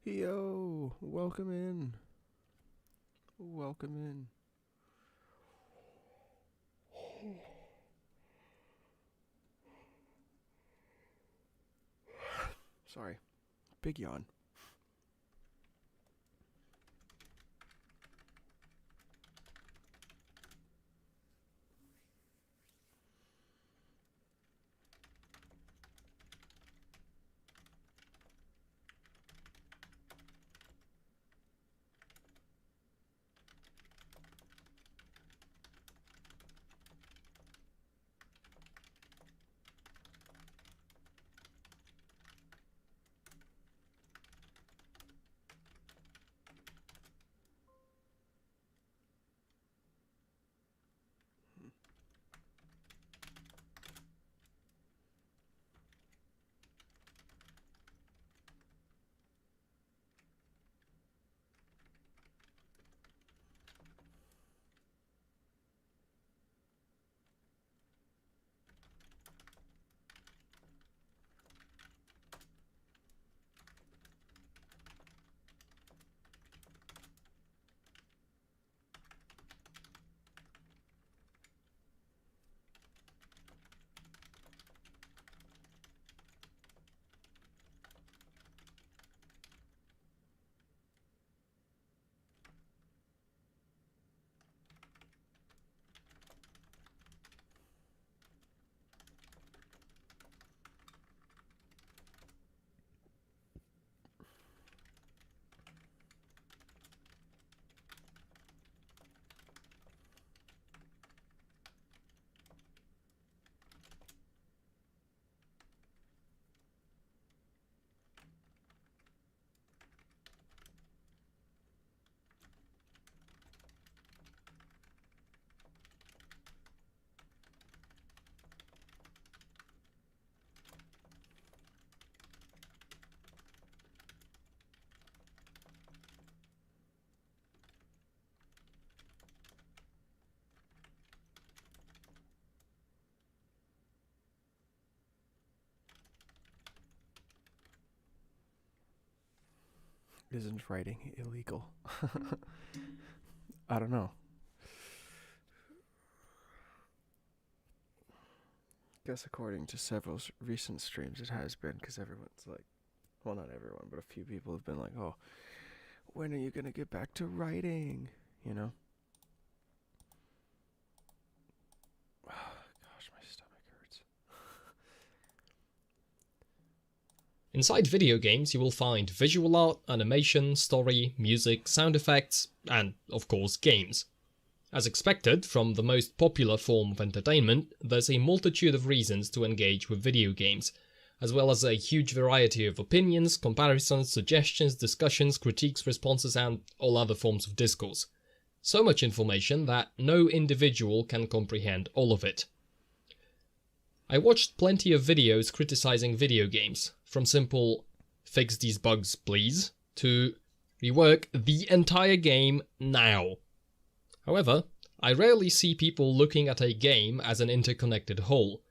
Yo, welcome in. Welcome in. Sorry, big yawn. Isn't writing illegal? I don't know. Guess according to several recent streams it has been, because everyone's like, well, not everyone, but a few people have been like, oh, when are you gonna get back to writing? You know? Gosh, my stomach hurts. Inside video games, you will find visual art, animation, story, music, sound effects, and, of course, games. As expected from the most popular form of entertainment, there's a multitude of reasons to engage with video games, as well as a huge variety of opinions, comparisons, suggestions, discussions, critiques, responses, and all other forms of discourse. So much information that no individual can comprehend all of it. I watched plenty of videos criticizing video games, from simple "fix these bugs please" to "rework the entire game now." However, I rarely see people looking at a game as an interconnected whole,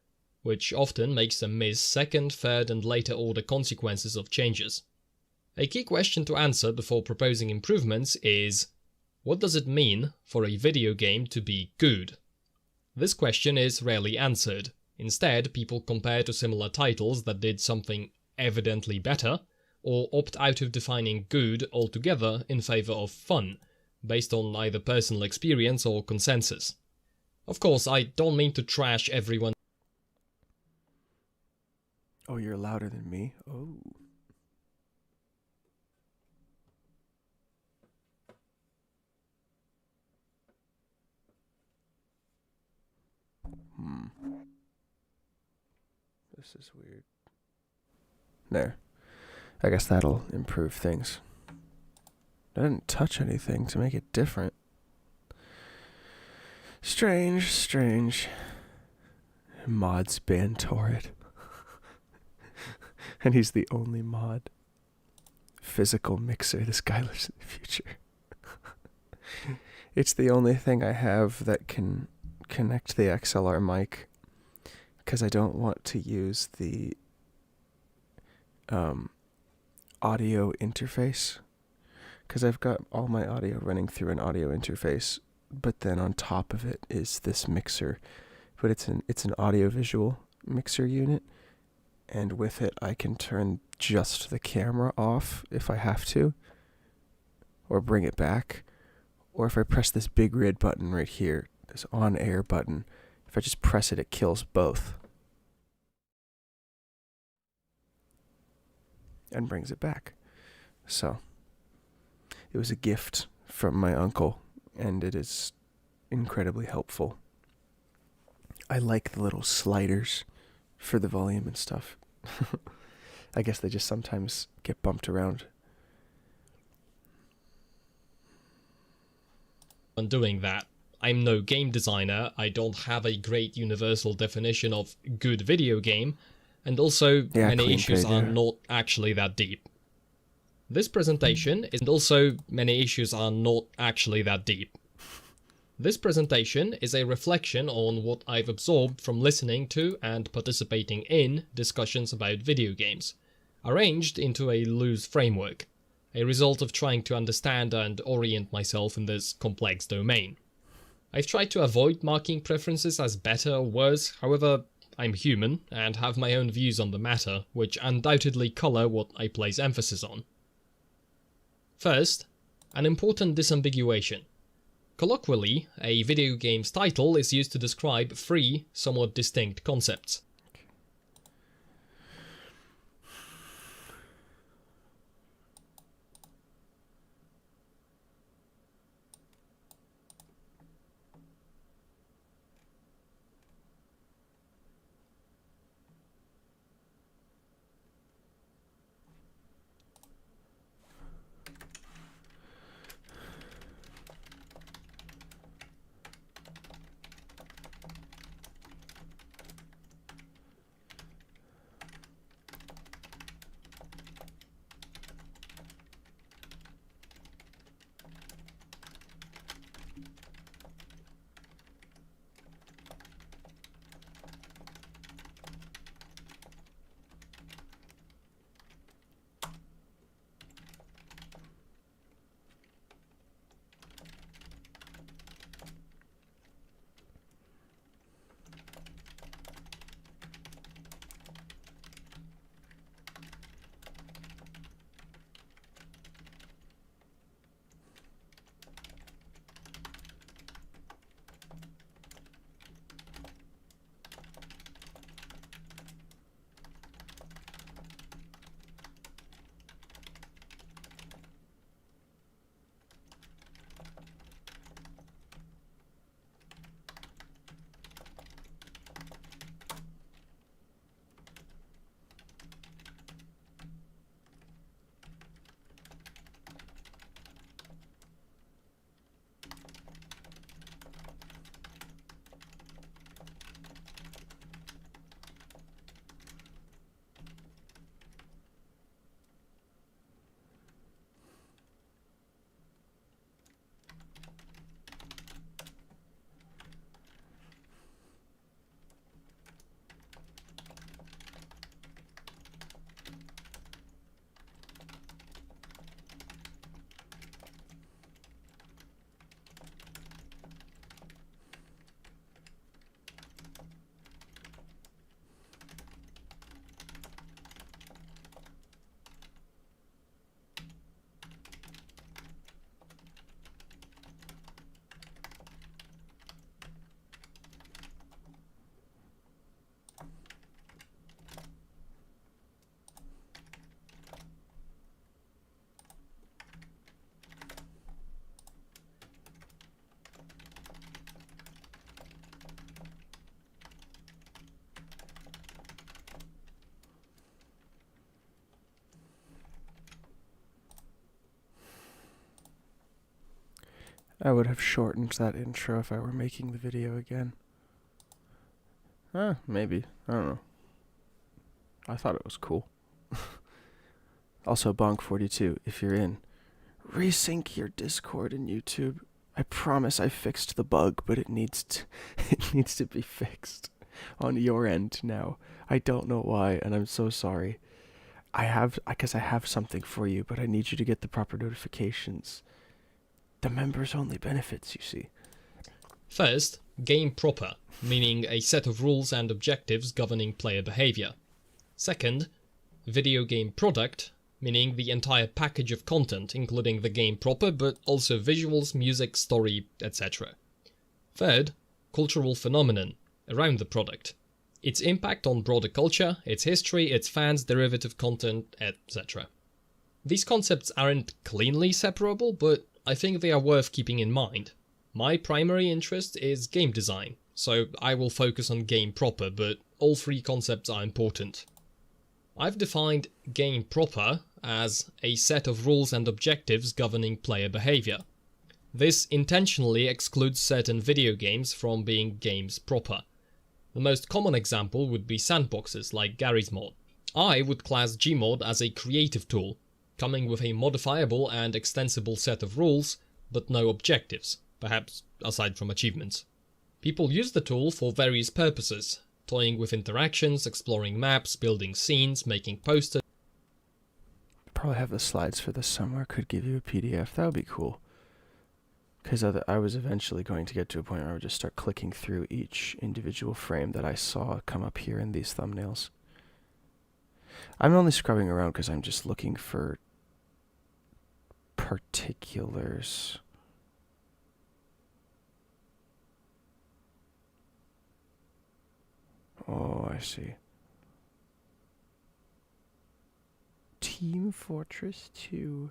which often makes them miss second, third and later order consequences of changes. A key question to answer before proposing improvements is, what does it mean for a video game to be good? This question is rarely answered. Instead, people compare to similar titles that did something evidently better, or opt out of defining good altogether in favor of fun, based on either personal experience or consensus. Of course, I don't mean to trash everyone. Oh, you're louder than me? Oh. This is weird. There. I guess that'll improve things. I didn't touch anything to make it different. Strange. Mods ban Torrid. And he's the only mod. Physical mixer, this guy lives in the future. It's the only thing I have that can connect the XLR mic, because I don't want to use the audio interface, because I've got all my audio running through an audio interface, but then on top of it is this mixer, but it's an audio-visual mixer unit, and with it I can turn just the camera off if I have to, or bring it back, or if I press this big red button right here, this on-air button, if I just press it, it kills both. And brings it back. So, it was a gift from my uncle, and it is incredibly helpful. I like the little sliders for the volume and stuff. I guess they just sometimes get bumped around. On doing that. I'm no game designer, I don't have a great universal definition of good video game, and also many issues are not actually that deep. This presentation is This presentation is a reflection on what I've absorbed from listening to and participating in discussions about video games, arranged into a loose framework, a result of trying to understand and orient myself in this complex domain. I've tried to avoid marking preferences as better or worse, however, I'm human and have my own views on the matter, which undoubtedly colour what I place emphasis on. First, an important disambiguation. Colloquially, a video game's title is used to describe three somewhat distinct concepts. I would have shortened that intro if I were making the video again. Maybe. I don't know. I thought it was cool. Also, Bonk42, if you're in, resync your Discord and YouTube. I promise I fixed the bug, but it needs to be fixed on your end now. I don't know why, and I'm so sorry. because I have something for you, but I need you to get the proper notifications. The members only benefits, you see. First, game proper, meaning a set of rules and objectives governing player behavior. Second, video game product, meaning the entire package of content, including the game proper, but also visuals, music, story, etc. Third, cultural phenomenon around the product. Its impact on broader culture, its history, its fans, derivative content, etc. These concepts aren't cleanly separable, but I think they are worth keeping in mind. My primary interest is game design, so I will focus on game proper, but all three concepts are important. I've defined game proper as a set of rules and objectives governing player behavior. This intentionally excludes certain video games from being games proper. The most common example would be sandboxes like Garry's Mod. I would class Gmod as a creative tool, coming with a modifiable and extensible set of rules, but no objectives, perhaps aside from achievements. People use the tool for various purposes, toying with interactions, exploring maps, building scenes, making posters. Probably have the slides for this somewhere. Could give you a PDF. That would be cool. Because I was eventually going to get to a point where I would just start clicking through each individual frame that I saw come up here in these thumbnails. I'm only scrubbing around because I'm just looking for particulars. Oh, I see. Team Fortress 2.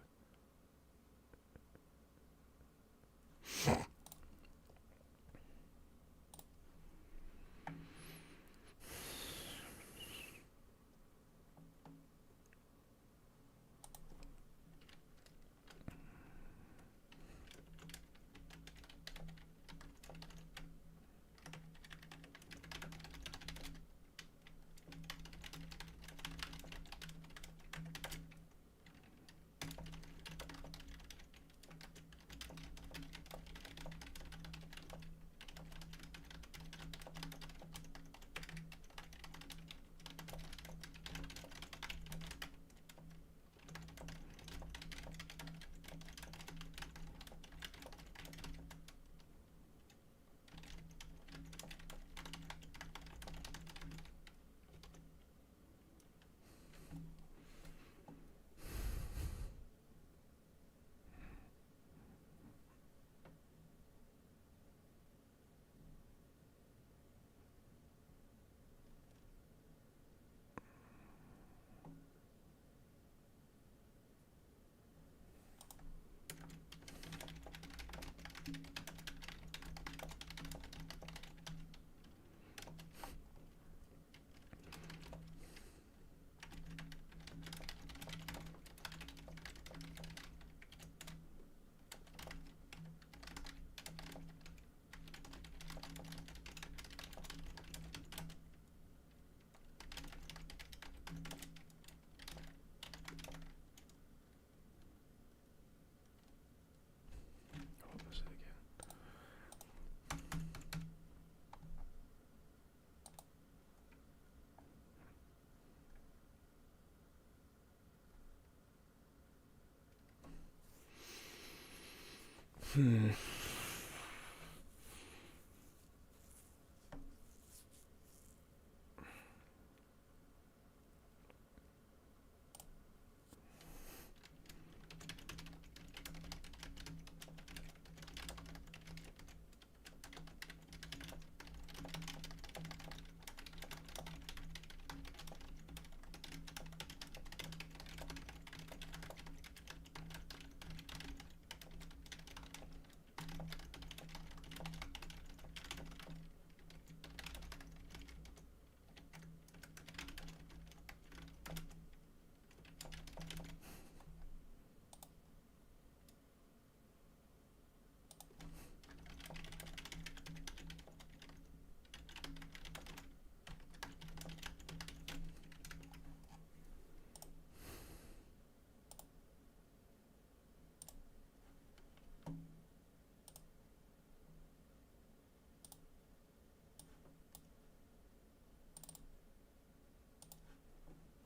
What was it again?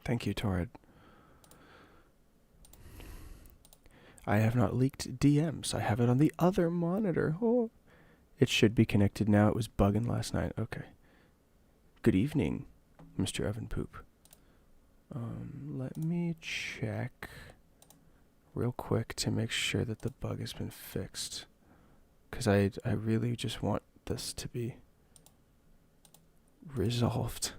Thank you, Torrid. I have not leaked DMs. I have it on the other monitor. Oh. It should be connected now. It was bugging last night. Okay. Good evening, Mr. Evan Poop. Let me check real quick to make sure that the bug has been fixed. Because I really just want this to be resolved.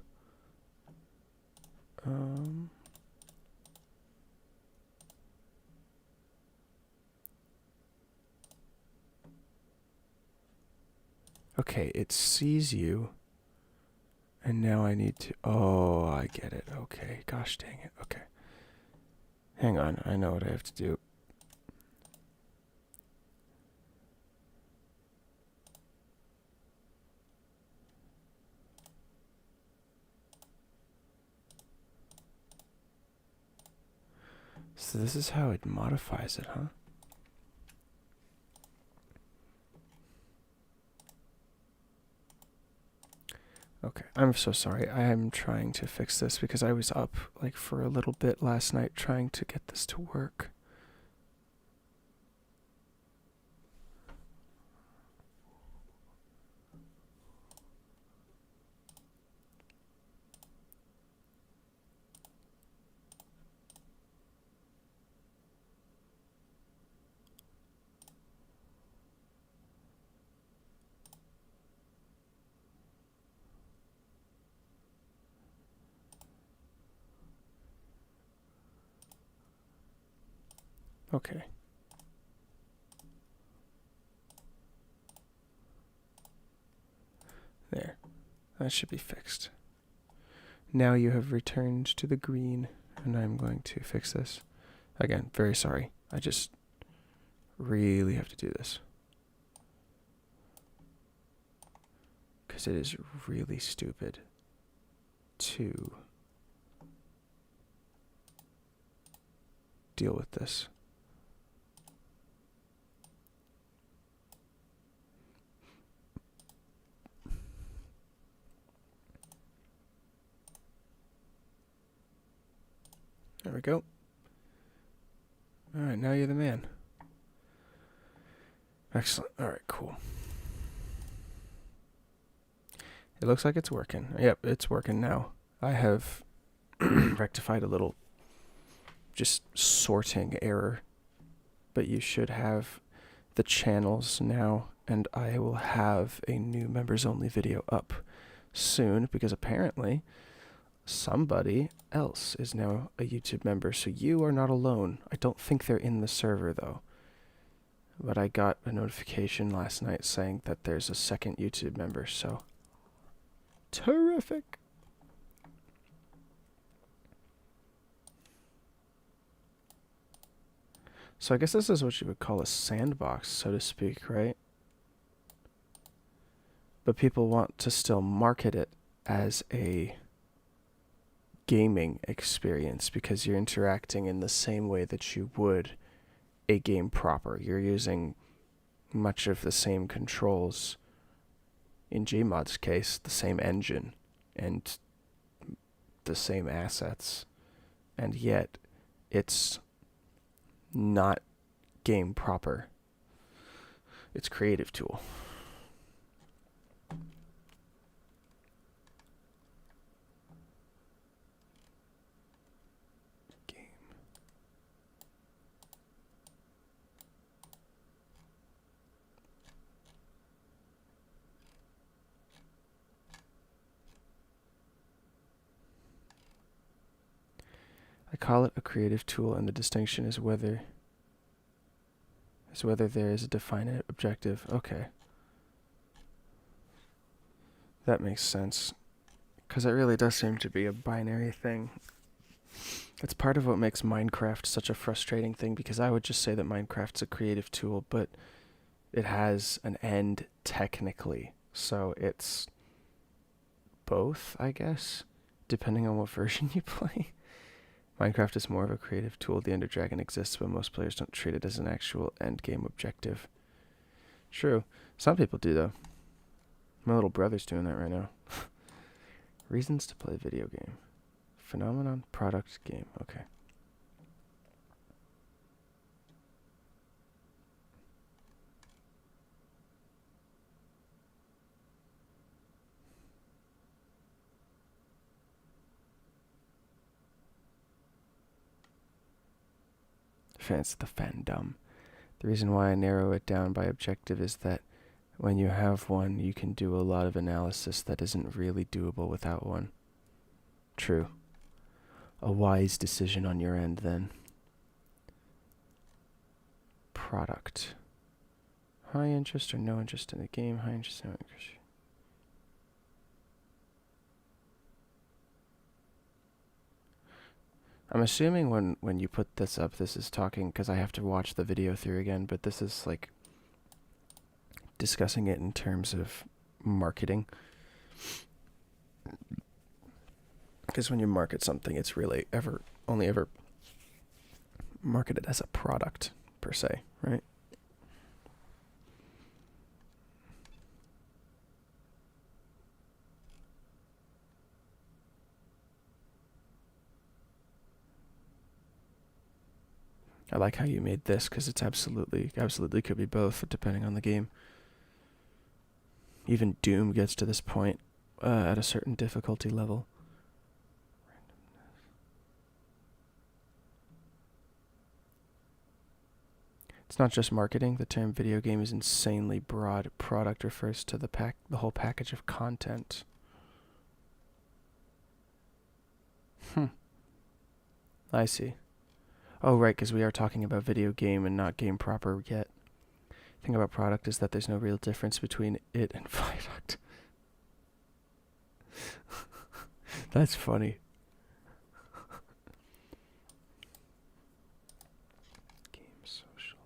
Okay, it sees you. And now I need to... Oh, I get it. Okay, gosh dang it. Okay. Hang on, I know what I have to do. So this is how it modifies it, huh? Okay, I'm so sorry. I am trying to fix this because I was up like for a little bit last night trying to get this to work. Okay. There. That should be fixed. Now you have returned to the green, and I'm going to fix this. Again, very sorry. I just really have to do this. Because it is really stupid to deal with this. There we go. Alright, now you're the man. Excellent. Alright, cool. It looks like it's working. Yep, it's working now. I have rectified a little just sorting error. But you should have the channels now, and I will have a new members only video up soon because apparently somebody else is now a YouTube member, so you are not alone. I don't think they're in the server though. But I got a notification last night saying that there's a second YouTube member, so terrific. So I guess this is what you would call a sandbox, so to speak, right? But people want to still market it as a gaming experience because you're interacting in the same way that you would a game proper. You're using much of the same controls. In Gmod's case, the same engine and the same assets. And yet, it's not game proper. It's creative tool. I call it a creative tool, and the distinction is whether there is a definite objective. Okay. That makes sense. Because it really does seem to be a binary thing. It's part of what makes Minecraft such a frustrating thing, because I would just say that Minecraft's a creative tool, but it has an end technically. So it's both, I guess, depending on what version you play. Minecraft is more of a creative tool. The Ender Dragon exists, but most players don't treat it as an actual end game objective. True. Some people do, though. My little brother's doing that right now. Reasons to play video game. Phenomenon, product, game. Okay. It's the fandom. The reason why I narrow it down by objective is that when you have one, you can do a lot of analysis that isn't really doable without one. True. A wise decision on your end, then. Product. High interest or no interest in the game. High interest, no interest. I'm assuming when you put this up, this is talking, because I have to watch the video through again, but this is like discussing it in terms of marketing. Because when you market something, it's really only ever marketed as a product, per se, right? I like how you made this, because it's absolutely could be both, depending on the game. Even Doom gets to this point at a certain difficulty level. It's not just marketing. The term video game is insanely broad. Product refers to the whole package of content. I see. Oh, right, because we are talking about video game and not game proper yet. The thing about product is that there's no real difference between it and product. That's funny. Game social.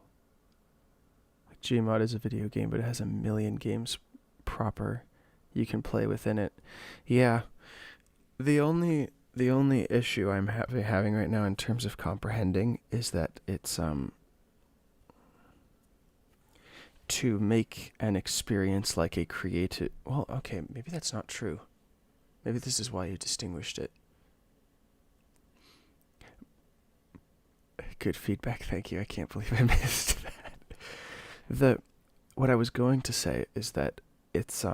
Like Gmod is a video game, but it has a million games proper you can play within it. Yeah. The only issue I'm having right now in terms of comprehending is that it's to make an experience like a creative. Well, okay, maybe that's not true. Maybe this is why you distinguished it. Good feedback, thank you. I can't believe I missed that. What I was going to say is that it's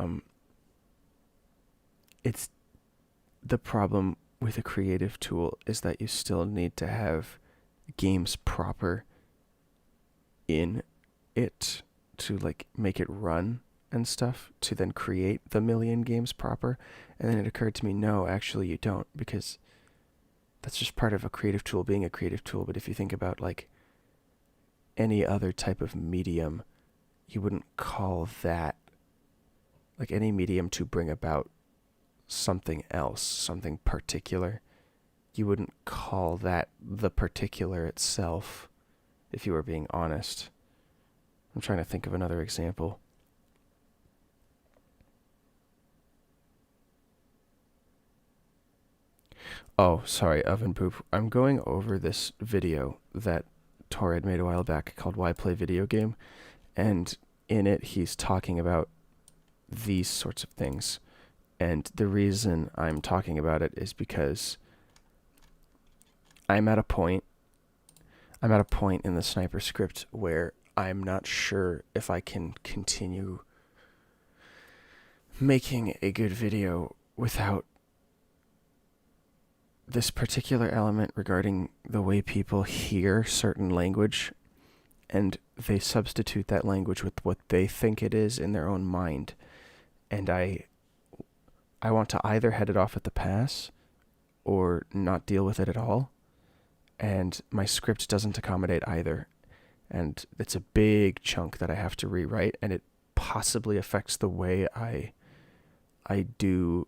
the problem with a creative tool is that you still need to have games proper in it to like make it run and stuff to then create the million games proper. And then it occurred to me, no, actually you don't, because that's just part of a creative tool being a creative tool. But if you think about like any other type of medium, you wouldn't call that like any medium to bring about something else, something particular. You wouldn't call that the particular itself, if you were being honest. I'm trying to think of another example. Oh, sorry, Oven Poop. I'm going over this video that Torrid made a while back called Why Play Video Game, and in it he's talking about these sorts of things. And the reason I'm talking about it is because I'm at a point in the sniper script where I'm not sure if I can continue making a good video without this particular element regarding the way people hear certain language, and they substitute that language with what they think it is in their own mind. And I want to either head it off at the pass or not deal with it at all. And my script doesn't accommodate either. And it's a big chunk that I have to rewrite, and it possibly affects the way I do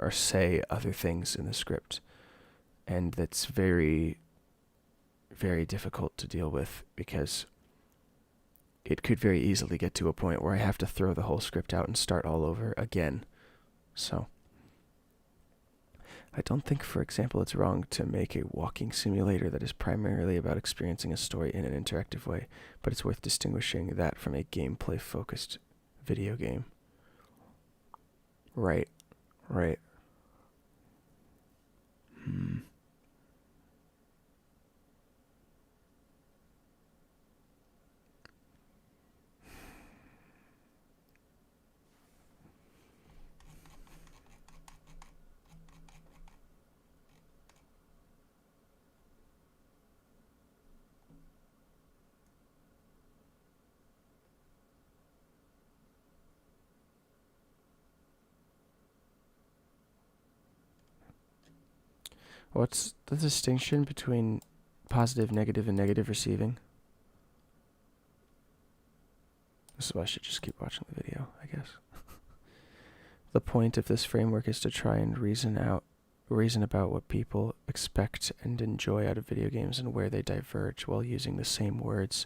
or say other things in the script. And that's very, very difficult to deal with, because it could very easily get to a point where I have to throw the whole script out and start all over again. So I don't think, for example, it's wrong to make a walking simulator that is primarily about experiencing a story in an interactive way, but it's worth distinguishing that from a gameplay-focused video game. Right. What's the distinction between positive, negative, and negative receiving? This is why I should just keep watching the video, I guess. The point of this framework is to try and reason about what people expect and enjoy out of video games and where they diverge while using the same words.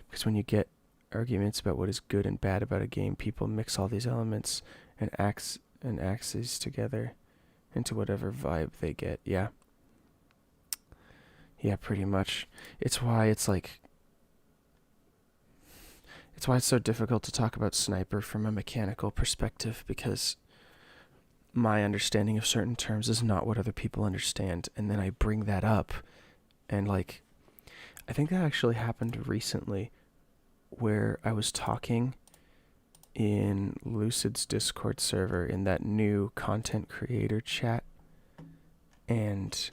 Because when you get arguments about what is good and bad about a game, people mix all these elements and axes together into whatever vibe they get. Yeah. Yeah, pretty much. It's why it's so difficult to talk about Sniper from a mechanical perspective, because my understanding of certain terms is not what other people understand, and then I bring that up, and I think that actually happened recently, where I was talking in Lucid's Discord server in that new content creator chat, and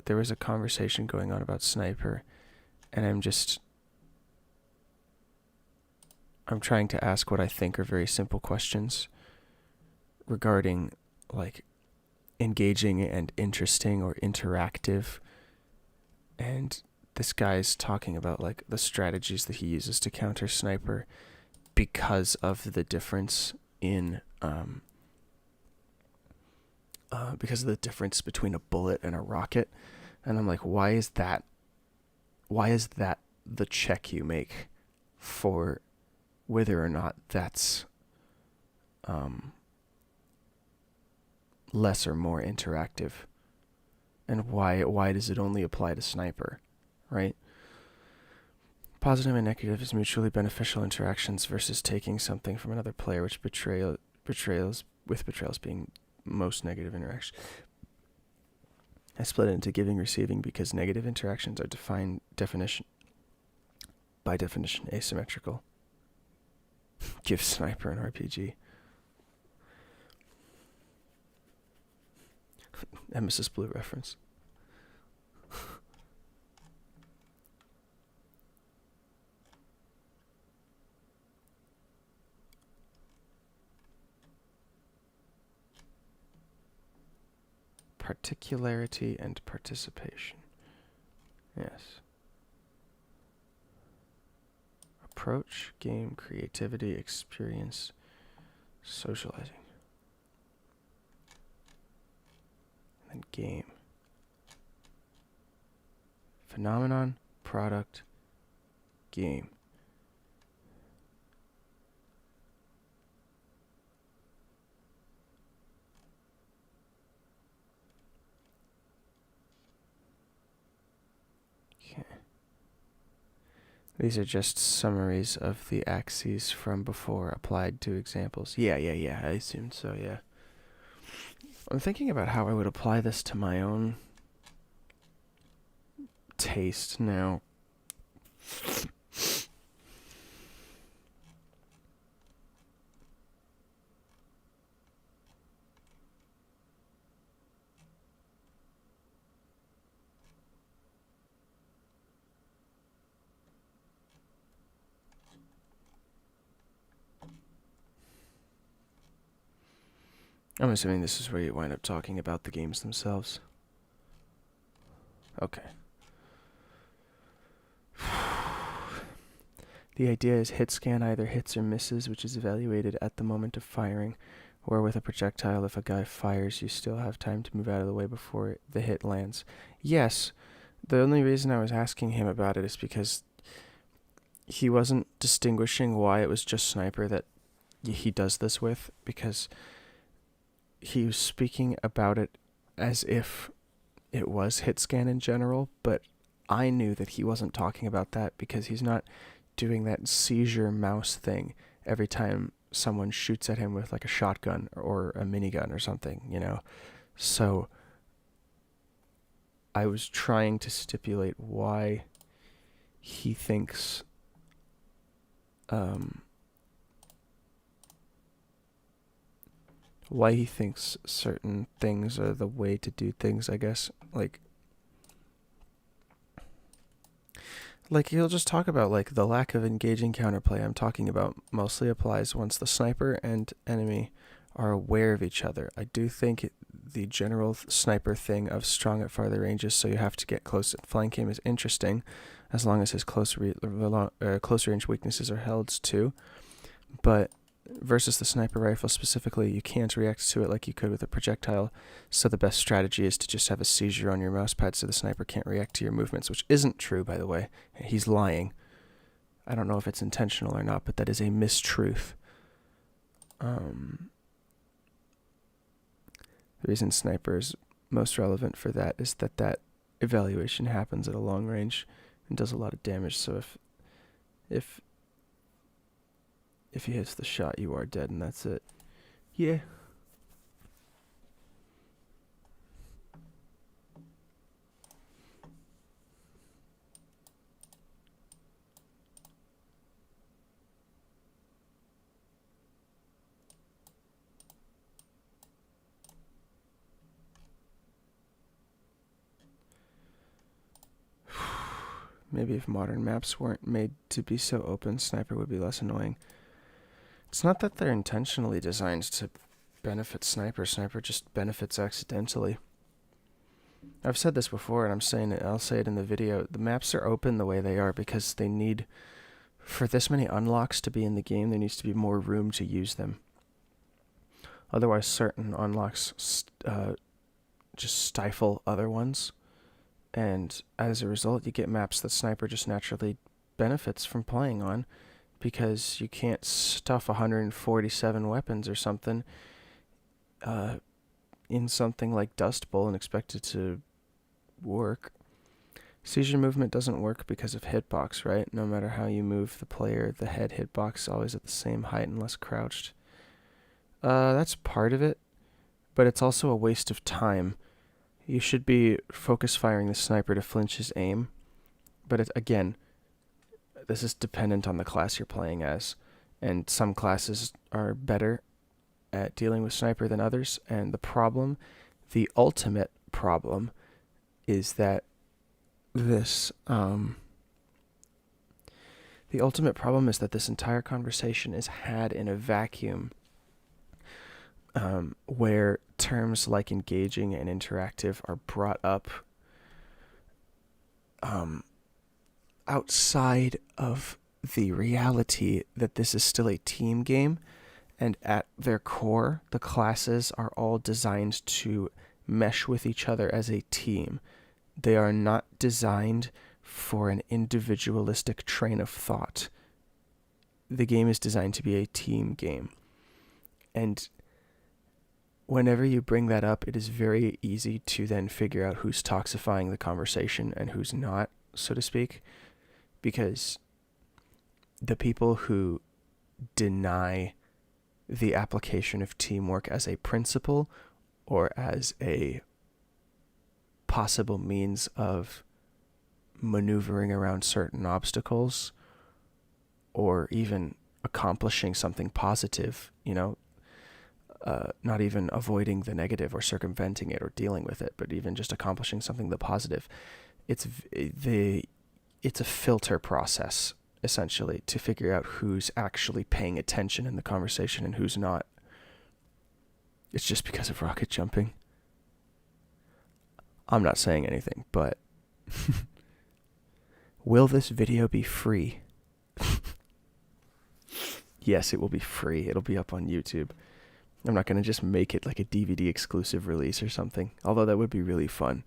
there was a conversation going on about Sniper, and I'm trying to ask what I think are very simple questions regarding engaging and interesting or interactive, and this guy's talking about the strategies that he uses to counter Sniper because of the difference in between a bullet and a rocket. And I'm like, why is that the check you make for whether or not that's less or more interactive, and why does it only apply to Sniper, right? Positive and negative is mutually beneficial interactions versus taking something from another player, which betrayals being most negative interaction. I split it into giving, receiving, because negative interactions are by definition asymmetrical. Give Sniper an RPG. Nemesis Blue reference. Particularity and participation. Yes. Approach, game, creativity, experience, socializing. And game. Phenomenon, product, game. Okay. These are just summaries of the axes from before applied to examples. Yeah, I assumed so, yeah. I'm thinking about how I would apply this to my own taste now. I'm assuming this is where you wind up talking about the games themselves. Okay. The idea is hit scan either hits or misses, which is evaluated at the moment of firing, or with a projectile, if a guy fires, you still have time to move out of the way before the hit lands. Yes, the only reason I was asking him about it is because he wasn't distinguishing why it was just Sniper that he does this with, because he was speaking about it as if it was hit scan in general, but I knew that he wasn't talking about that because he's not doing that seizure mouse thing every time someone shoots at him with a shotgun or a minigun or something, So I was trying to stipulate why he thinks certain things are the way to do things, I guess. He'll just talk about the lack of engaging counterplay I'm talking about mostly applies once the sniper and enemy are aware of each other. I do think the general sniper thing of strong at farther ranges, so you have to get close. Flank aim is interesting, as long as his close range weaknesses are held too. But versus the sniper rifle specifically, you can't react to it like you could with a projectile. So the best strategy is to just have a seizure on your mouse pad so the sniper can't react to your movements, which isn't true, by the way. He's lying. I don't know if it's intentional or not, but that is a mistruth. The reason sniper is most relevant for that is that evaluation happens at a long range and does a lot of damage. So if he hits the shot, you are dead, and that's it. Yeah. Maybe if modern maps weren't made to be so open, sniper would be less annoying. It's not that they're intentionally designed to benefit sniper. Sniper just benefits accidentally. I've said this before, and I'll say it in the video. The maps are open the way they are because they need, for this many unlocks to be in the game, there needs to be more room to use them. Otherwise, certain unlocks just stifle other ones. And as a result, you get maps that sniper just naturally benefits from playing on, because you can't stuff 147 weapons or something in something like Dust Bowl and expect it to work. Seizure movement doesn't work because of hitbox, right? No matter how you move the player, the head hitbox is always at the same height unless crouched. That's part of it, but it's also a waste of time. You should be focus firing the sniper to flinch his aim, but again, this is dependent on the class you're playing as, and some classes are better at dealing with sniper than others, and the ultimate problem, is that this entire conversation is had in a vacuum, where terms like engaging and interactive are brought up outside of the reality that this is still a team game, and at their core, the classes are all designed to mesh with each other as a team. They are not designed for an individualistic train of thought. The game is designed to be a team game. And whenever you bring that up, it is very easy to then figure out who's toxifying the conversation and who's not, so to speak, because the people who deny the application of teamwork as a principle or as a possible means of maneuvering around certain obstacles or even accomplishing something positive, not even avoiding the negative or circumventing it or dealing with it, but even just accomplishing something the positive. It's a filter process, essentially, to figure out who's actually paying attention in the conversation and who's not. It's just because of rocket jumping. I'm not saying anything, but will this video be free? Yes, it will be free. It'll be up on YouTube. I'm not going to just make it like a DVD exclusive release or something, although that would be really fun.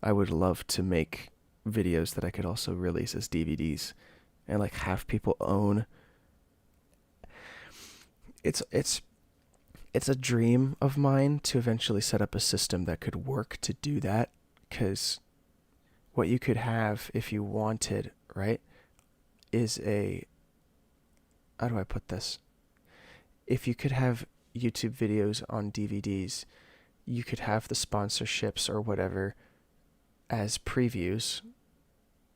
I would love to make videos that I could also release as DVDs and like have people own. It's a dream of mine to eventually set up a system that could work to do that, because what you could have if you wanted, right, is how do I put this? If you could have YouTube videos on DVDs, you could have the sponsorships or whatever as previews,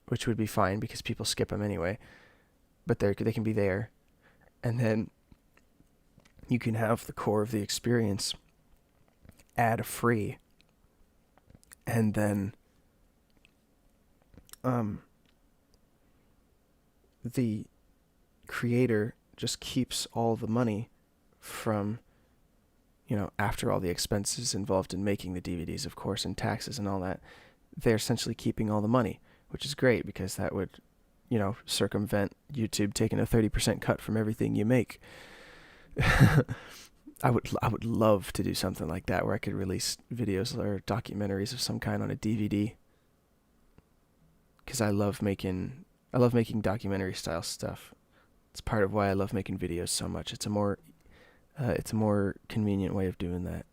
which would be fine because people skip them anyway, but they can be there. And then you can have the core of the experience ad free, and then the creator just keeps all the money from after all the expenses involved in making the DVDs, of course, and taxes and all that, they're essentially keeping all the money, which is great because that would, circumvent YouTube taking a 30% cut from everything you make. I would love to do something like that where I could release videos or documentaries of some kind on a DVD because I love making documentary style stuff. It's part of why I love making videos so much. It's a more convenient way of doing that.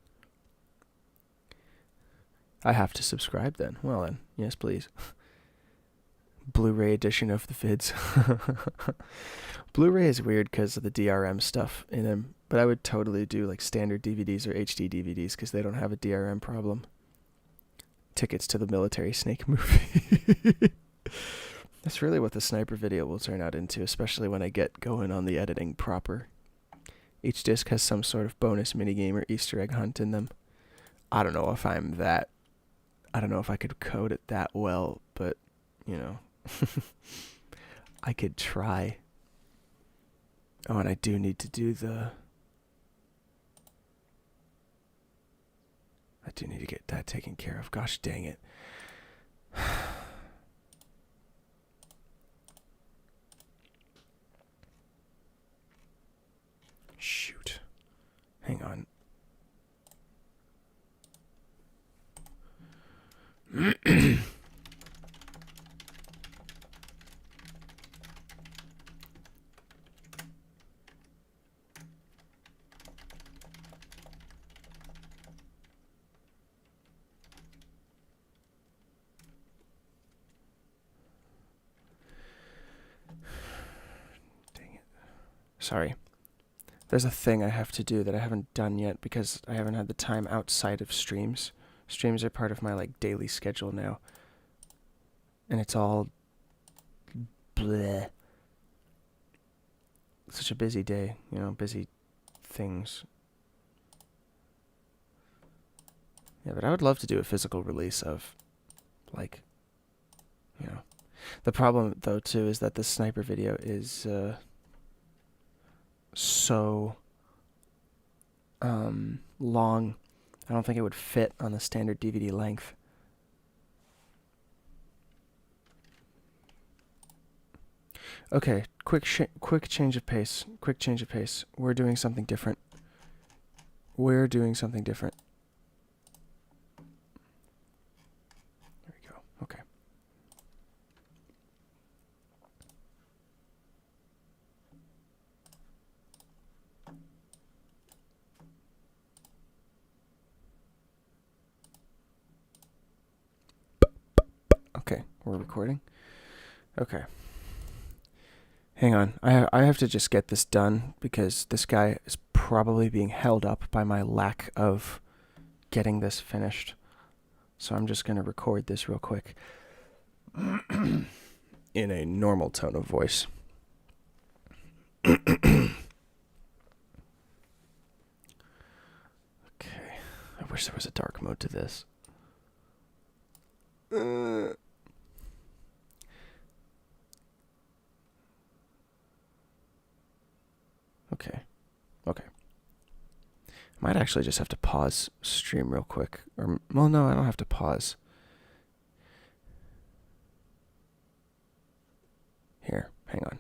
I have to subscribe then. Well then, yes please. Blu-ray edition of the vids. Blu-ray is weird because of the DRM stuff in them, but I would totally do like standard DVDs or HD DVDs because they don't have a DRM problem. Tickets to the military snake movie. That's really what the sniper video will turn out into, especially when I get going on the editing proper. Each disc has some sort of bonus minigame or Easter egg hunt in them. I don't know if I don't know if I could code it that well, but, you know, I could try. Oh, and I do need to I do need to get that taken care of. Gosh dang it. Shoot. Hang on. Sorry. There's a thing I have to do that I haven't done yet because I haven't had the time outside of streams. Streams are part of my like daily schedule now. And it's all bleh. Such a busy day, busy things. Yeah, but I would love to do a physical release of like, the problem though too is that the sniper video is so long. I don't think it would fit on the standard DVD length. Okay, quick change of pace. Quick change of pace. We're doing something different. We're doing something different. There we go. Okay. Okay, we're recording. Okay. Hang on. I have to just get this done because this guy is probably being held up by my lack of getting this finished. So I'm just going to record this real quick in a normal tone of voice. Okay. I wish there was a dark mode to this. Okay. Okay. Might actually just have to pause stream real quick. Or, well, no, I don't have to pause. Here, hang on.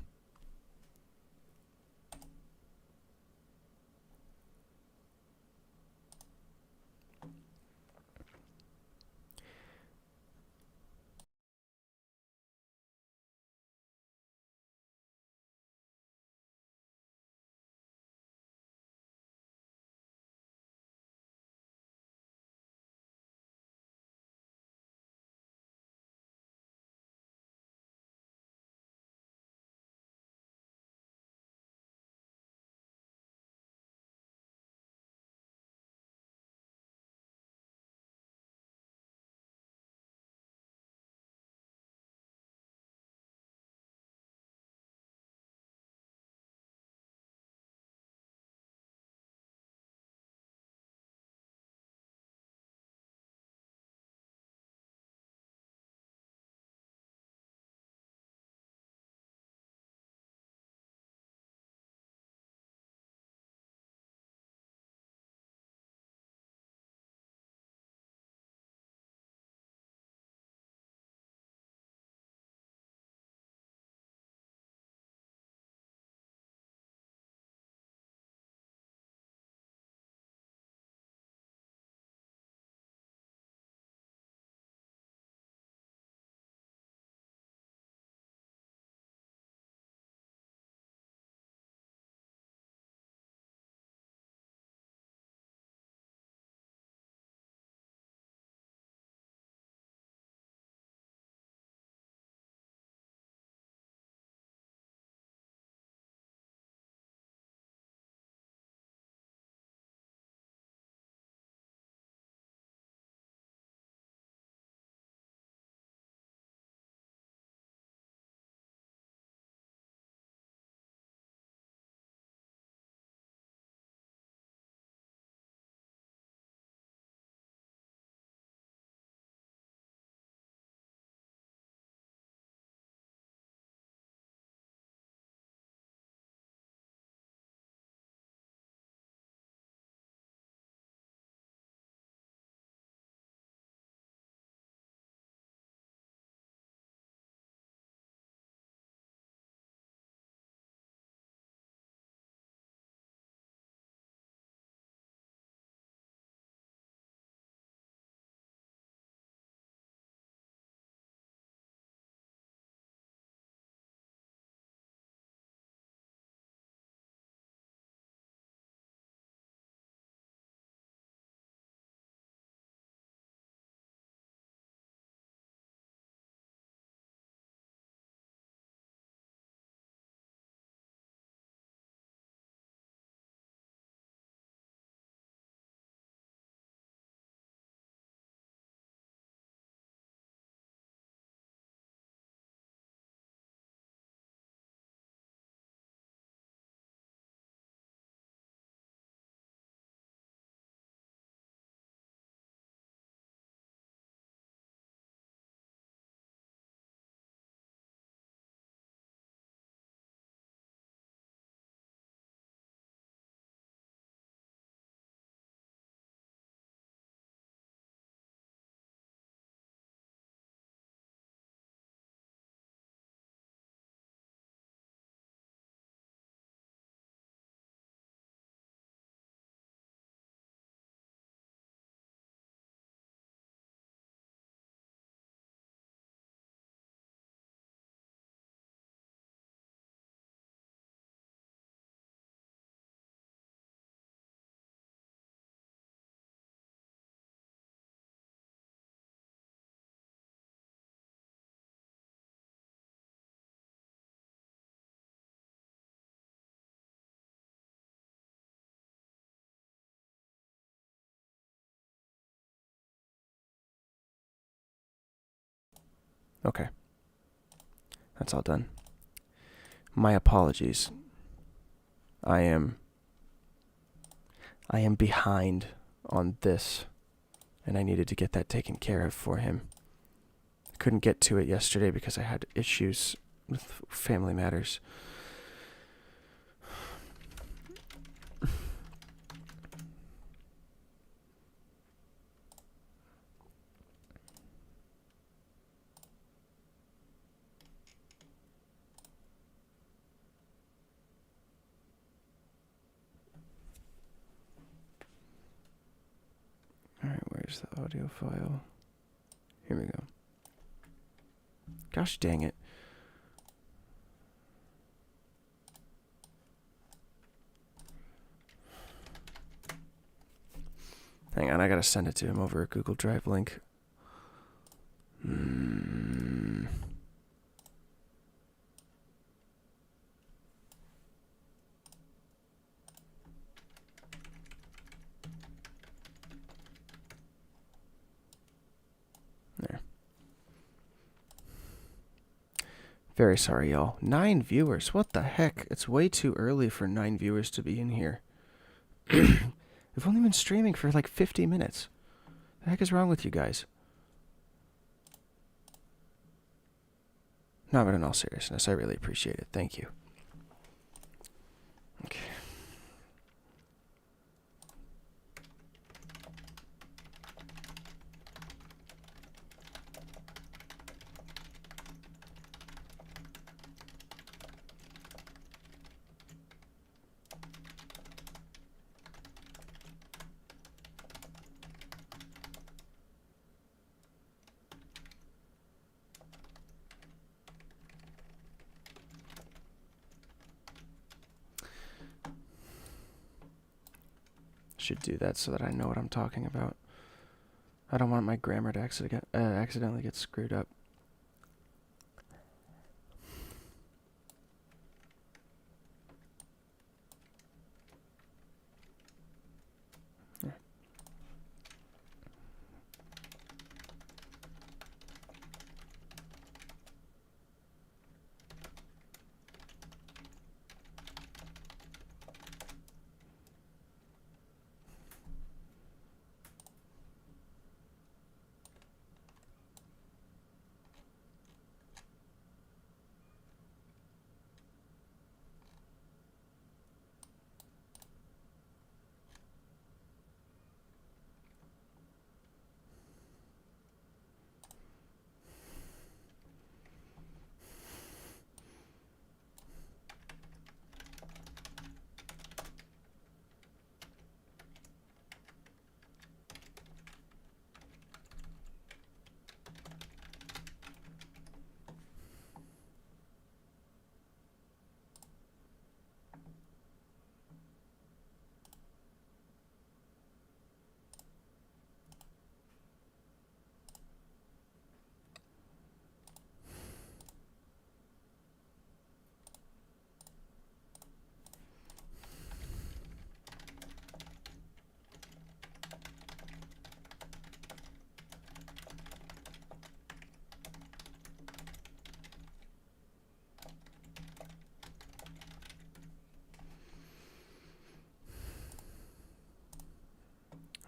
Okay. That's all done. My apologies. I am behind on this, and I needed to get that taken care of for him. I couldn't get to it yesterday because I had issues with family matters. Alright, where's the audio file? Here we go. Gosh dang it. Hang on, I gotta send it to him over a Google Drive link. There. Very sorry, y'all. 9 viewers. What the heck? It's way too early for 9 viewers to be in here. We've only been streaming for like 50 minutes. The heck is wrong with you guys? No, but in all seriousness, I really appreciate it. Thank you. Okay. Should do that so that I know what I'm talking about. I don't want my grammar to accidentally get screwed up.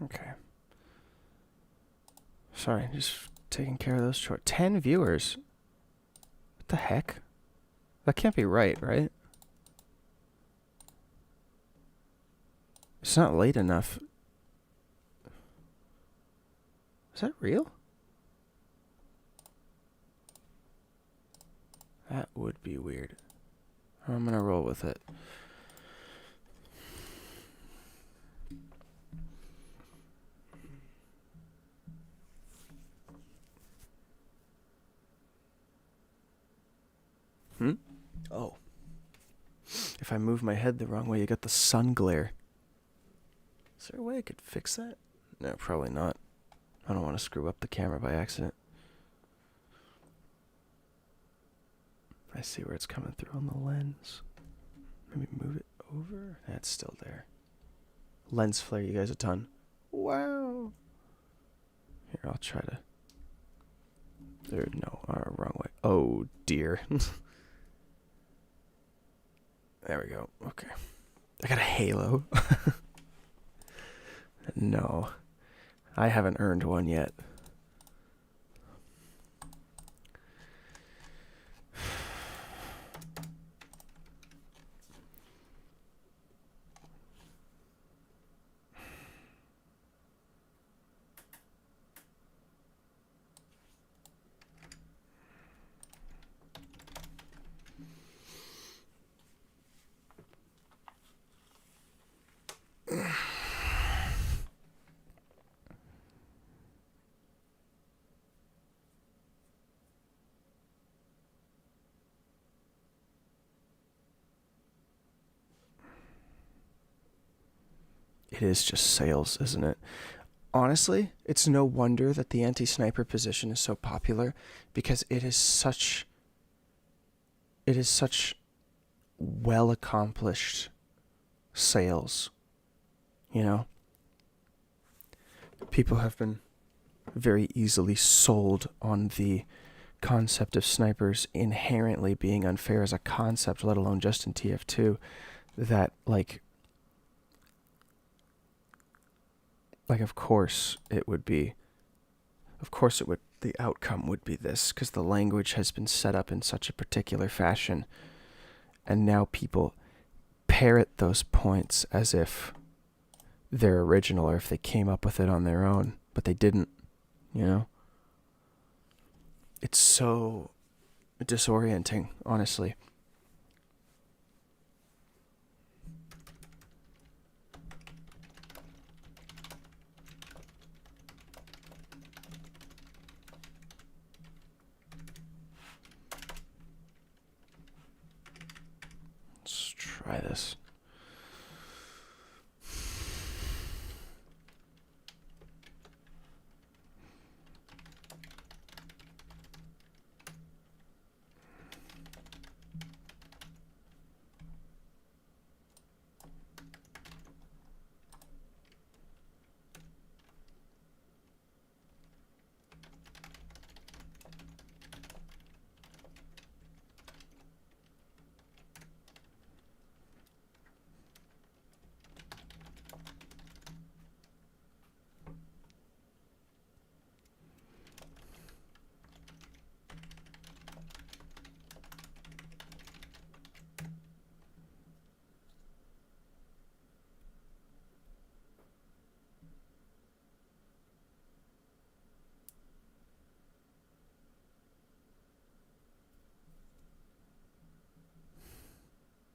Okay. Sorry, just taking care of those short. 10 viewers? What the heck? That can't be right, right? It's not late enough. Is that real? That would be weird. I'm gonna roll with it. Oh. If I move my head the wrong way, you got the sun glare. Is there a way I could fix that? No, probably not. I don't want to screw up the camera by accident. I see where it's coming through on the lens. Maybe move it over. That's still there. Lens flare, you guys a ton. Wow. Here, I'll try to No, wrong way. Oh dear. There we go. Okay. I got a halo. No, I haven't earned one yet. It is just sales, isn't it? Honestly, it's no wonder that the anti-sniper position is so popular, because it is such well accomplished sales. You know, people have been very easily sold on the concept of snipers inherently being unfair as a concept, let alone just in TF2, that of course it would be, the outcome would be this, because the language has been set up in such a particular fashion, and now people parrot those points as if they're original or if they came up with it on their own, but they didn't, you know? It's so disorienting, honestly. Let's try this.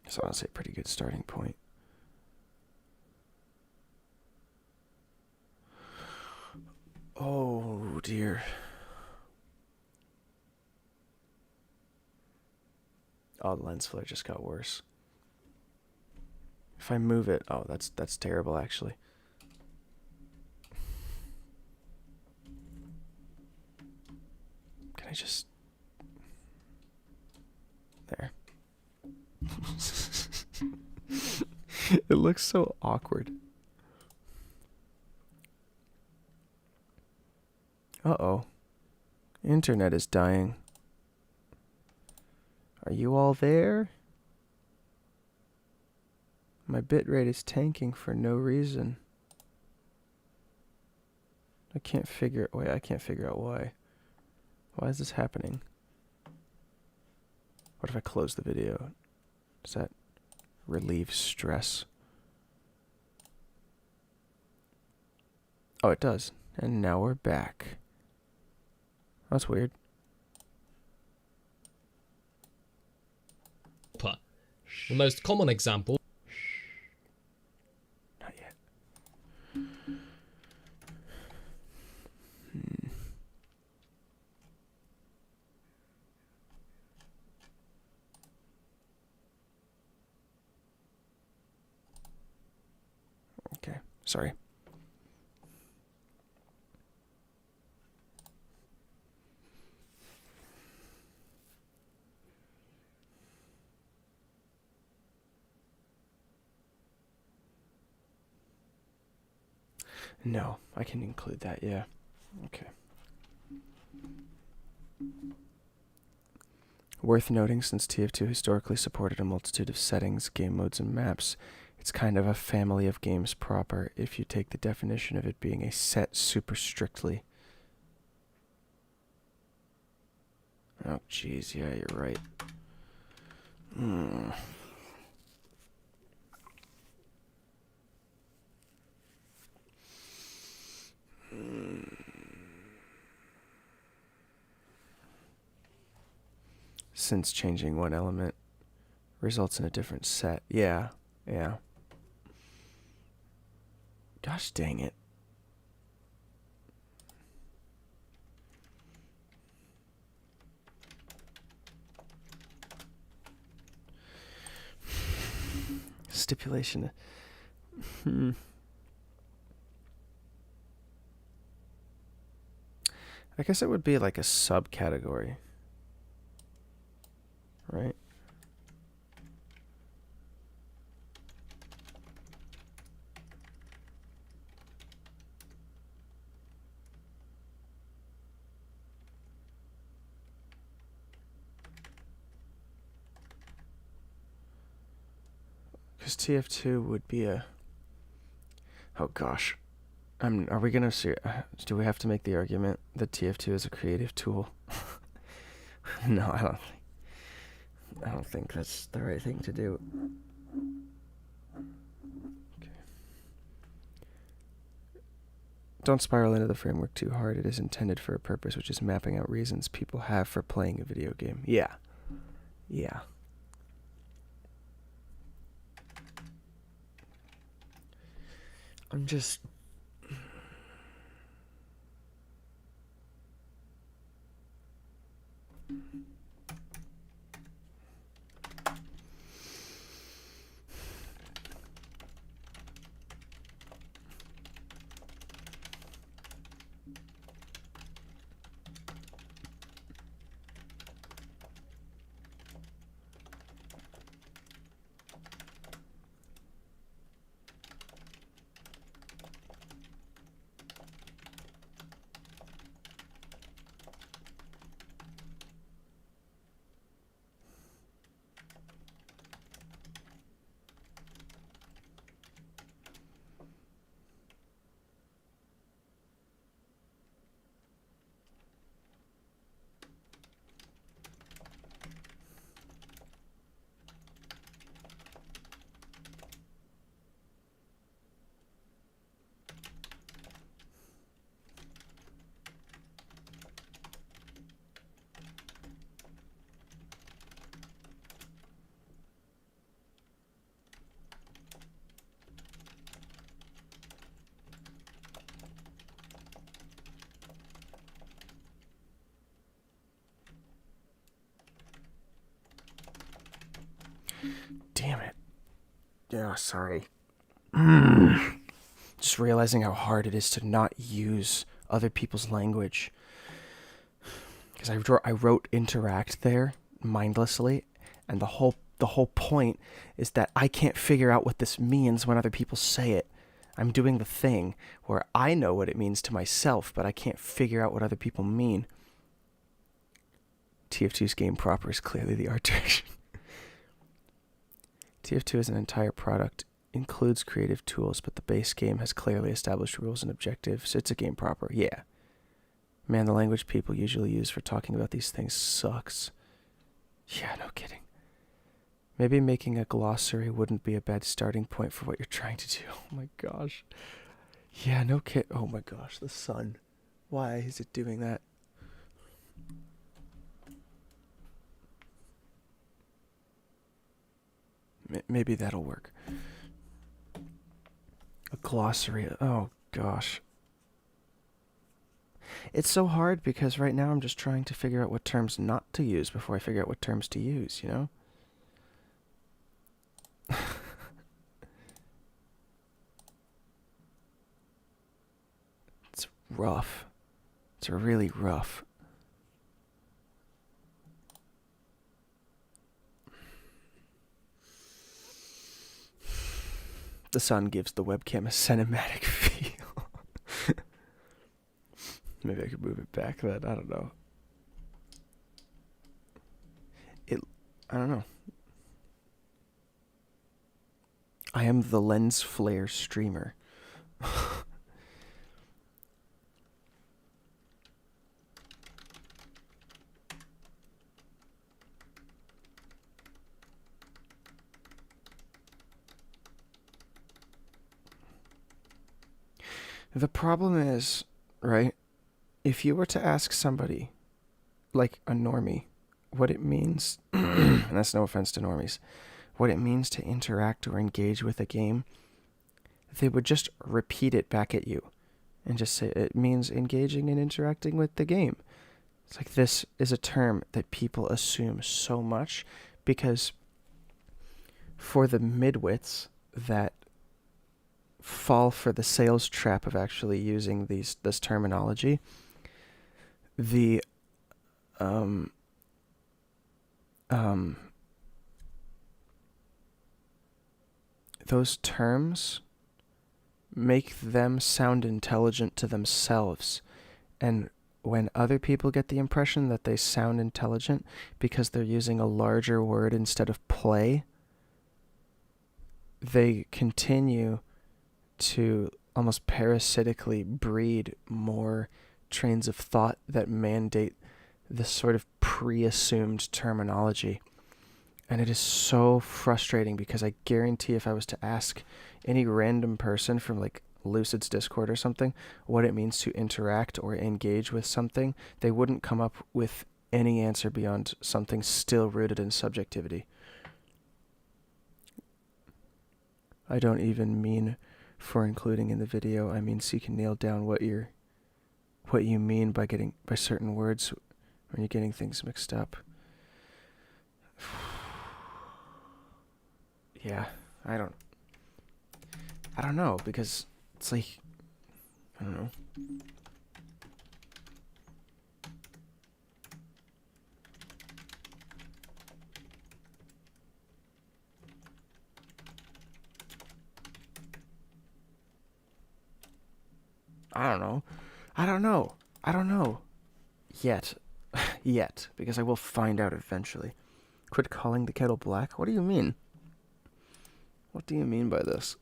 It's honestly a pretty good starting point. Oh dear. Oh, the lens flare just got worse. If I move it, oh, that's terrible actually. Can I just... There. It looks so awkward. Uh-oh. Internet is dying. Are you all there? My bitrate is tanking for no reason. I can't figure out why. Why is this happening? What if I close the video? Does that relieve stress? Oh, it does. And now we're back. That's weird. The most common example. Not yet. Okay, sorry. No, I can include that, yeah. Okay. Worth noting, since TF2 historically supported a multitude of settings, game modes, and maps, it's kind of a family of games proper if you take the definition of it being a set super strictly. Oh, jeez, yeah, you're right. Since changing one element results in a different set. Yeah, yeah. Gosh dang it. Stipulation. I guess it would be like a subcategory, right? Because TF2 would be a... Oh gosh. Are we gonna see? Do we have to make the argument that TF2 is a creative tool? No, I don't think that's the right thing to do. Okay. Don't spiral into the framework too hard. It is intended for a purpose, which is mapping out reasons people have for playing a video game. Yeah. Yeah. I'm just... Damn it. Yeah, sorry. Just realizing how hard it is to not use other people's language. Because I wrote interact there mindlessly, and the whole point is that I can't figure out what this means when other people say it. I'm doing the thing where I know what it means to myself, but I can't figure out what other people mean. TF2's game proper is clearly the art direction. TF2 is an entire product, includes creative tools, but the base game has clearly established rules and objectives. It's a game proper, yeah. Man, the language people usually use for talking about these things sucks. Yeah, no kidding. Maybe making a glossary wouldn't be a bad starting point for what you're trying to do. Oh my gosh. Yeah, no kid. Oh my gosh, the sun. Why is it doing that? Maybe that'll work. A glossary. Oh gosh. It's so hard because right now I'm just trying to figure out what terms not to use before I figure out what terms to use, you know? It's rough. It's really rough. The sun gives the webcam a cinematic feel. Maybe I could move it back then. I don't know. I don't know. I am the lens flare streamer. The problem is, right? If you were to ask somebody, like a normie, what it means, and that's no offense to normies, what it means to interact or engage with a game, they would just repeat it back at you and just say it means engaging and interacting with the game. It's like this is a term that people assume so much because for the midwits that fall for the sales trap of actually using this terminology, the um, um, those terms make them sound intelligent to themselves. And when other people get the impression that they sound intelligent because they're using a larger word instead of play, they continue to almost parasitically breed more trains of thought that mandate this sort of pre-assumed terminology. And it is so frustrating because I guarantee if I was to ask any random person from like Lucid's Discord or something what it means to interact or engage with something, they wouldn't come up with any answer beyond something still rooted in subjectivity. I don't even mean for including in the video. I mean so you can nail down what you mean by certain words when you're getting things mixed up. Yeah, I don't know because it's like I don't know. I don't know. Yet. Yet. Because I will find out eventually. Quit calling the kettle black? What do you mean? What do you mean by this?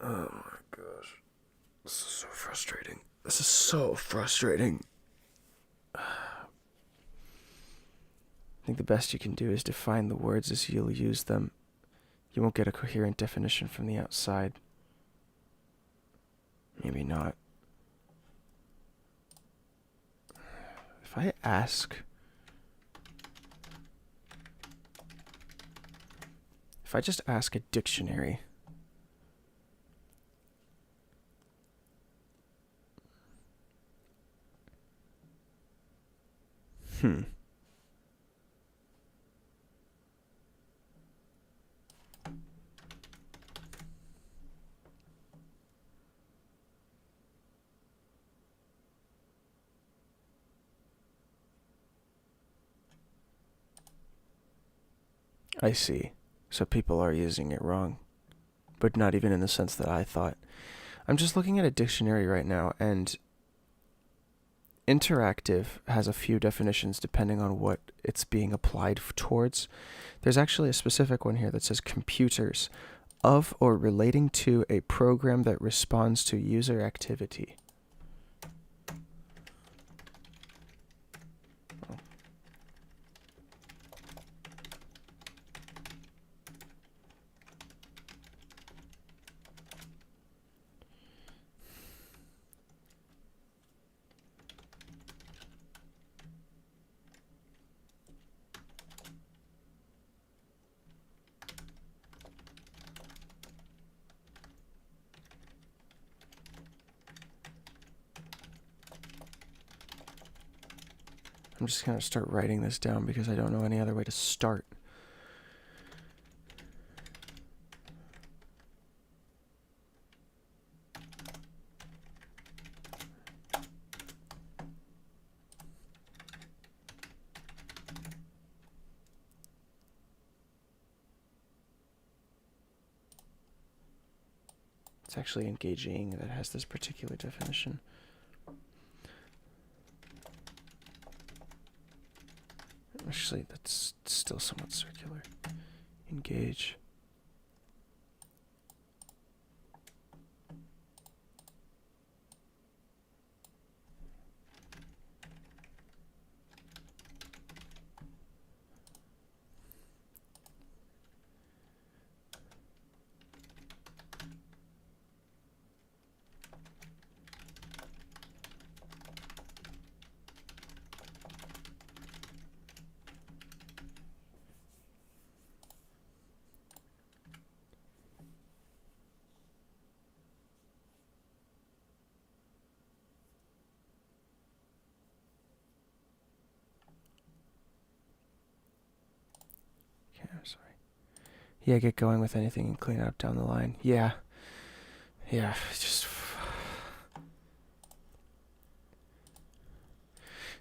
Oh my gosh. This is so frustrating. This is so frustrating. I think the best you can do is define the words as you'll use them. You won't get a coherent definition from the outside. Maybe not. If I just ask a dictionary, I see. So people are using it wrong. But not even in the sense that I thought. I'm just looking at a dictionary right now, and interactive has a few definitions depending on what it's being applied towards. There's actually a specific one here that says computers of or relating to a program that responds to user activity. I'm just going to start writing this down because I don't know any other way to start. It's actually engaging that has this particular definition. Actually, that's still somewhat circular. Engage. Okay, I'm sorry. Yeah, get going with anything and clean it up down the line. Yeah. Yeah, just...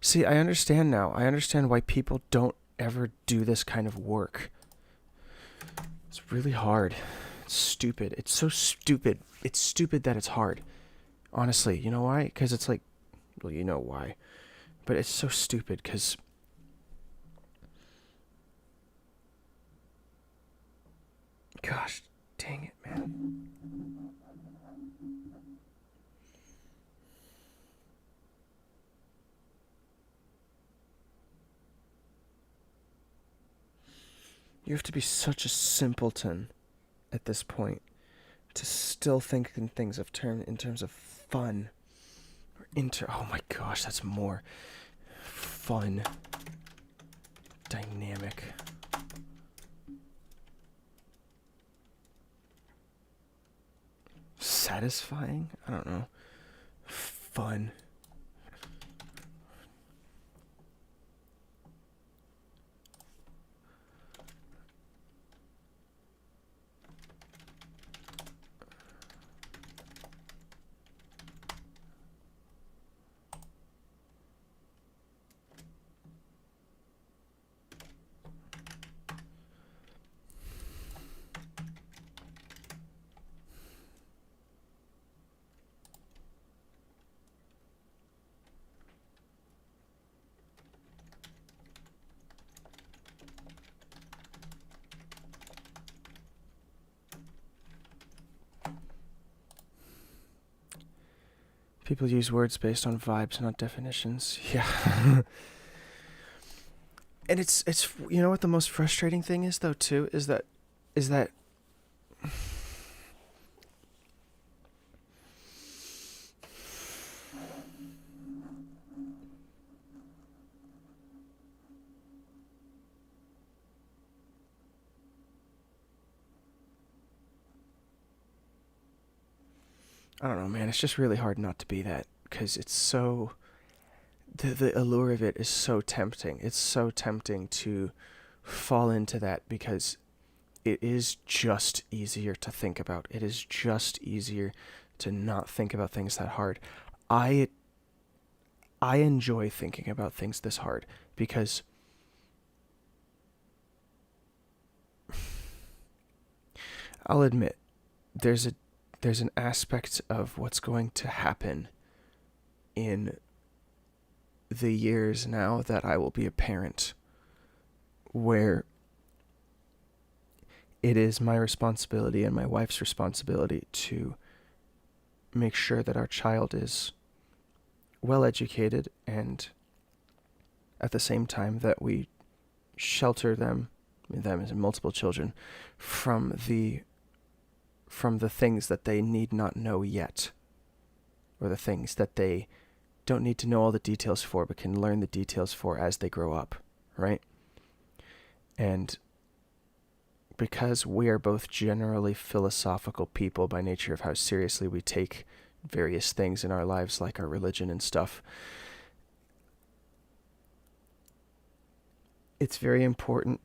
See, I understand now. I understand why people don't ever do this kind of work. It's really hard. It's stupid. It's so stupid. It's stupid that it's hard. Honestly, you know why? Because it's like... Well, you know why. But it's so stupid because... Gosh, dang it, man. You have to be such a simpleton at this point to still think in things of in terms of fun. Or oh my gosh, that's more fun. Dynamic. Satisfying? I don't know. Fun. People use words based on vibes, not definitions. Yeah. And it's you know what the most frustrating thing is though too is that I don't know, man. It's just really hard not to be that because it's so the allure of it is so tempting. It's so tempting to fall into that because it is just easier to think about. It is just easier to not think about things that hard. I I enjoy thinking about things this hard because I'll admit there's an aspect of what's going to happen in the years now that I will be a parent where it is my responsibility and my wife's responsibility to make sure that our child is well educated and at the same time that we shelter them as multiple children from the things that they need not know yet, or the things that they don't need to know all the details for but can learn the details for as they grow up, right? And because we are both generally philosophical people by nature of how seriously we take various things in our lives, like our religion and stuff, it's very important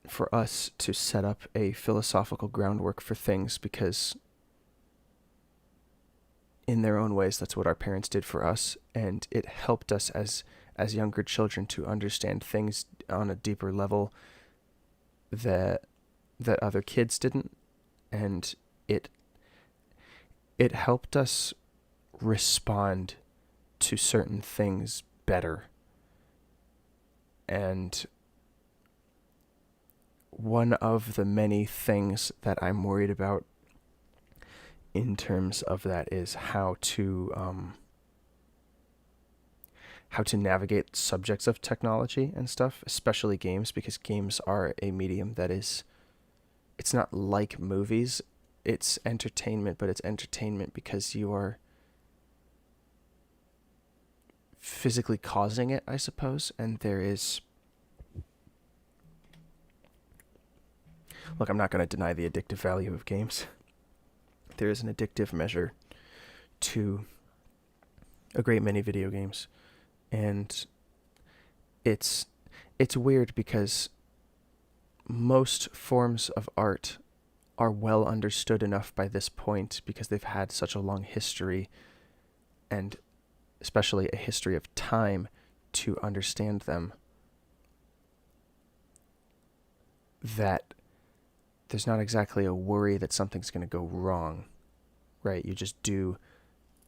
for us to set up a philosophical groundwork for things because in their own ways that's what our parents did for us, and it helped us as younger children to understand things on a deeper level that other kids didn't, and it helped us respond to certain things better And one of the many things that I'm worried about in terms of that is how to navigate subjects of technology and stuff, especially games, because games are a medium that is, it's not like movies. It's entertainment, but it's entertainment because you are physically causing it, I suppose. And there is, look, I'm not going to deny the addictive value of games. There is an addictive measure to a great many video games. And it's weird because most forms of art are well understood enough by this point because they've had such a long history, and especially a history of time to understand them, that there's not exactly a worry that something's going to go wrong, right? You just do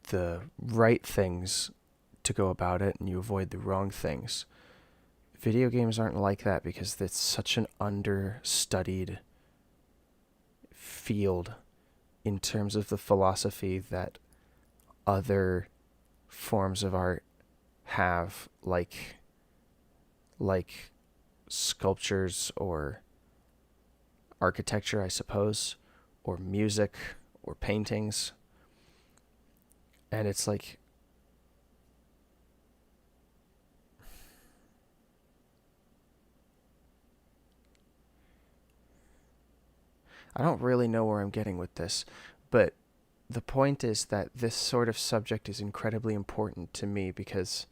the right things to go about it and you avoid the wrong things. Video games aren't like that because it's such an understudied field in terms of the philosophy that other forms of art have, like sculptures or architecture, I suppose, or music or paintings. And it's like, I don't really know where I'm getting with this, but the point is that this sort of subject is incredibly important to me because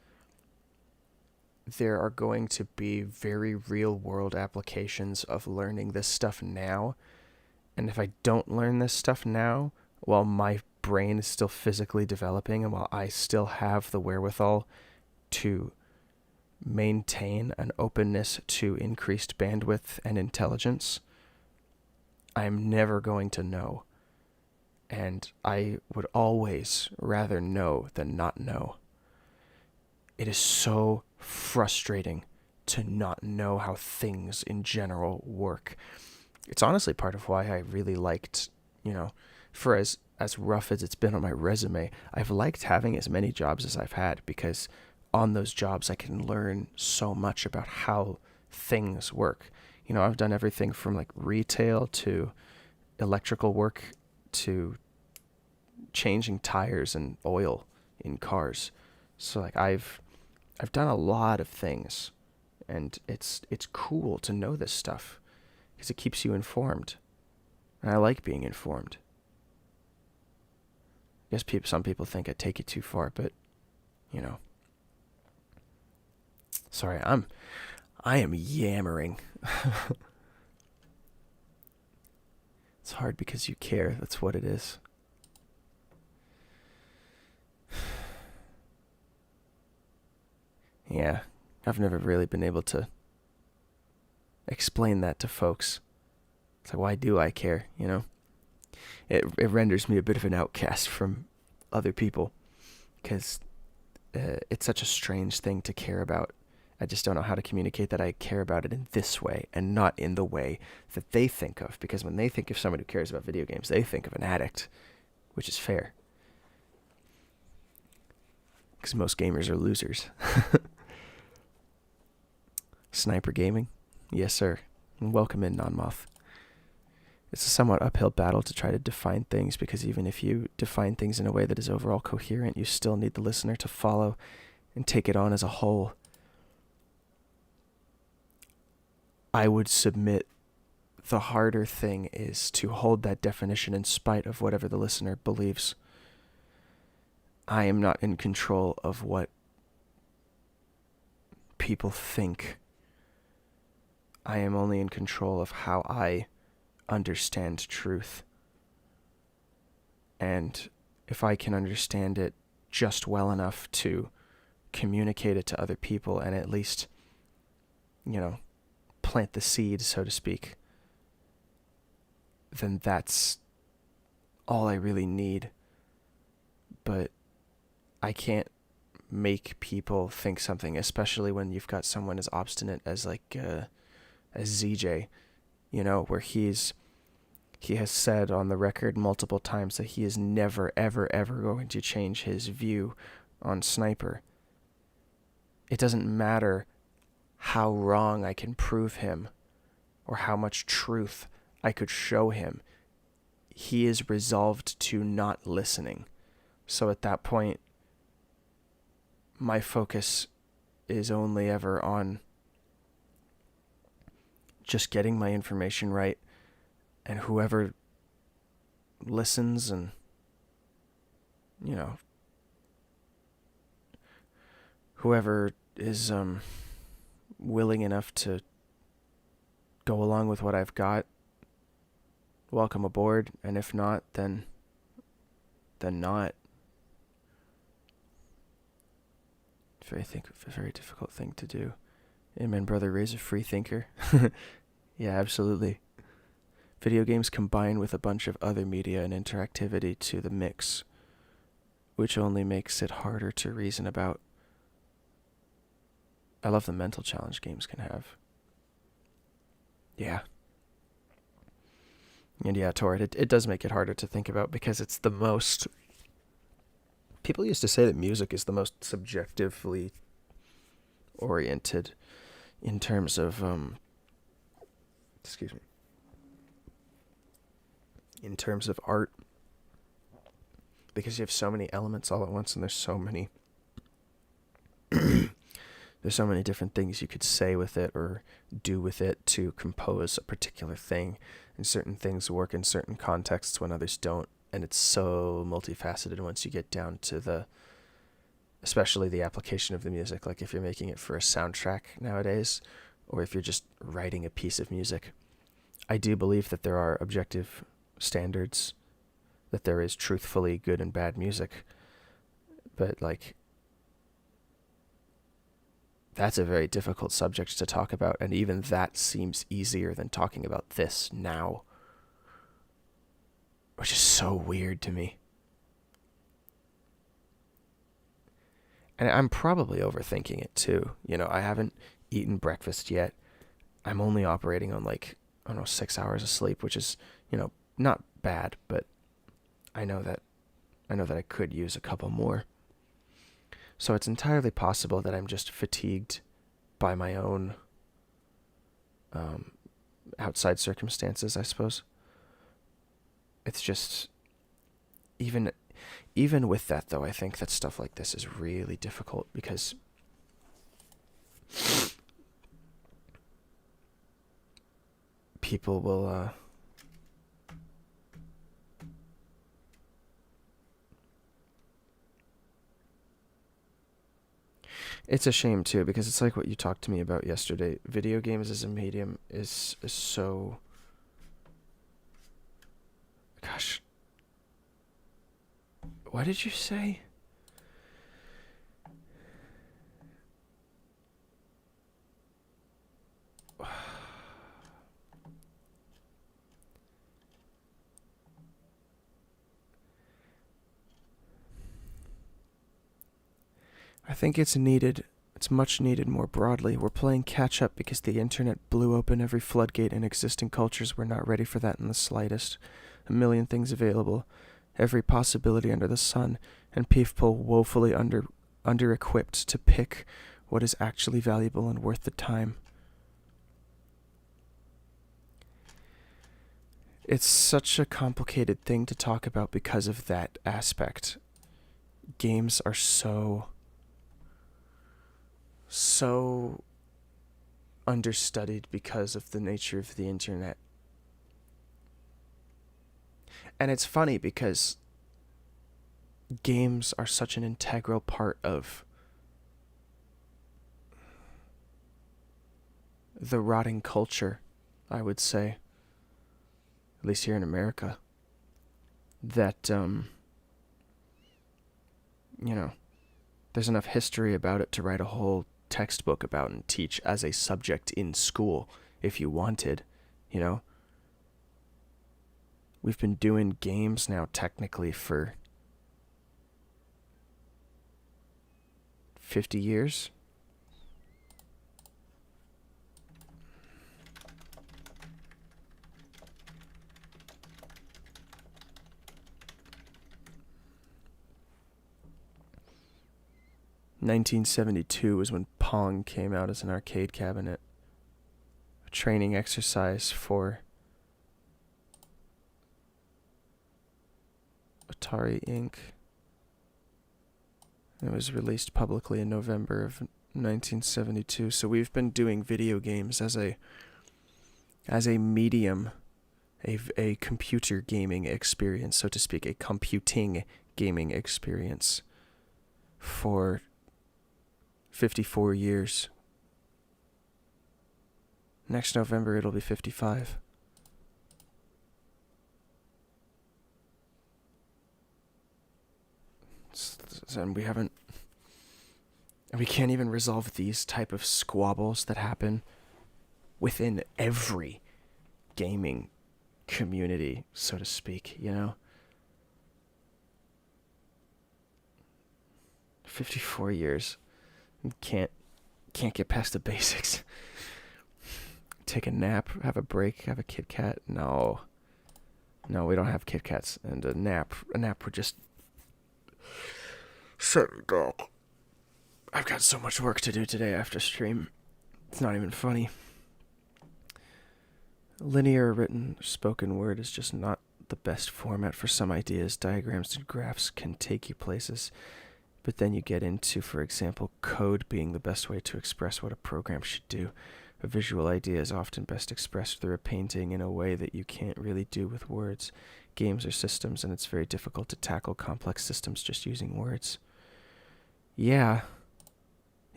there are going to be very real world applications of learning this stuff now. And if I don't learn this stuff now, while my brain is still physically developing and while I still have the wherewithal to maintain an openness to increased bandwidth and intelligence, I'm never going to know. And I would always rather know than not know. It is so frustrating to not know how things in general work. It's honestly part of why I really liked, for as rough as it's been on my resume, I've liked having as many jobs as I've had, because on those jobs I can learn so much about how things work. I've done everything from like retail to electrical work to changing tires and oil in cars. So like I've done a lot of things, and it's cool to know this stuff because it keeps you informed. And I like being informed. I guess some people think I take it too far, but sorry, I am yammering. It's hard because you care. That's what it is. Yeah, I've never really been able to explain that to folks. It's like, why do I care, It renders me a bit of an outcast from other people because it's such a strange thing to care about. I just don't know how to communicate that I care about it in this way and not in the way that they think of. Because when they think of someone who cares about video games, they think of an addict, which is fair. Because most gamers are losers. Sniper Gaming? Yes, sir. And welcome in, Non-Moth. It's a somewhat uphill battle to try to define things, because even if you define things in a way that is overall coherent, you still need the listener to follow and take it on as a whole. I would submit the harder thing is to hold that definition in spite of whatever the listener believes. I am not in control of what people think. I am only in control of how I understand truth. And if I can understand it just well enough to communicate it to other people and at least, plant the seed, so to speak, then that's all I really need. But I can't make people think something, especially when you've got someone as obstinate as as ZJ, where he has said on the record multiple times that he is never, ever, ever going to change his view on Sniper. It doesn't matter how wrong I can prove him or how much truth I could show him. He is resolved to not listening. So at that point, my focus is only ever on just getting my information right, and whoever listens and, whoever is willing enough to go along with what I've got, welcome aboard, and if not, then not. Very difficult thing to do. Amen, brother. Ray's a free thinker. Yeah, absolutely. Video games combine with a bunch of other media and interactivity to the mix, which only makes it harder to reason about. I love the mental challenge games can have. Yeah. And yeah, Torrid, it does make it harder to think about because it's the most... People used to say that music is the most subjectively oriented in terms of, in terms of art, because you have so many elements all at once, and there's so many different things you could say with it or do with it to compose a particular thing, and certain things work in certain contexts when others don't, and it's so multifaceted once you get down to especially the application of the music, like if you're making it for a soundtrack nowadays, or if you're just writing a piece of music. I do believe that there are objective standards, that there is truthfully good and bad music, but that's a very difficult subject to talk about, and even that seems easier than talking about this now, which is so weird to me. And I'm probably overthinking it too. I haven't eaten breakfast yet. I'm only operating on 6 hours of sleep, which is, not bad, but I know that I could use a couple more. So it's entirely possible that I'm just fatigued by my own outside circumstances, I suppose. It's just, even with that, though, I think that stuff like this is really difficult because people will it's a shame too, because it's like what you talked to me about yesterday. Video games as a medium is so, gosh, what did you say? I think it's needed. It's much needed more broadly. We're playing catch up because the internet blew open every floodgate in existing cultures. We're not ready for that in the slightest. A million things available, every possibility under the sun, and people woefully under-equipped to pick what is actually valuable and worth the time. It's such a complicated thing to talk about because of that aspect. Games are so understudied because of the nature of the internet. And it's funny because games are such an integral part of the rotting culture, I would say, at least here in America, that, there's enough history about it to write a whole textbook about and teach as a subject in school if you wanted, We've been doing games now technically for 50 years. (1972) was when Pong came out as an arcade cabinet. A training exercise for Atari Inc. It was released publicly in November of 1972. So we've been doing video games as a medium, a computer gaming experience, so to speak, a computing gaming experience for 54 years. Next November it'll be 55. And we can't even resolve these type of squabbles that happen within every gaming community, so to speak, you know? 54 years. Can't get past the basics. Take a nap, have a break, have a Kit Kat. No, we don't have Kit Kats. And a nap would just shut me down. I've got so much work to do today after stream. It's not even funny. Linear written spoken word is just not the best format for some ideas. Diagrams and graphs can take you places. But then you get into, for example, code being the best way to express what a program should do. A visual idea is often best expressed through a painting in a way that you can't really do with words. Games are systems, and it's very difficult to tackle complex systems just using words. Yeah.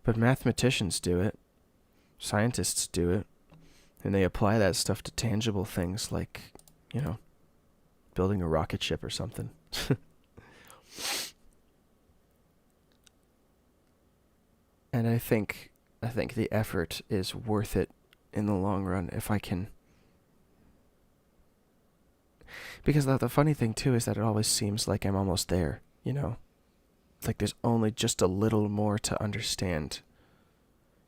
But mathematicians do it. Scientists do it. And they apply that stuff to tangible things like, building a rocket ship or something. And I think the effort is worth it in the long run if I can. Because the funny thing too is that it always seems like I'm almost there, It's like there's only just a little more to understand.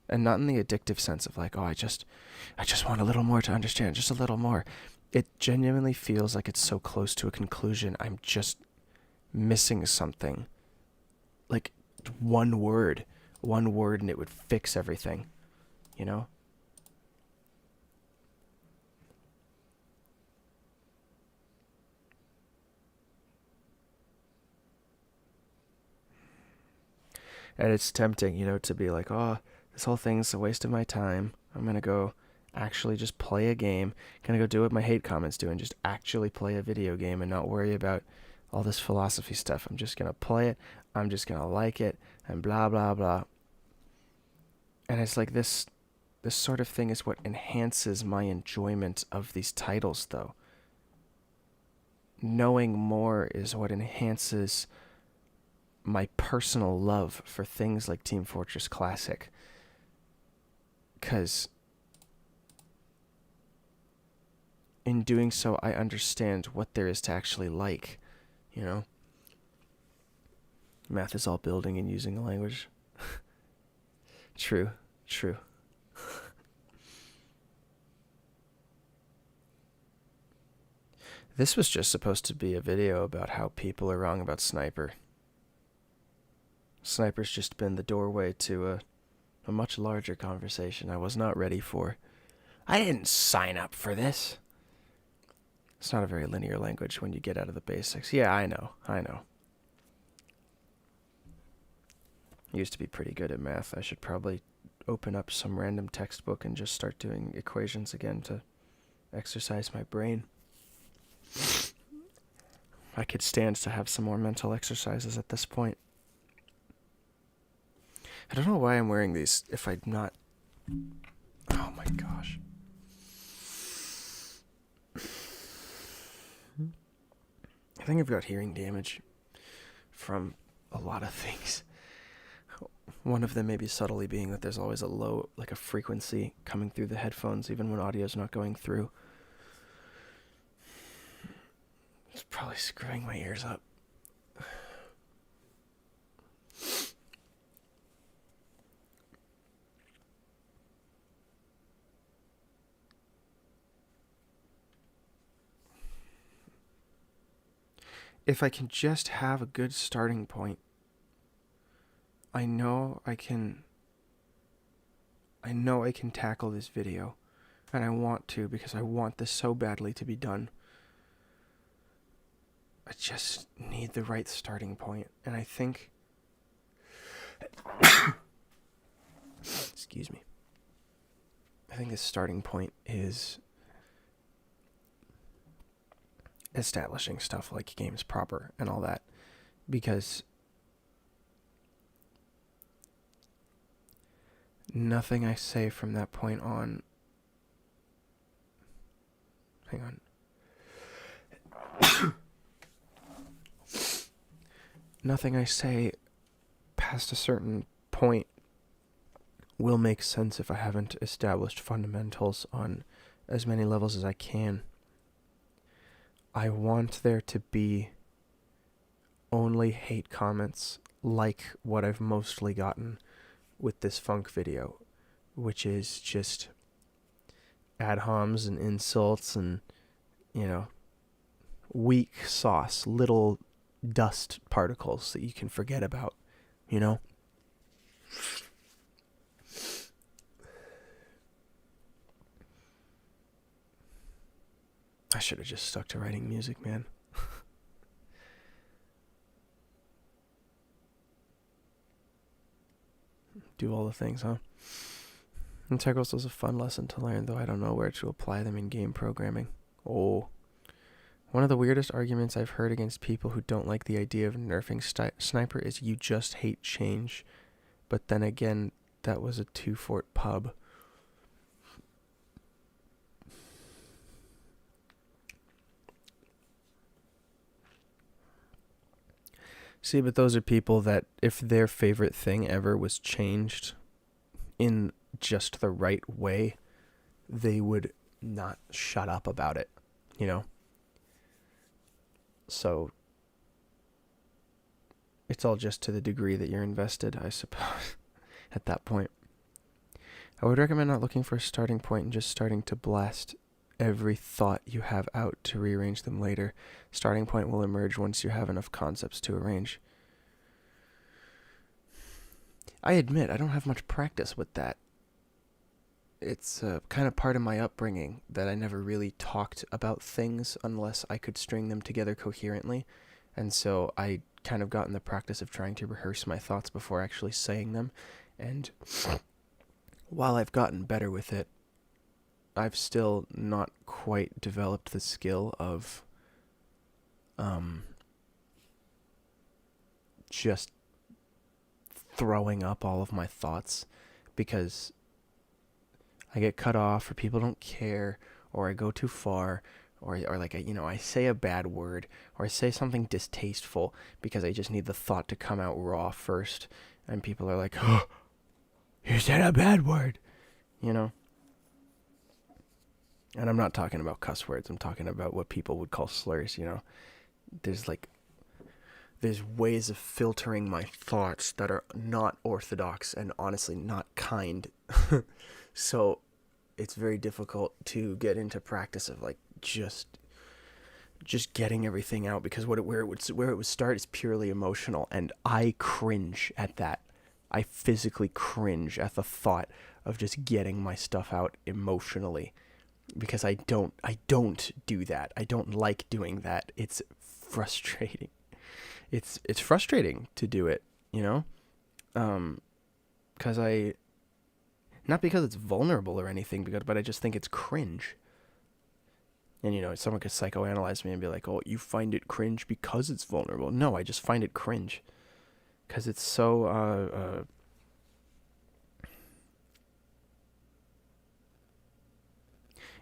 And not in the addictive sense of like, oh, I just want a little more to understand, just a little more. It genuinely feels like it's so close to a conclusion, I'm just missing something. Like one word and it would fix everything, And it's tempting, to be like, oh, this whole thing's a waste of my time. I'm going to go actually just play a game. Going to go do what my hate comments do and just actually play a video game and not worry about all this philosophy stuff. I'm just going to play it. I'm just going to like it and blah, blah, blah. And it's like this sort of thing is what enhances my enjoyment of these titles, though. Knowing more is what enhances my personal love for things like Team Fortress Classic. Because in doing so, I understand what there is to actually like, Math is all building and using a language. True. This was just supposed to be a video about how people are wrong about Sniper. Sniper's just been the doorway to a much larger conversation I was not ready for. I didn't sign up for this. It's not a very linear language when you get out of the basics. Yeah, I know. Used to be pretty good at math. I should probably open up some random textbook and just start doing equations again to exercise my brain. I could stand to have some more mental exercises at this point. I don't know why I'm wearing these if I'm not... Oh my gosh. I think I've got hearing damage from a lot of things. One of them maybe subtly being that there's always a frequency coming through the headphones even when audio's not going through. It's probably screwing my ears up. if I can just have a good starting point, I know I can tackle this video, and I want to, because I want this so badly to be done. I just need the right starting point, and I think excuse me. I think the starting point is establishing stuff like games proper and all that, because nothing I say from that point on. Hang on. Nothing I say past a certain point will make sense if I haven't established fundamentals on as many levels as I can. I want there to be only hate comments like what I've mostly gotten with this funk video, which is just ad homs and insults and, weak sauce, little dust particles that you can forget about, I should have just stuck to writing music, man. Do all the things, huh? Integrals was a fun lesson to learn, though I don't know where to apply them in game programming. Oh. One of the weirdest arguments I've heard against people who don't like the idea of nerfing Sniper is you just hate change. But then again, that was a 2-fort pub. See, but those are people that if their favorite thing ever was changed in just the right way, they would not shut up about it, So it's all just to the degree that you're invested, I suppose, at that point. I would recommend not looking for a starting point and just starting to blast every thought you have out to rearrange them later. Starting point will emerge once you have enough concepts to arrange. I admit I don't have much practice with that. It's kind of part of my upbringing that I never really talked about things unless I could string them together coherently. And so I kind of got in the practice of trying to rehearse my thoughts before actually saying them. And while I've gotten better with it, I've still not quite developed the skill of just throwing up all of my thoughts, because I get cut off, or people don't care, or I go too far, or like I say a bad word, or I say something distasteful because I just need the thought to come out raw first, and people are like, "Oh, you said a bad word," And I'm not talking about cuss words. I'm talking about what people would call slurs. There's ways of filtering my thoughts that are not orthodox and honestly not kind. So it's very difficult to get into practice of like just getting everything out, because where it would start is purely emotional, and I cringe at that. I physically cringe at the thought of just getting my stuff out emotionally, because I don't do that. I don't like doing that. It's frustrating. It's frustrating to do it, because not because it's vulnerable or anything, but I just think it's cringe. And someone could psychoanalyze me and be like, "Oh, you find it cringe because it's vulnerable." No, I just find it cringe because it's so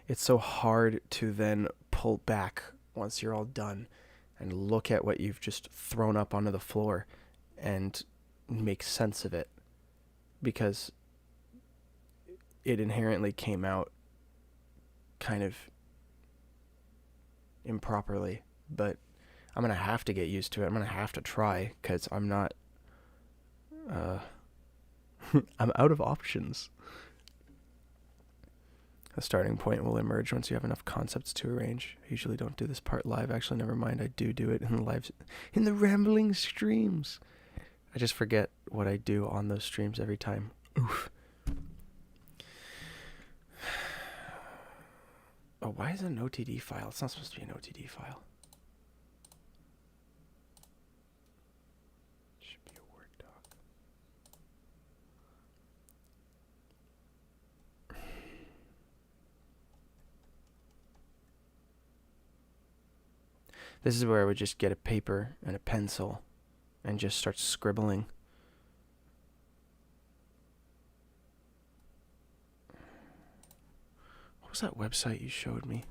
it's so hard to then pull back once you're all done and look at what you've just thrown up onto the floor and make sense of it, because it inherently came out kind of improperly. But I'm going to have to get used to it. I'm going to have to try, because I'm not I'm out of options. A starting point will emerge once you have enough concepts to arrange. I usually don't do this part live. Actually, never mind. I do it in the rambling streams. I just forget what I do on those streams every time. Oof. Oh, why is it an OTD file? It's not supposed to be an OTD file. It should be a Word doc. This is where I would just get a paper and a pencil and just start scribbling. What was that website you showed me?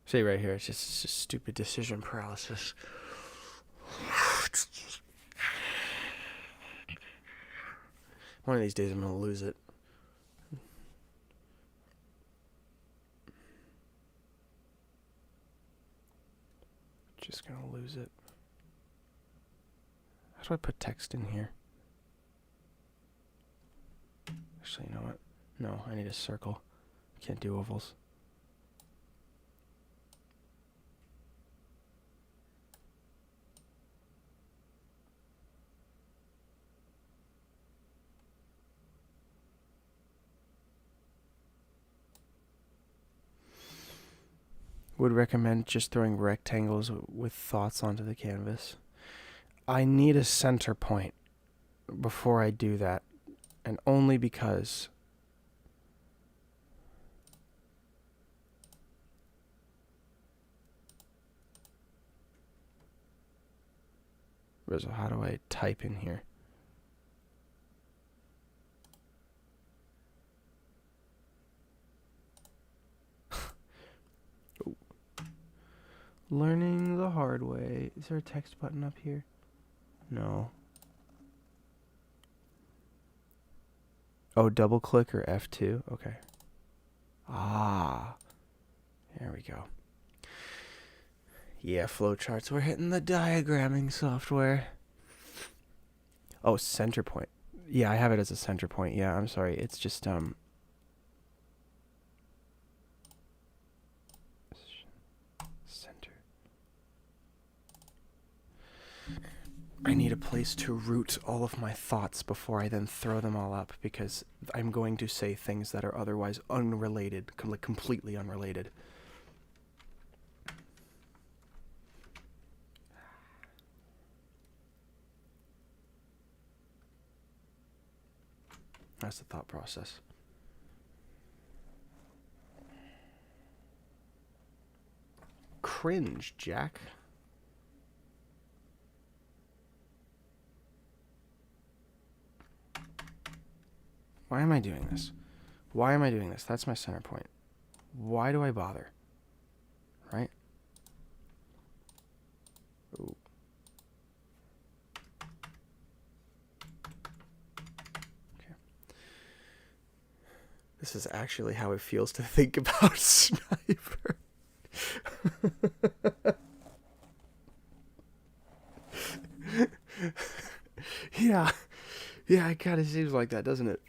See right here, it's just stupid decision paralysis. One of these days I'm gonna lose it. Just gonna lose it. How do I put text in here? Actually, you know what? No, I need a circle. Can't do ovals. Would recommend just throwing rectangles with thoughts onto the canvas. I need a center point before I do that, and only because how do I type in here? Learning the hard way. Is there a text button up here? No. Oh, double click or F2? Okay. Ah. There we go. Yeah, flowcharts. We're hitting the diagramming software. Oh, center point. Yeah, I have it as a center point. Yeah, I'm sorry. It's just, center. I need a place to root all of my thoughts before I then throw them all up, because I'm going to say things that are otherwise unrelated, like completely unrelated. That's the thought process. Cringe, Jack. Why am I doing this? Why am I doing this? That's my center point. Why do I bother? Right? Ooh. Okay. This is actually how it feels to think about Sniper. Yeah. Yeah, it kind of seems like that, doesn't it?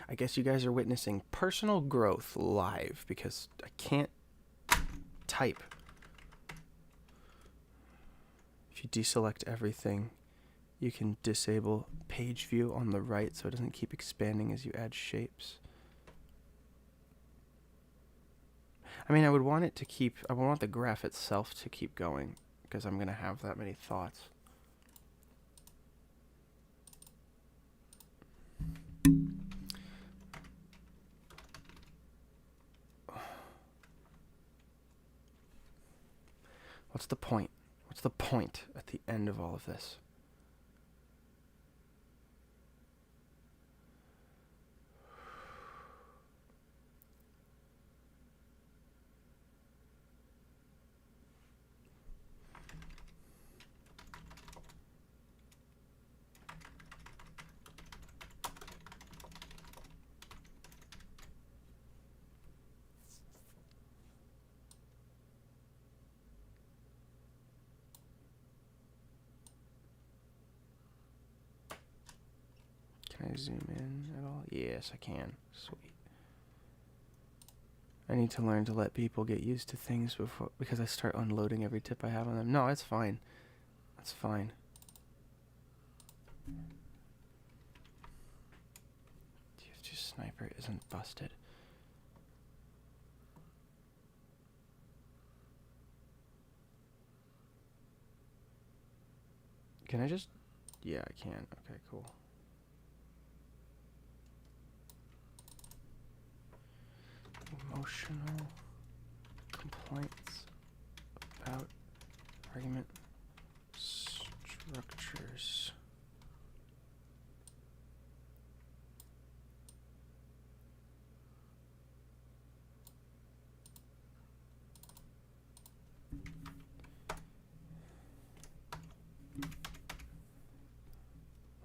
I guess you guys are witnessing personal growth live because I can't type. If you deselect everything, you can disable page view on the right so it doesn't keep expanding as you add shapes. I mean, I would want the graph itself to keep going because I'm going to have that many thoughts. What's the point? What's the point at the end of all of this? Can I zoom in at all? Yes, I can. Sweet. I need to learn to let people get used to things because I start unloading every tip I have on them. No, it's fine. That's fine. TF2 Sniper isn't busted. Can I just... Yeah, I can. Okay, cool. Emotional complaints about argument structures.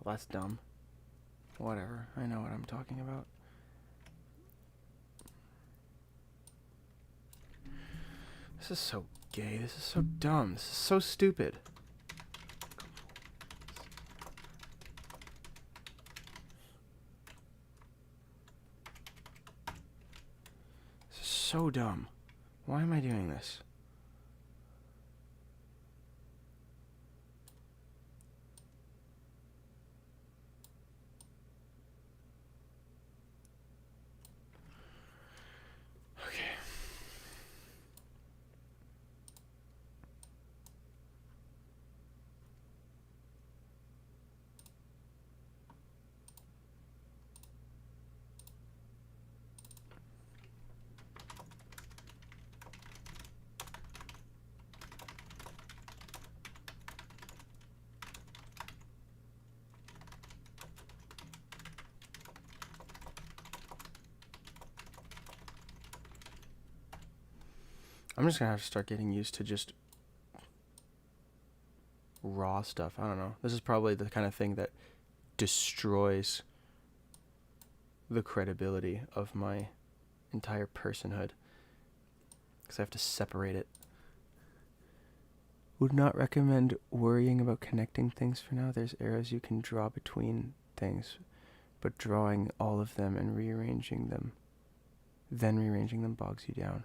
Well, that's dumb. Whatever. I know what I'm talking about. This is so gay. This is so dumb. This is so stupid. This is so dumb. Why am I doing this? Okay. I'm just gonna have to start getting used to just raw stuff. I don't know. This is probably the kind of thing that destroys the credibility of my entire personhood, because I have to separate it. Would not recommend worrying about connecting things for now. There's arrows you can draw between things, but drawing all of them and rearranging them, then rearranging them bogs you down.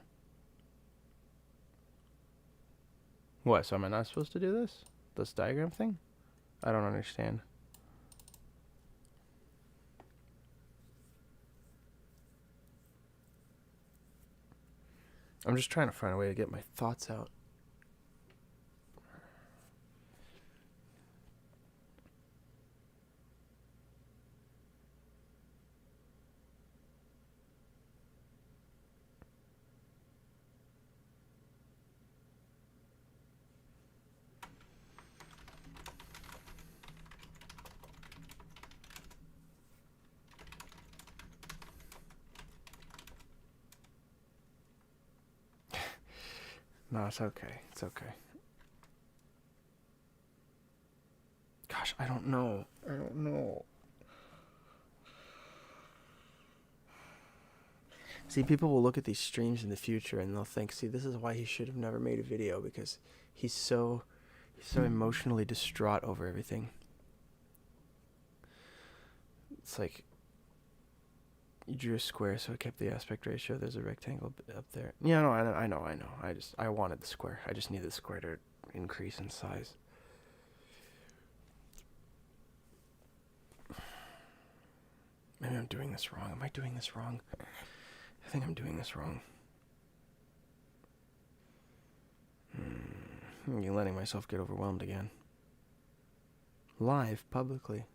What, so am I not supposed to do this? This diagram thing? I don't understand. I'm just trying to find a way to get my thoughts out. No, it's okay. It's okay. Gosh, I don't know. I don't know. See, people will look at these streams in the future and they'll think, see, this is why he should have never made a video, because he's so emotionally distraught over everything. It's like, you drew a square, so it kept the aspect ratio. There's a rectangle up there. Yeah, no, I know. I wanted the square. I just needed the square to increase in size. Maybe I'm doing this wrong. Am I doing this wrong? I think I'm doing this wrong. I'm letting myself get overwhelmed again. Live, publicly.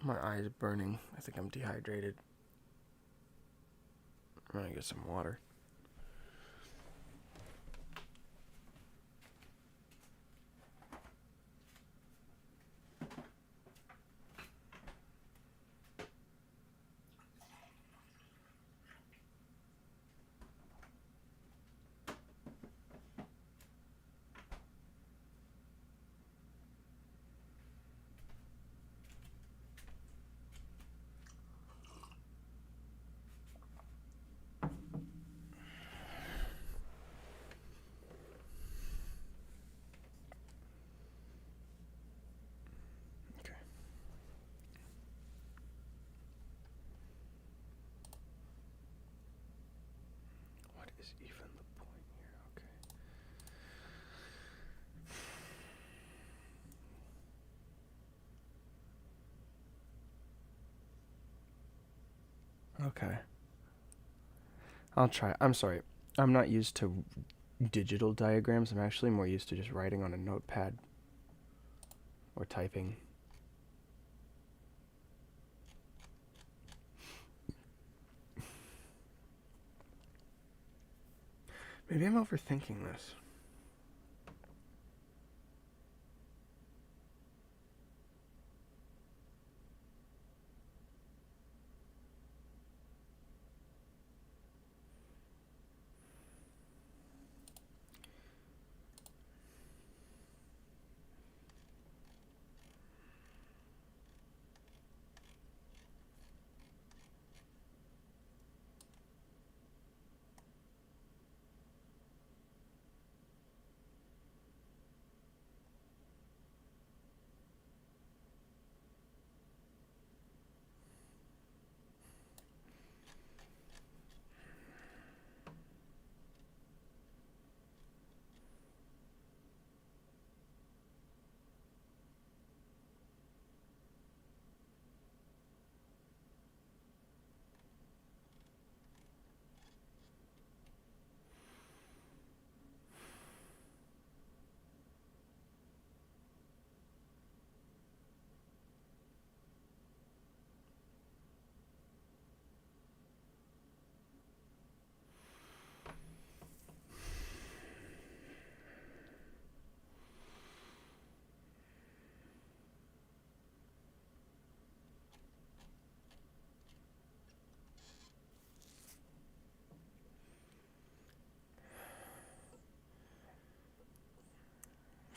My eyes burning. I think I'm dehydrated. I'm gonna get some water. is even the point here? Okay. Okay. I'll try. I'm sorry. I'm not used to digital diagrams. I'm actually more used to just writing on a notepad or typing. Maybe I'm overthinking this.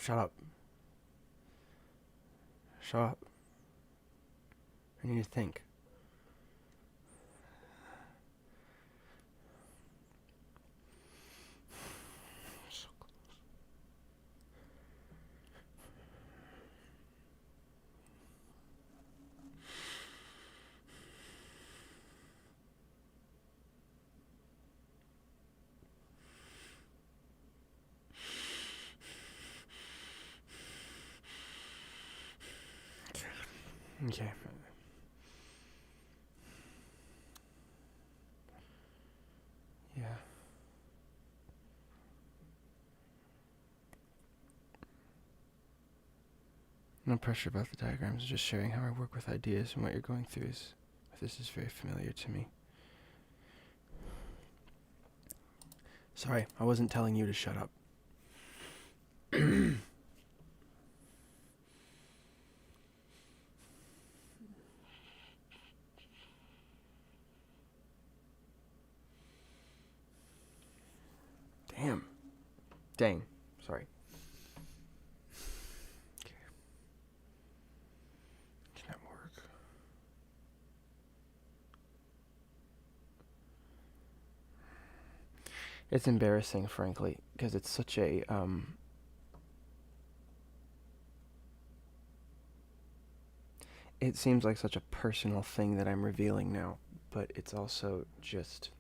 Shut up. Shut up. I need to think. Okay. Yeah. No pressure about the diagrams, just sharing how I work with ideas and what you're going through is, this is very familiar to me. Sorry, I wasn't telling you to shut up. Damn. Dang. Sorry. Okay. Can that work? It's embarrassing, frankly, because it's such a, it seems like such a personal thing that I'm revealing now, but it's also just,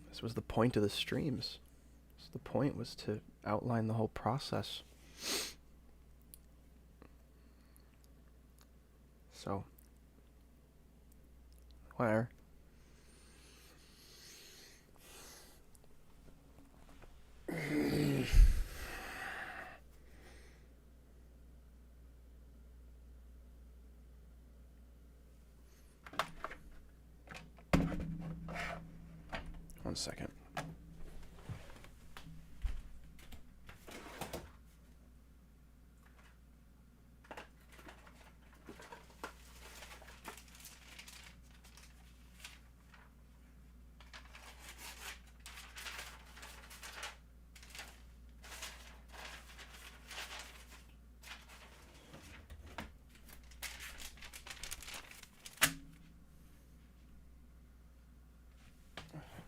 this was the point of the streams. The point was to outline the whole process. So, where? One second.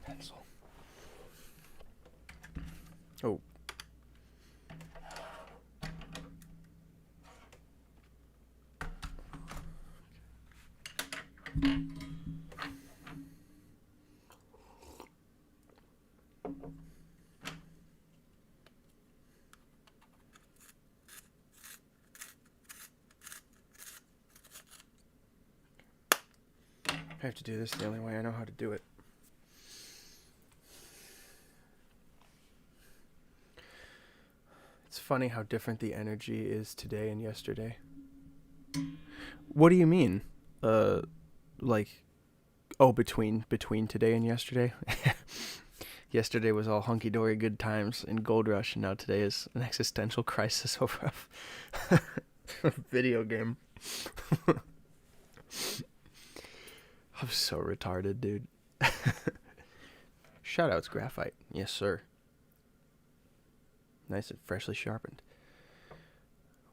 Pencil. Oh. I have to do this the only way I know how to do it. It's funny how different the energy is today and yesterday. What do you mean? Like, oh, between today and yesterday? Yesterday was all hunky-dory good times and gold rush, and now today is an existential crisis over a video game. I'm so retarded, dude. Shoutouts, Graphite. Yes, sir. Nice and freshly sharpened.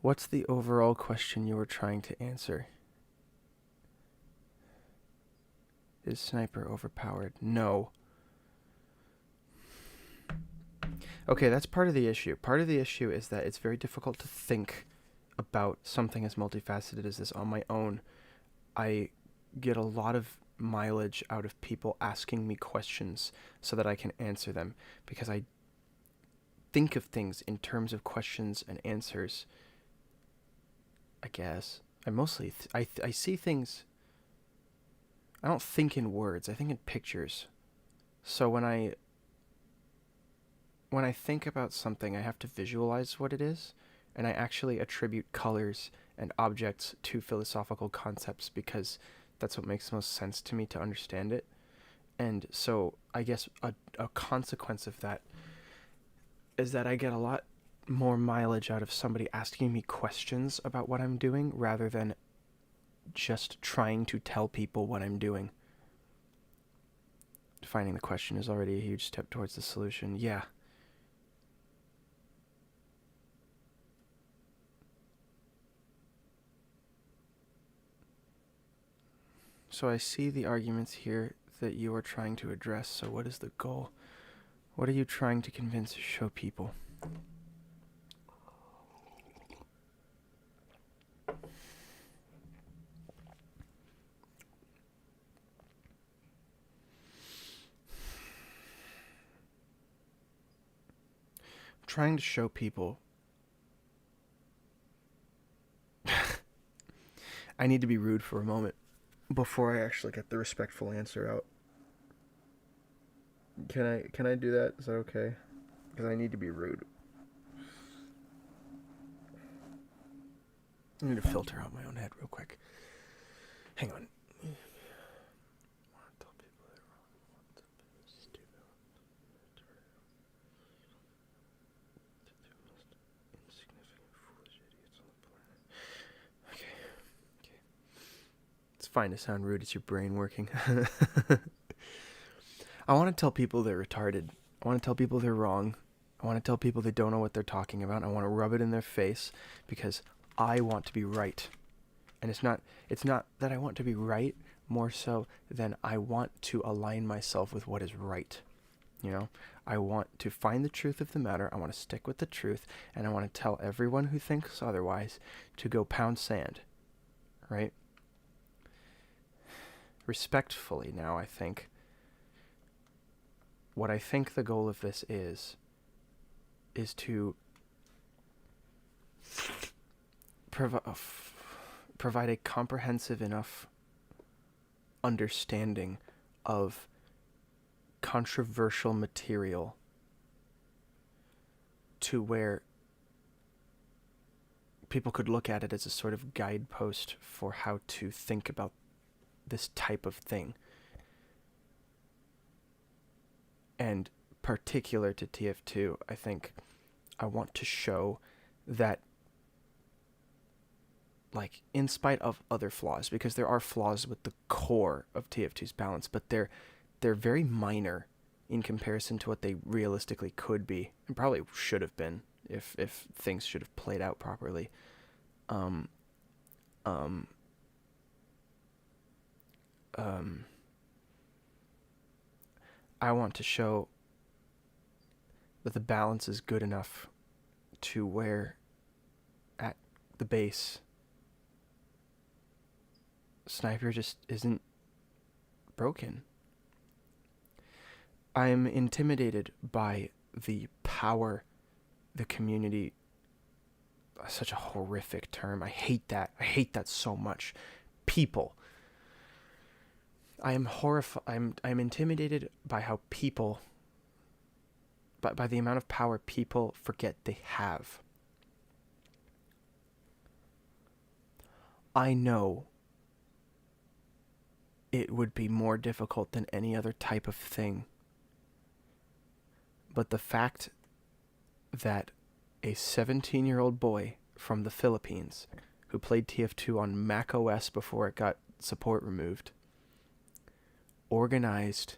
What's the overall question you were trying to answer? Is Sniper overpowered? No. Okay, that's part of the issue. Part of the issue is that it's very difficult to think about something as multifaceted as this on my own. I get a lot of mileage out of people asking me questions so that I can answer them, because I think of things in terms of questions and answers. I guess I mostly I see things. I don't think in words. I think in pictures. So when I think about something, I have to visualize what it is, and I actually attribute colors and objects to philosophical concepts because that's what makes most sense to me to understand it. And so I guess a consequence of that is that I get a lot more mileage out of somebody asking me questions about what I'm doing rather than just trying to tell people what I'm doing. Finding the question is already a huge step towards the solution. Yeah. So I see the arguments here that you are trying to address. So what is the goal? What are you trying to convince or show people? I'm trying to show people. I need to be rude for a moment before I actually get the respectful answer out. Can I do that? Is that okay? Because I need to be rude. I need to filter out my own head real quick. Hang on. Okay. It's fine to sound rude. It's your brain working. I want to tell people they're retarded. I want to tell people they're wrong. I want to tell people they don't know what they're talking about. I want to rub it in their face because I want to be right. And it's not that I want to be right, more so than I want to align myself with what is right. You know, I want to find the truth of the matter. I want to stick with the truth, and I want to tell everyone who thinks otherwise to go pound sand. Right? Respectfully now, I think. What I think the goal of this is to provide a comprehensive enough understanding of controversial material to where people could look at it as a sort of guidepost for how to think about this type of thing. And particular to TF2, I think I want to show that, like, in spite of other flaws, because there are flaws with the core of TF2's balance, but they're very minor in comparison to what they realistically could be, and probably should have been if things should have played out properly. I want to show that the balance is good enough to where at the base Sniper just isn't broken. I'm intimidated by the power the community, such a horrific term. I hate that so much. People. I am horrified. I'm intimidated by how people, by the amount of power people forget they have. I know it would be more difficult than any other type of thing. But the fact that a 17-year-old boy from the Philippines who played TF2 on Mac OS before it got support removed organized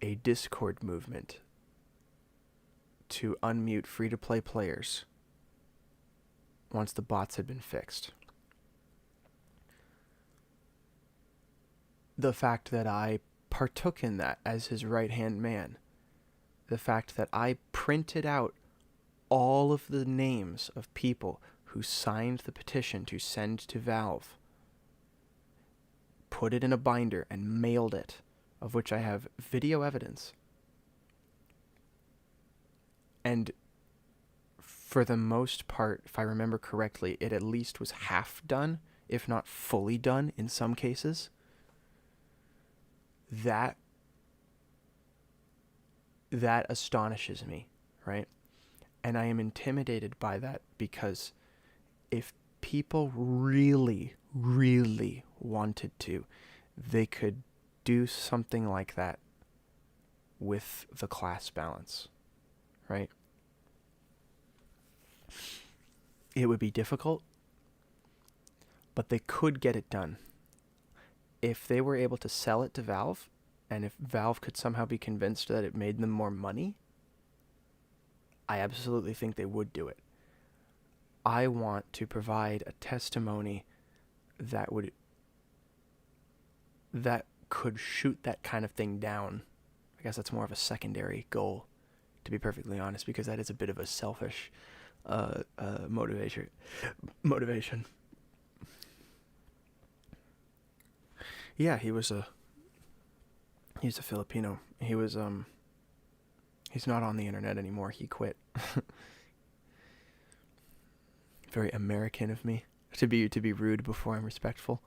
a Discord movement to unmute free-to-play players once the bots had been fixed. The fact that I partook in that as his right-hand man, the fact that I printed out all of the names of people who signed the petition to send to Valve, put it in a binder, and mailed it, of which I have video evidence. And for the most part, if I remember correctly, it at least was half done, if not fully done in some cases. That astonishes me, right? And I am intimidated by that because if people really, really wanted to, they could do something like that with the class balance, right? It would be difficult, but they could get it done. If they were able to sell it to Valve, and if Valve could somehow be convinced that it made them more money, I absolutely think they would do it. I want to provide a testimony that could shoot that kind of thing down. I guess that's more of a secondary goal, to be perfectly honest, because that is a bit of a selfish motivation. Yeah, he's a Filipino. He's not on the internet anymore. He quit. Very American of me to be rude before I'm respectful.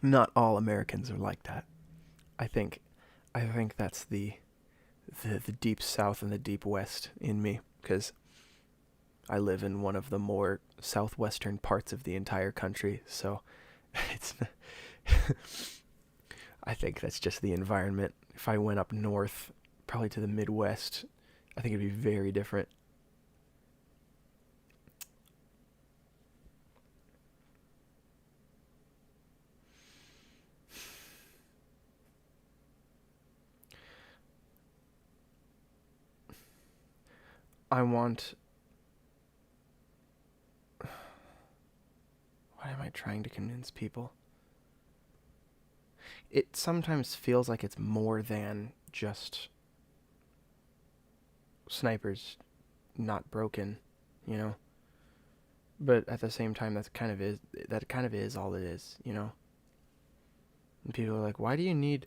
Not all Americans are like that. I think that's the deep south and the deep west in me, because I live in one of the more southwestern parts of the entire country, so it's I think that's just the environment. If I went up north, probably to the Midwest, I think it'd be very different. I want... Why am I trying to convince people? It sometimes feels like it's more than just snipers not broken, you know? But at the same time, that kind of is all it is, you know? And people are like, why do you need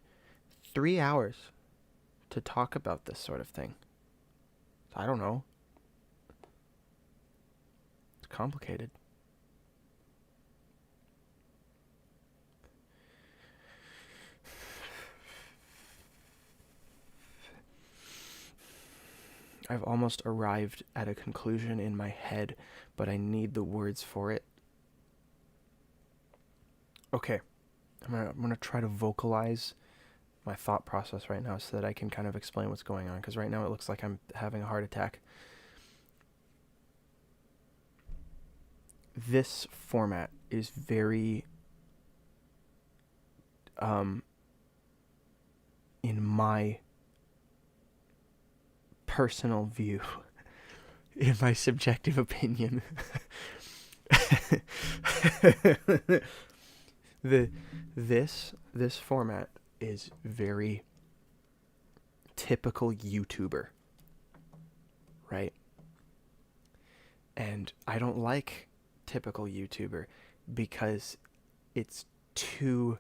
3 hours to talk about this sort of thing? I don't know. It's complicated. I've almost arrived at a conclusion in my head, but I need the words for it. Okay, I'm gonna try to vocalize my thought process right now so that I can kind of explain what's going on, because right now it looks like I'm having a heart attack. This format is very, in my personal view, in my subjective opinion, this format is very typical YouTuber, right? And I don't like typical YouTuber because it's too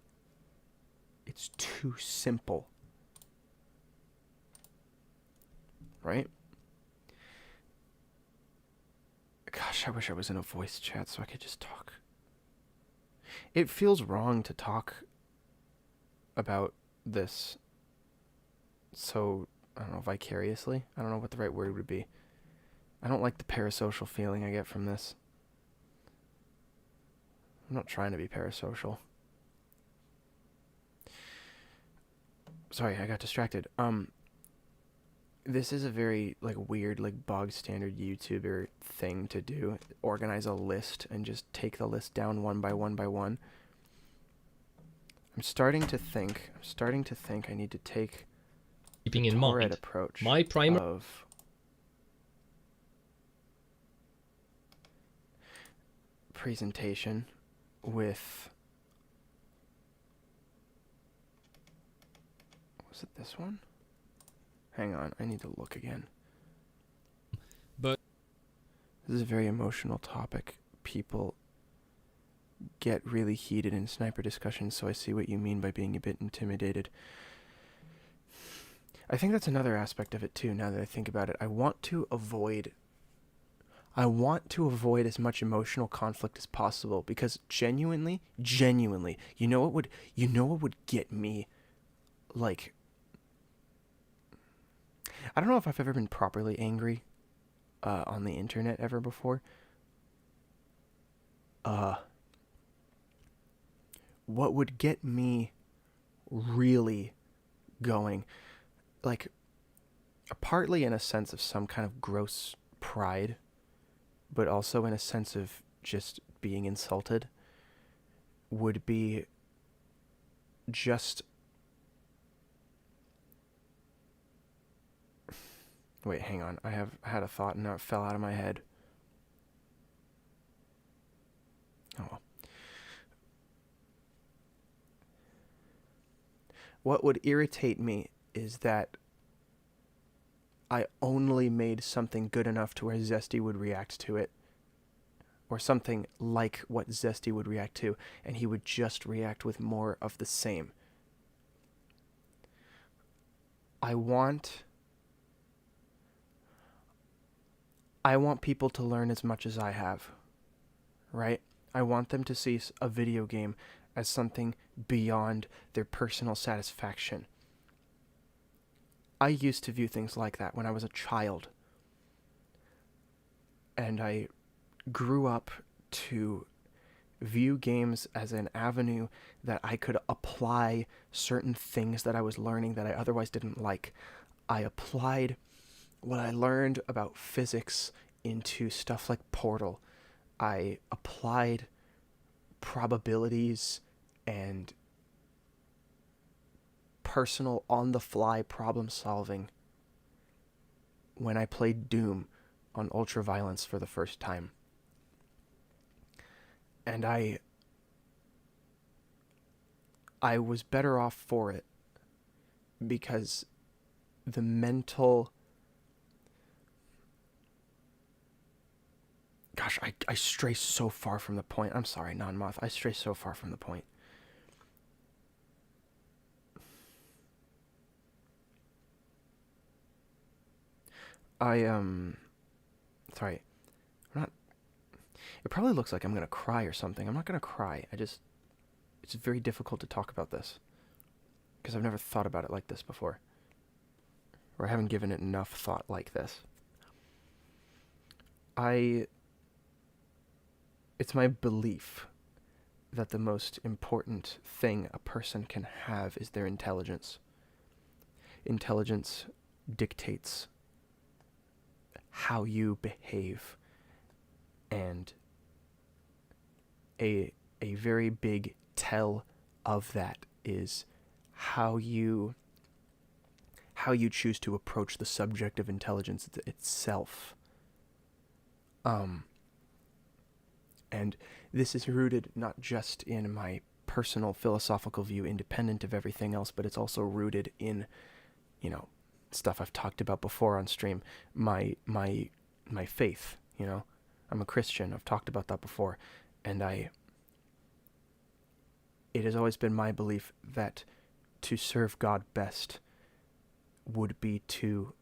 simple, right? Gosh, I wish I was in a voice chat so I could just talk. It feels wrong to talk about this so, I don't know, vicariously. I don't know what the right word would be. I don't like the parasocial feeling I get from this. I'm not trying to be parasocial. Sorry, I got distracted. This is a very like weird, like bog standard YouTuber thing to do. Organize a list and just take the list down one by one by one. I'm starting to think I need to take Keeping in Torrid mind, approach my primary of presentation with, was it this one? Hang on, I need to look again. but This is a very emotional topic. People get really heated in sniper discussions, so I see what you mean by being a bit intimidated. I think that's another aspect of it too, now that I think about it. I want to avoid as much emotional conflict as possible, because genuinely, you know what would get me, like, I don't know if I've ever been properly angry on the internet ever before. What would get me really going, like, partly in a sense of some kind of gross pride, but also in a sense of just being insulted, would be just... Wait, hang on. I had a thought and now it fell out of my head. Oh well. What would irritate me is that I only made something good enough to where Zesty would react to it, or something like what Zesty would react to, and he would just react with more of the same. I want people to learn as much as I have, right? I want them to see a video game as something beyond their personal satisfaction. I used to view things like that when I was a child. And I grew up to view games as an avenue that I could apply certain things that I was learning that I otherwise didn't like. I applied what I learned about physics into stuff like Portal. I applied probabilities and personal on-the-fly problem solving when I played Doom on Ultraviolence for the first time. And I was better off for it, because the mental... Gosh, I stray so far from the point. I'm sorry, Non-Moth. I stray so far from the point. Sorry. I'm not... It probably looks like I'm going to cry or something. I'm not going to cry. It's very difficult to talk about this, because I've never thought about it like this before. Or I haven't given it enough thought like this. It's my belief that the most important thing a person can have is their intelligence. Intelligence dictates how you behave, and a very big tell of that is how you choose to approach the subject of intelligence itself. And this is rooted not just in my personal philosophical view, independent of everything else, but it's also rooted in, stuff I've talked about before on stream. My faith, I'm a Christian. I've talked about that before, and it has always been my belief that to serve God best would be to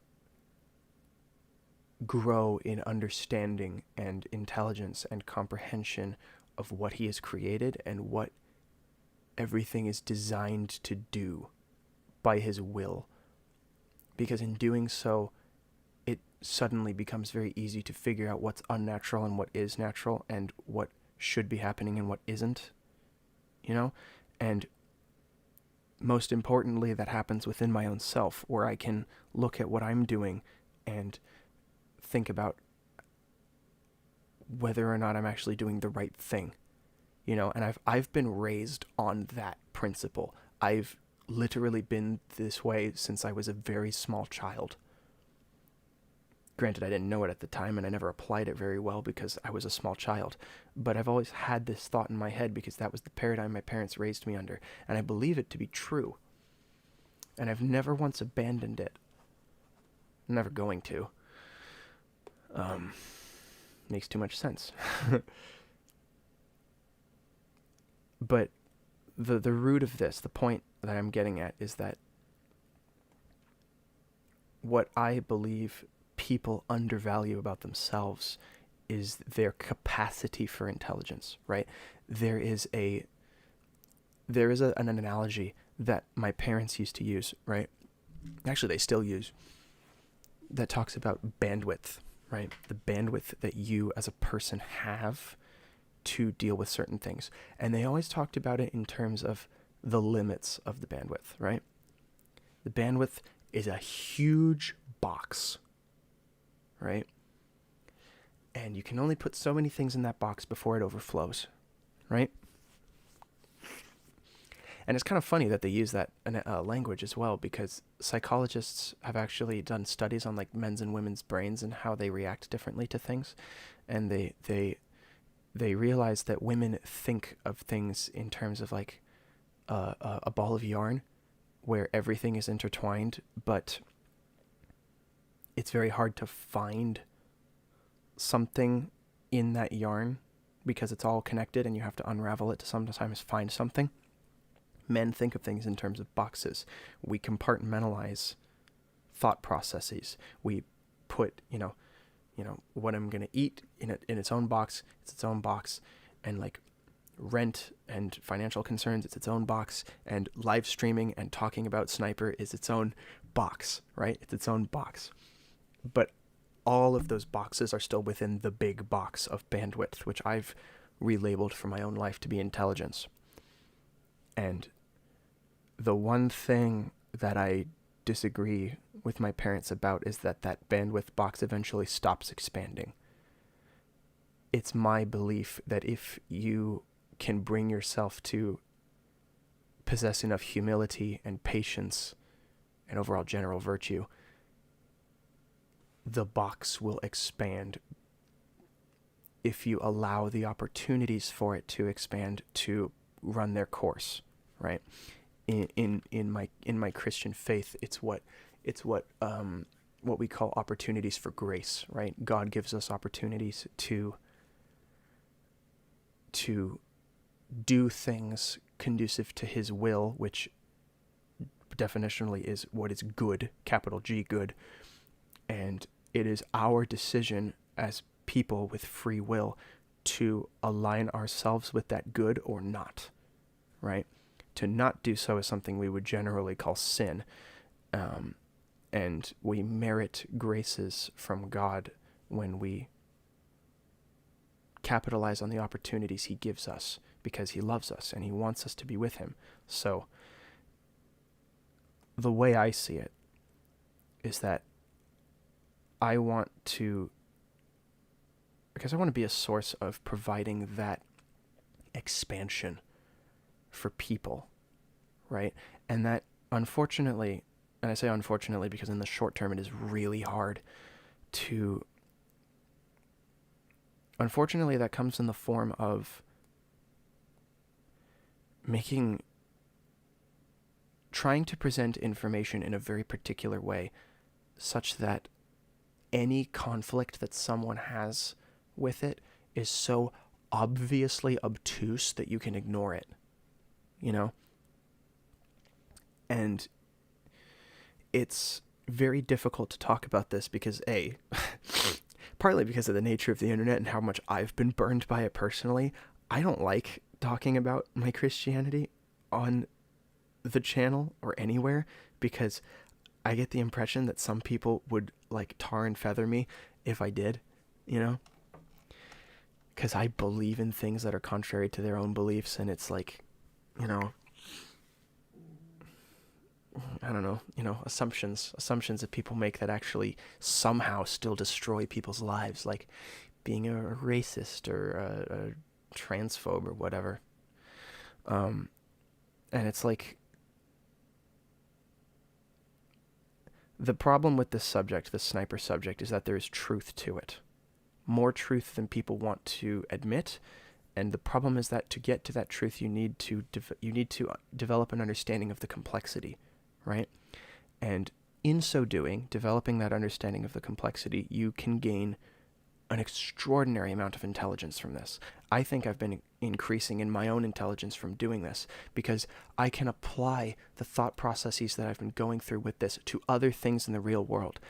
grow in understanding and intelligence and comprehension of what he has created and what everything is designed to do by his will. Because in doing so, it suddenly becomes very easy to figure out what's unnatural and what is natural, and what should be happening and what isn't, you know? And most importantly, that happens within my own self, where I can look at what I'm doing and think about whether or not I'm actually doing the right thing, you know? And I've been raised on that principle. I've literally been this way since I was a very small child. Granted, I didn't know it at the time, and I never applied it very well because I was a small child. But I've always had this thought in my head because that was the paradigm my parents raised me under, and I believe it to be true. And I've never once abandoned it. I'm never going to. Makes too much sense. But the root of this, the point that I'm getting at, is that what I believe people undervalue about themselves is their capacity for intelligence, right? There is an analogy that my parents used to use, right? Actually, they still use, that talks about bandwidth, right? The bandwidth that you as a person have to deal with certain things. And they always talked about it in terms of the limits of the bandwidth, right? The bandwidth is a huge box, right? And you can only put so many things in that box before it overflows, right? And it's kind of funny that they use that language as well, because psychologists have actually done studies on like men's and women's brains and how they react differently to things. And they realize that women think of things in terms of like a ball of yarn where everything is intertwined, but it's very hard to find something in that yarn because it's all connected and you have to unravel it to sometimes find something. Men think of things in terms of boxes. We compartmentalize thought processes. We put, what I'm going to eat in its own box. It's its own box. And like rent and financial concerns, it's its own box. And live streaming and talking about Sniper is its own box, right? It's its own box. But all of those boxes are still within the big box of bandwidth, which I've relabeled for my own life to be intelligence. And the one thing that I disagree with my parents about is that bandwidth box eventually stops expanding. It's my belief that if you can bring yourself to possess enough humility and patience and overall general virtue, the box will expand if you allow the opportunities for it to expand to run their course, right? In my Christian faith, it's what we call opportunities for grace, right? God gives us opportunities to do things conducive to his will, which definitionally is what is good, capital G, good. And it is our decision as people with free will to align ourselves with that good or not, right? To not do so is something we would generally call sin. And we merit graces from God when we capitalize on the opportunities he gives us because he loves us and he wants us to be with him. So the way I see it is that I want to be a source of providing that expansion for people, right? And that, unfortunately, and I say unfortunately because in the short term it is really hard to, unfortunately that comes in the form of trying to present information in a very particular way such that any conflict that someone has with it is so obviously obtuse that you can ignore it, And it's very difficult to talk about this because partly because of the nature of the internet and how much I've been burned by it personally, I don't like talking about my Christianity on the channel or anywhere because I get the impression that some people would like tar and feather me if I did, you know? Because I believe in things that are contrary to their own beliefs, and it's like, you know, I don't know, assumptions that people make that actually somehow still destroy people's lives, like being a racist or a transphobe or whatever. And it's like, the problem with this subject, this sniper subject, is that there is truth to it. More truth than people want to admit. And the problem is that to get to that truth, you need to develop an understanding of the complexity, right? And in so doing, developing that understanding of the complexity, you can gain an extraordinary amount of intelligence from this. I think I've been increasing in my own intelligence from doing this because I can apply the thought processes that I've been going through with this to other things in the real world.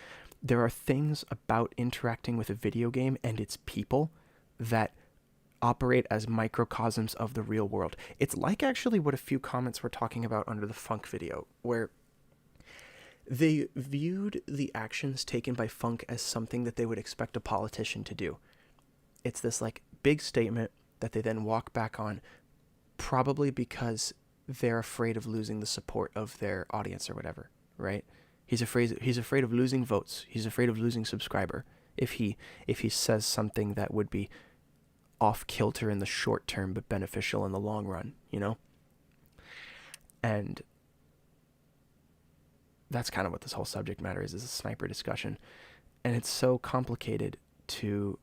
There are things about interacting with a video game and its people that operate as microcosms of the real world. It's like actually what a few comments were talking about under the Funk video, where they viewed the actions taken by Funk as something that they would expect a politician to do. It's this like big statement that they then walk back on, probably because they're afraid of losing the support of their audience or whatever, right? He's afraid of losing votes. He's afraid of losing subscriber if he says something that would be off kilter in the short term but beneficial in the long run, you know? And that's kind of what this whole subject matter is a sniper discussion. And it's so complicated to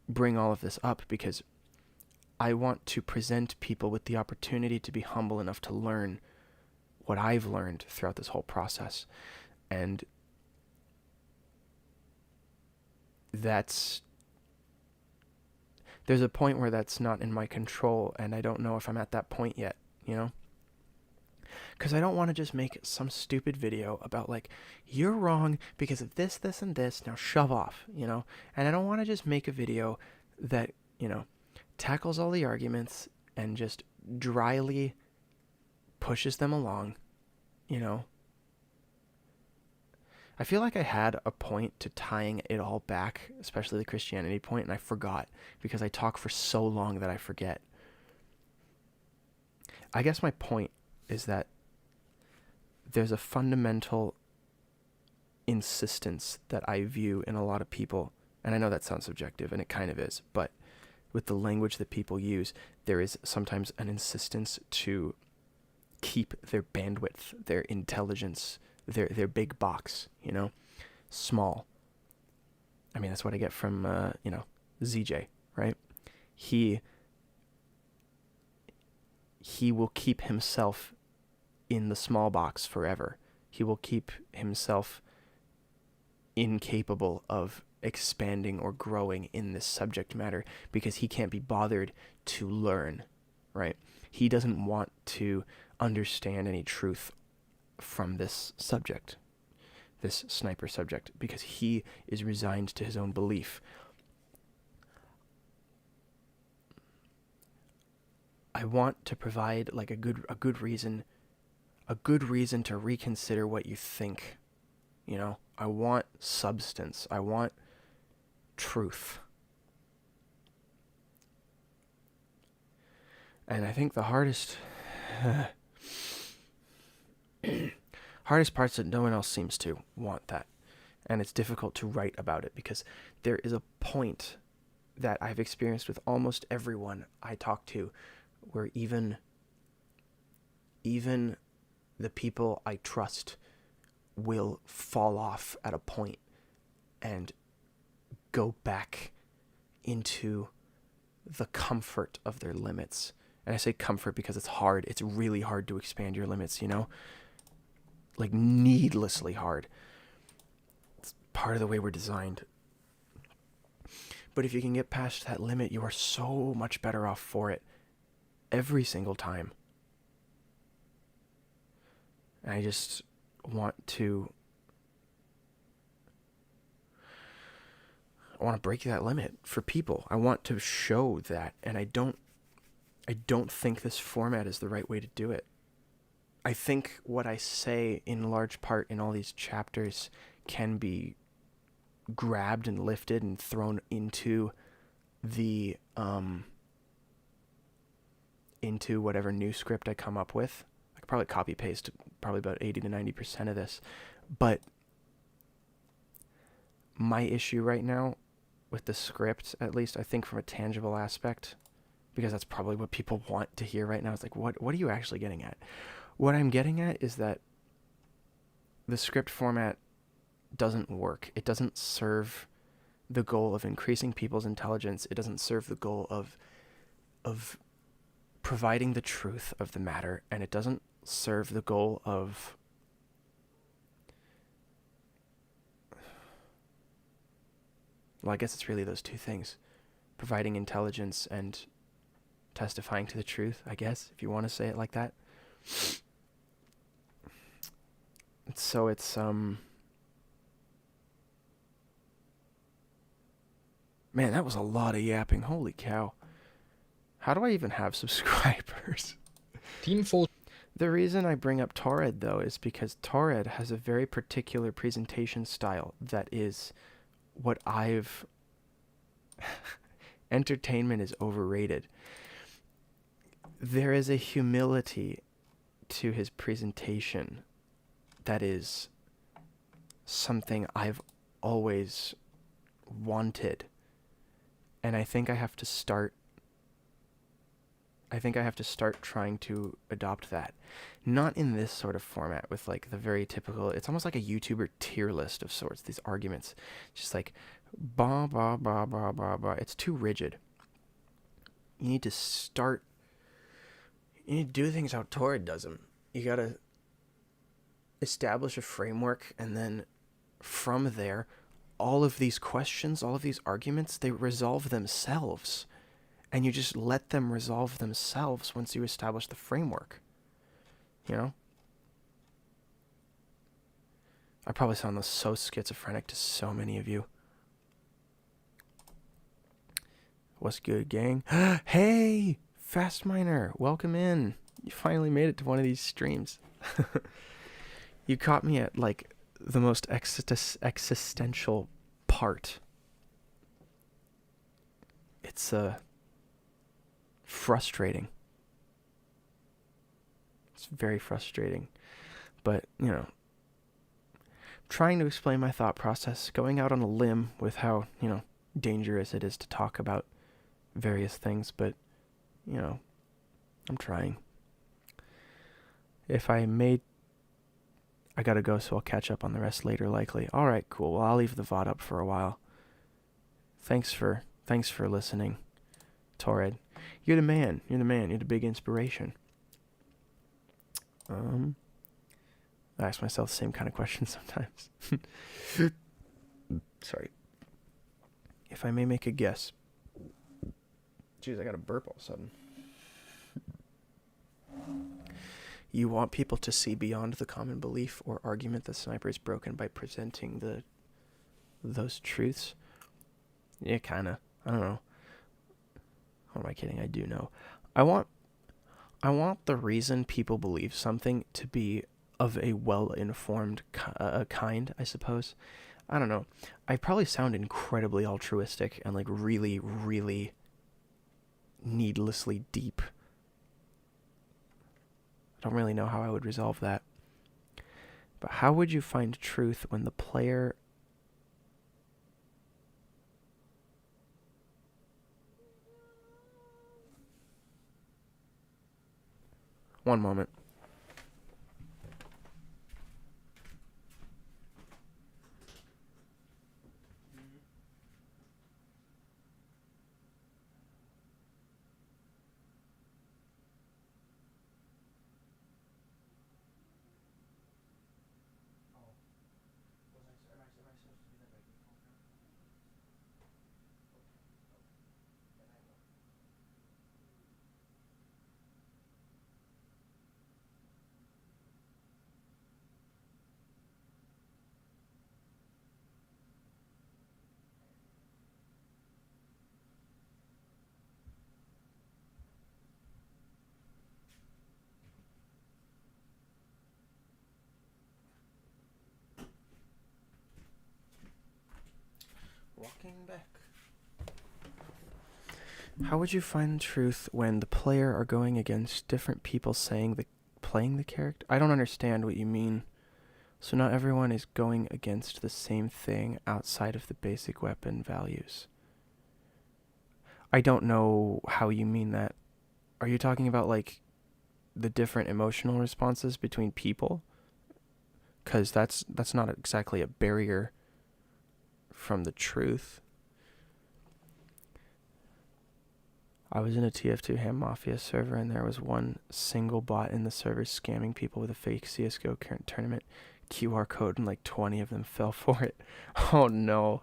bring all of this up because I want to present people with the opportunity to be humble enough to learn what I've learned throughout this whole process. And there's a point where that's not in my control, and I don't know if I'm at that point yet, you know? Because I don't want to just make some stupid video about, like, you're wrong because of this, this, and this, now shove off, you know? And I don't want to just make a video that, you know, tackles all the arguments and just dryly pushes them along, you know? I feel like I had a point to tying it all back, especially the Christianity point, and I forgot because I talk for so long that I forget. I guess my point is that there's a fundamental insistence that I view in a lot of people, and I know that sounds subjective, and it kind of is, but with the language that people use, there is sometimes an insistence to keep their bandwidth, their intelligence, their big box, you know, small. I mean, that's what I get from, ZJ, right? He will keep himself in the small box forever. He will keep himself incapable of expanding or growing in this subject matter because he can't be bothered to learn, right? He doesn't want to understand any truth from this subject, this sniper subject, because he is resigned to his own belief. I want to provide like a good reason to reconsider what you think. You know, I want substance. I want truth. And I think the hardest part's that no one else seems to want that. And it's difficult to write about it because there is a point that I've experienced with almost everyone I talk to where even the people I trust will fall off at a point and go back into the comfort of their limits. And I say comfort because it's hard. It's really hard to expand your limits, you know? Like needlessly hard. It's part of the way we're designed. But if you can get past that limit, you are so much better off for it every single time. And I just want to want to break that limit for people. I want to show that, and I don't think this format is the right way to do it. I think what I say in large part in all these chapters can be grabbed and lifted and thrown into the into whatever new script I come up with. I could probably copy paste probably about 80 to 90% of this. But my issue right now with the script, at least I think from a tangible aspect, because that's probably what people want to hear right now, is like, what are you actually getting at? What I'm getting at is that the script format doesn't work. It doesn't serve the goal of increasing people's intelligence. It doesn't serve the goal of providing the truth of the matter, and it doesn't serve the goal of I guess it's really those two things. Providing intelligence and testifying to the truth, I guess, if you want to say it like that. So it's man, that was a lot of yapping. Holy cow. How do I even have subscribers? Team Fortress. The reason I bring up Torred, though, is because Torred has a very particular presentation style that is what I've... Entertainment is overrated. There is a humility to his presentation that is something I've always wanted. And I think I have to start trying to adopt that. Not in this sort of format with like the very typical, it's almost like a YouTuber tier list of sorts, these arguments. Just like, bah, bah, bah, bah, bah, bah. It's too rigid. You need to do things how Torrid does them. You gotta establish a framework, and then from there, all of these questions, all of these arguments, they resolve themselves. And you just let them resolve themselves once you establish the framework. You know? I probably sound so schizophrenic to so many of you. What's good, gang? Hey! Fast Miner, welcome in. You finally made it to one of these streams. You caught me at, like, the most existential part. It's, frustrating. It's very frustrating. But, you know, trying to explain my thought process, going out on a limb with how, you know, dangerous it is to talk about various things, but, you know, I'm trying. If I made... I gotta go, so I'll catch up on the rest later, likely. Alright, cool. Well, I'll leave the VOD up for a while. Thanks for listening, Torrid. You're the man. You're the big inspiration. I ask myself the same kind of questions sometimes. Sorry. If I may make a guess. Jeez, I got a burp all of a sudden. You want people to see beyond the common belief or argument that Sniper is broken by presenting those truths? Yeah, kinda. I don't know. What am I kidding? I do know. I want the reason people believe something to be of a well-informed kind, I suppose. I don't know. I probably sound incredibly altruistic and like really, really needlessly deep. I don't really know how I would resolve that. But how would you find truth when the player... One moment. fucking back. How would you find truth when the player are going against different people playing the character? I don't understand what you mean. So not everyone is going against the same thing outside of the basic weapon values. I don't know how you mean that. Are you talking about like the different emotional responses between people? Because that's not exactly a barrier from the truth. I was in a TF2 Ham Mafia server, and there was one single bot in the server scamming people with a fake CSGO current tournament QR code, and like 20 of them fell for it. Oh no.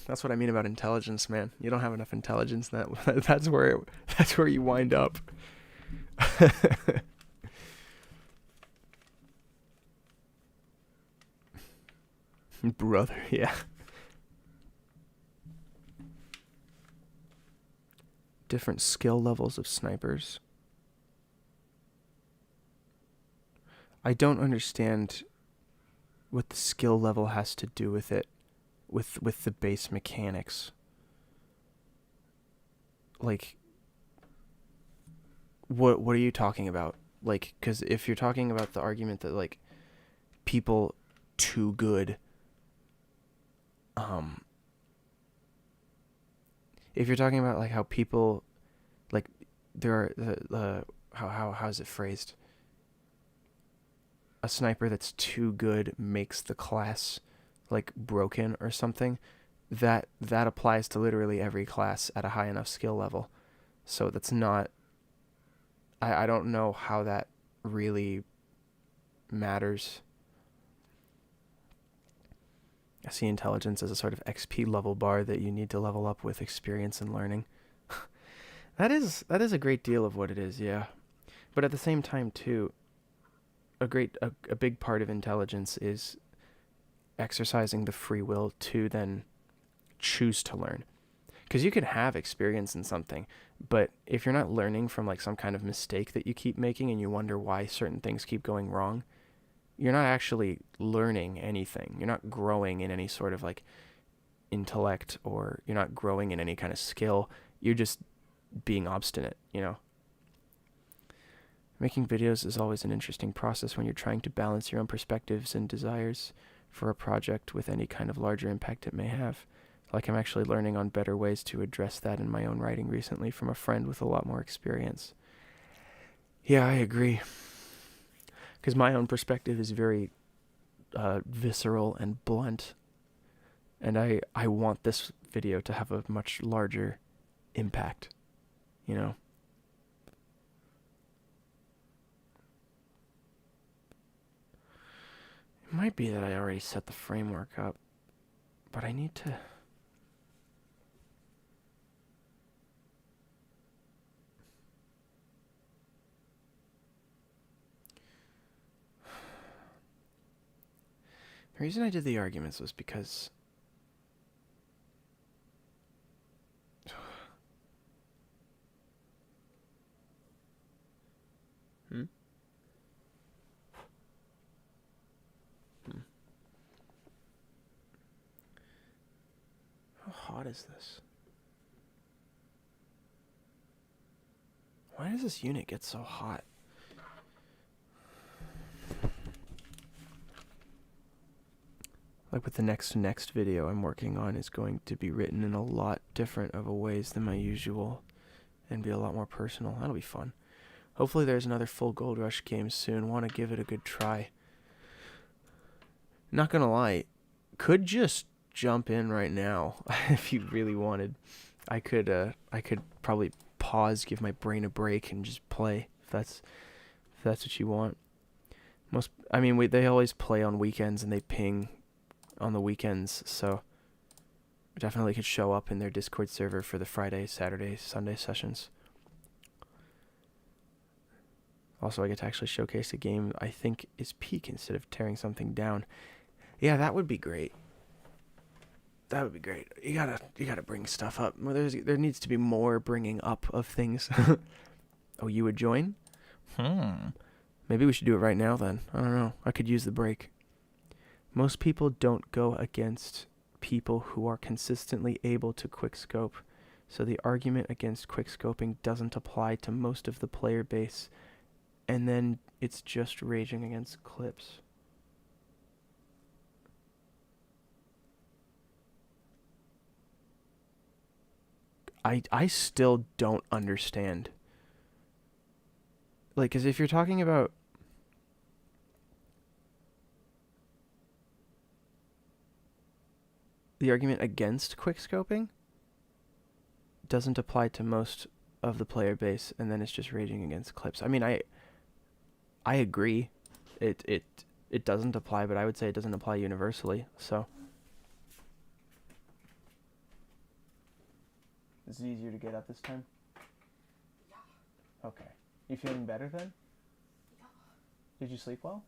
That's what I mean about intelligence, man. You don't have enough intelligence. That's where you wind up. Brother, yeah. Different skill levels of snipers. I don't understand what the skill level has to do with it, with the base mechanics. Like, what are you talking about? Like, because if you're talking about the argument that like people too good, if you're talking about like how people, like there are how is it phrased? A sniper that's too good makes the class like broken or something. That applies to literally every class at a high enough skill level. So that's not. I don't know how that really matters. I see intelligence as a sort of XP level bar that you need to level up with experience and learning. That is a great deal of what it is, yeah. But at the same time too, a big part of intelligence is exercising the free will to then choose to learn. Because you can have experience in something, but if you're not learning from like some kind of mistake that you keep making and you wonder why certain things keep going wrong, you're not actually learning anything. You're not growing in any sort of like intellect, or you're not growing in any kind of skill. You're just being obstinate, you know? Making videos is always an interesting process when you're trying to balance your own perspectives and desires for a project with any kind of larger impact it may have. Like, I'm actually learning on better ways to address that in my own writing recently from a friend with a lot more experience. Yeah, I agree. Because my own perspective is very visceral and blunt. And I want this video to have a much larger impact, you know? It might be that I already set the framework up, but I need to... The reason I did the arguments was because Hmm? How hot is this? Why does this unit get so hot? Like with the next video I'm working on is going to be written in a lot different of a ways than my usual and be a lot more personal. That'll be fun. Hopefully there's another full Gold Rush game soon. Want to give it a good try. Not gonna lie, could just jump in right now if you really wanted. I could probably pause, give my brain a break, and just play if that's what you want. They always play on weekends and they ping on the weekends, so definitely could show up in their Discord server for the Friday, Saturday, Sunday sessions. Also, I get to actually showcase a game I think is peak instead of tearing something down. Yeah, that would be great. That would be great. You gotta bring stuff up. Well, there needs to be more bringing up of things. Oh, you would join? Maybe we should do it right now then. I don't know. I could use the break. Most people don't go against people who are consistently able to quickscope. So the argument against quickscoping doesn't apply to most of the player base, and then it's just raging against clips. I still don't understand. Like, because if you're talking about the argument against quickscoping, doesn't apply to most of the player base, and then it's just raging against clips. I mean, I agree. It doesn't apply, but I would say it doesn't apply universally. So is it easier to get up this time? Yeah. Okay. You feeling better then? Yeah. Did you sleep well?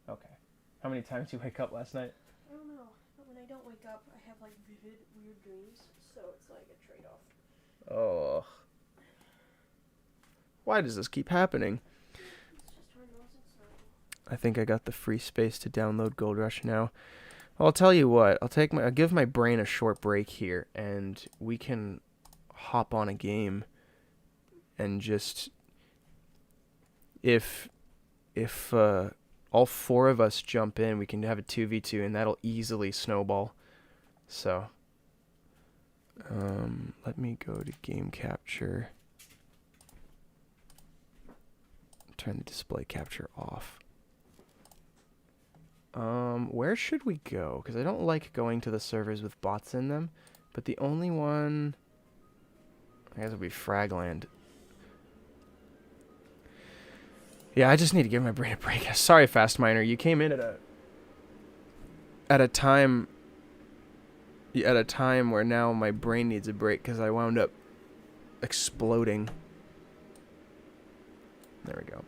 Yeah. Okay. How many times did you wake up last night? I don't know. But when I don't wake up, I have like vivid, weird dreams. So it's like a trade-off. Oh. Why does this keep happening? It's just hard to it's I think I got the free space to download Gold Rush now. I'll tell you what. I'll give my brain a short break here, and we can hop on a game and just if all four of us jump in, we can have a 2v2, and that'll easily snowball. So let me go to game capture. Turn the display capture off. Where should we go? Because I don't like going to the servers with bots in them, but the only one, I guess, would be Fragland. Yeah, I just need to give my brain a break. Sorry, Fast Miner, you came in at a time where now my brain needs a break because I wound up exploding. There we go.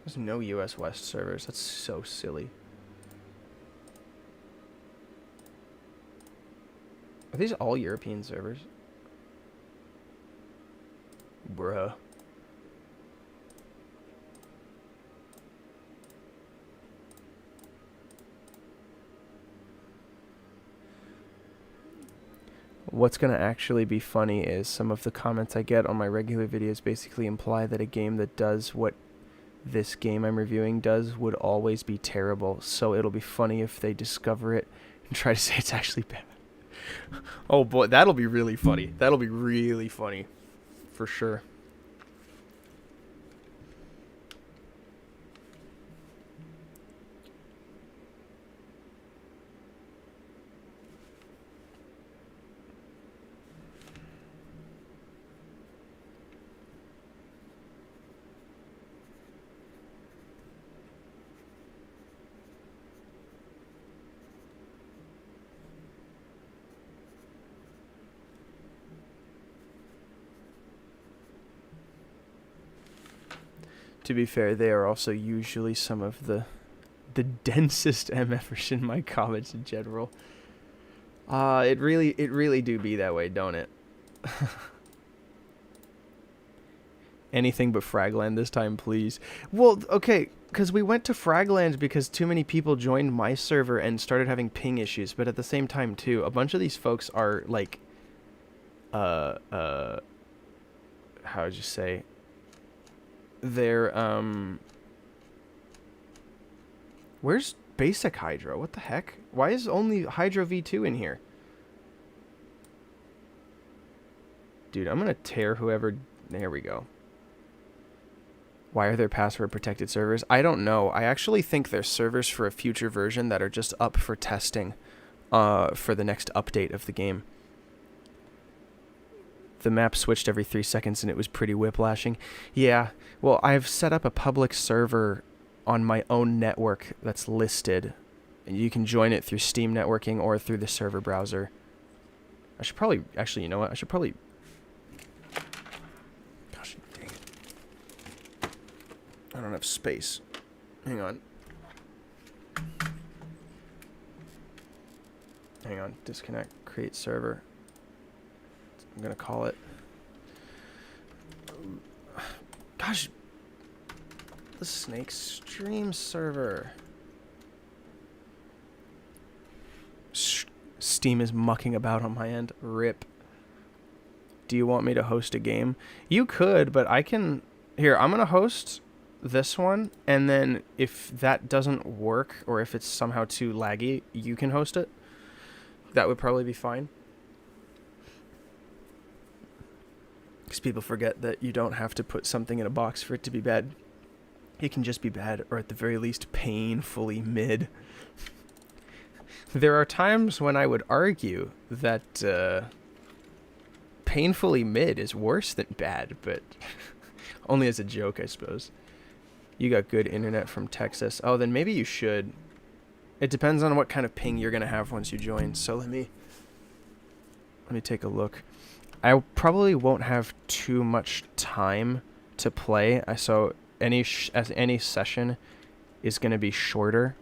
There's no US West servers. That's so silly. Are these all European servers? Bruh. What's going to actually be funny is some of the comments I get on my regular videos basically imply that a game that does what this game I'm reviewing does would always be terrible, so it'll be funny if they discover it and try to say it's actually bad. Oh boy, that'll be really funny. That'll be really funny. For sure. To be fair, they are also usually some of the densest MFers in my comments in general. It really do be that way, don't it? Anything but Fragland this time, please. Well, okay, because we went to Fragland because too many people joined my server and started having ping issues, but at the same time, too, a bunch of these folks are, like, how would you say? They're, where's basic Hydro? What the heck? Why is only Hydro V2 in here? Dude, I'm gonna tear whoever... There we go. Why are there password-protected servers? I don't know. I actually think they're servers for a future version that are just up for testing for the next update of the game. The map switched every 3 seconds and it was pretty whiplashing. Yeah, well, I've set up a public server on my own network that's listed. You can join it through Steam networking or through the server browser. I should probably... Actually, you know what? I should probably... Gosh, dang it. I don't have space. Hang on. Hang on, disconnect, create server. I'm gonna call it. Gosh, the Snake Stream server. Steam is mucking about on my end. Rip. Do you want me to host a game? You could, but I can... Here, I'm gonna host this one, and then if that doesn't work, or if it's somehow too laggy, you can host it. That would probably be fine. Because people forget that you don't have to put something in a box for it to be bad. It can just be bad, or at the very least, painfully mid. There are times when I would argue that painfully mid is worse than bad, but only as a joke, I suppose. You got good internet from Texas. Oh, then maybe you should. It depends on what kind of ping you're going to have once you join. So let me take a look. I probably won't have too much time to play. So any session is going to be shorter.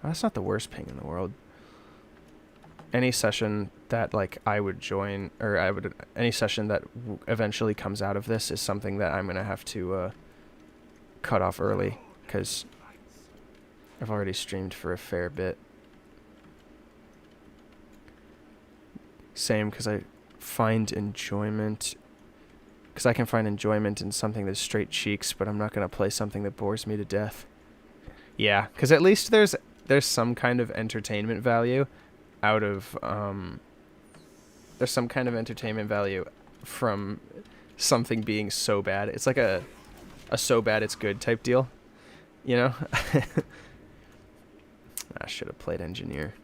Oh, that's not the worst ping in the world. Any session that like I would join, or any session that eventually comes out of this is something that I'm going to have to cut off early, because I've already streamed for a fair bit. Same, because I find enjoyment, because I can find enjoyment in something that's straight cheeks, but I'm not going to play something that bores me to death. Yeah, because at least there's some kind of entertainment value out of there's some kind of entertainment value from something being so bad. It's like a so bad it's good type deal, you know? I should have played engineer.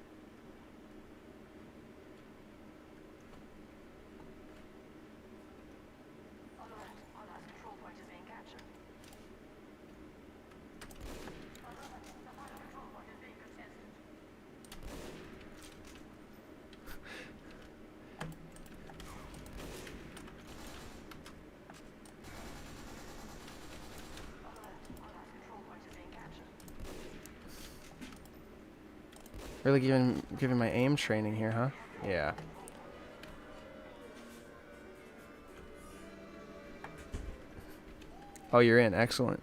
Really giving my aim training here, huh? Yeah. Oh, you're in. Excellent.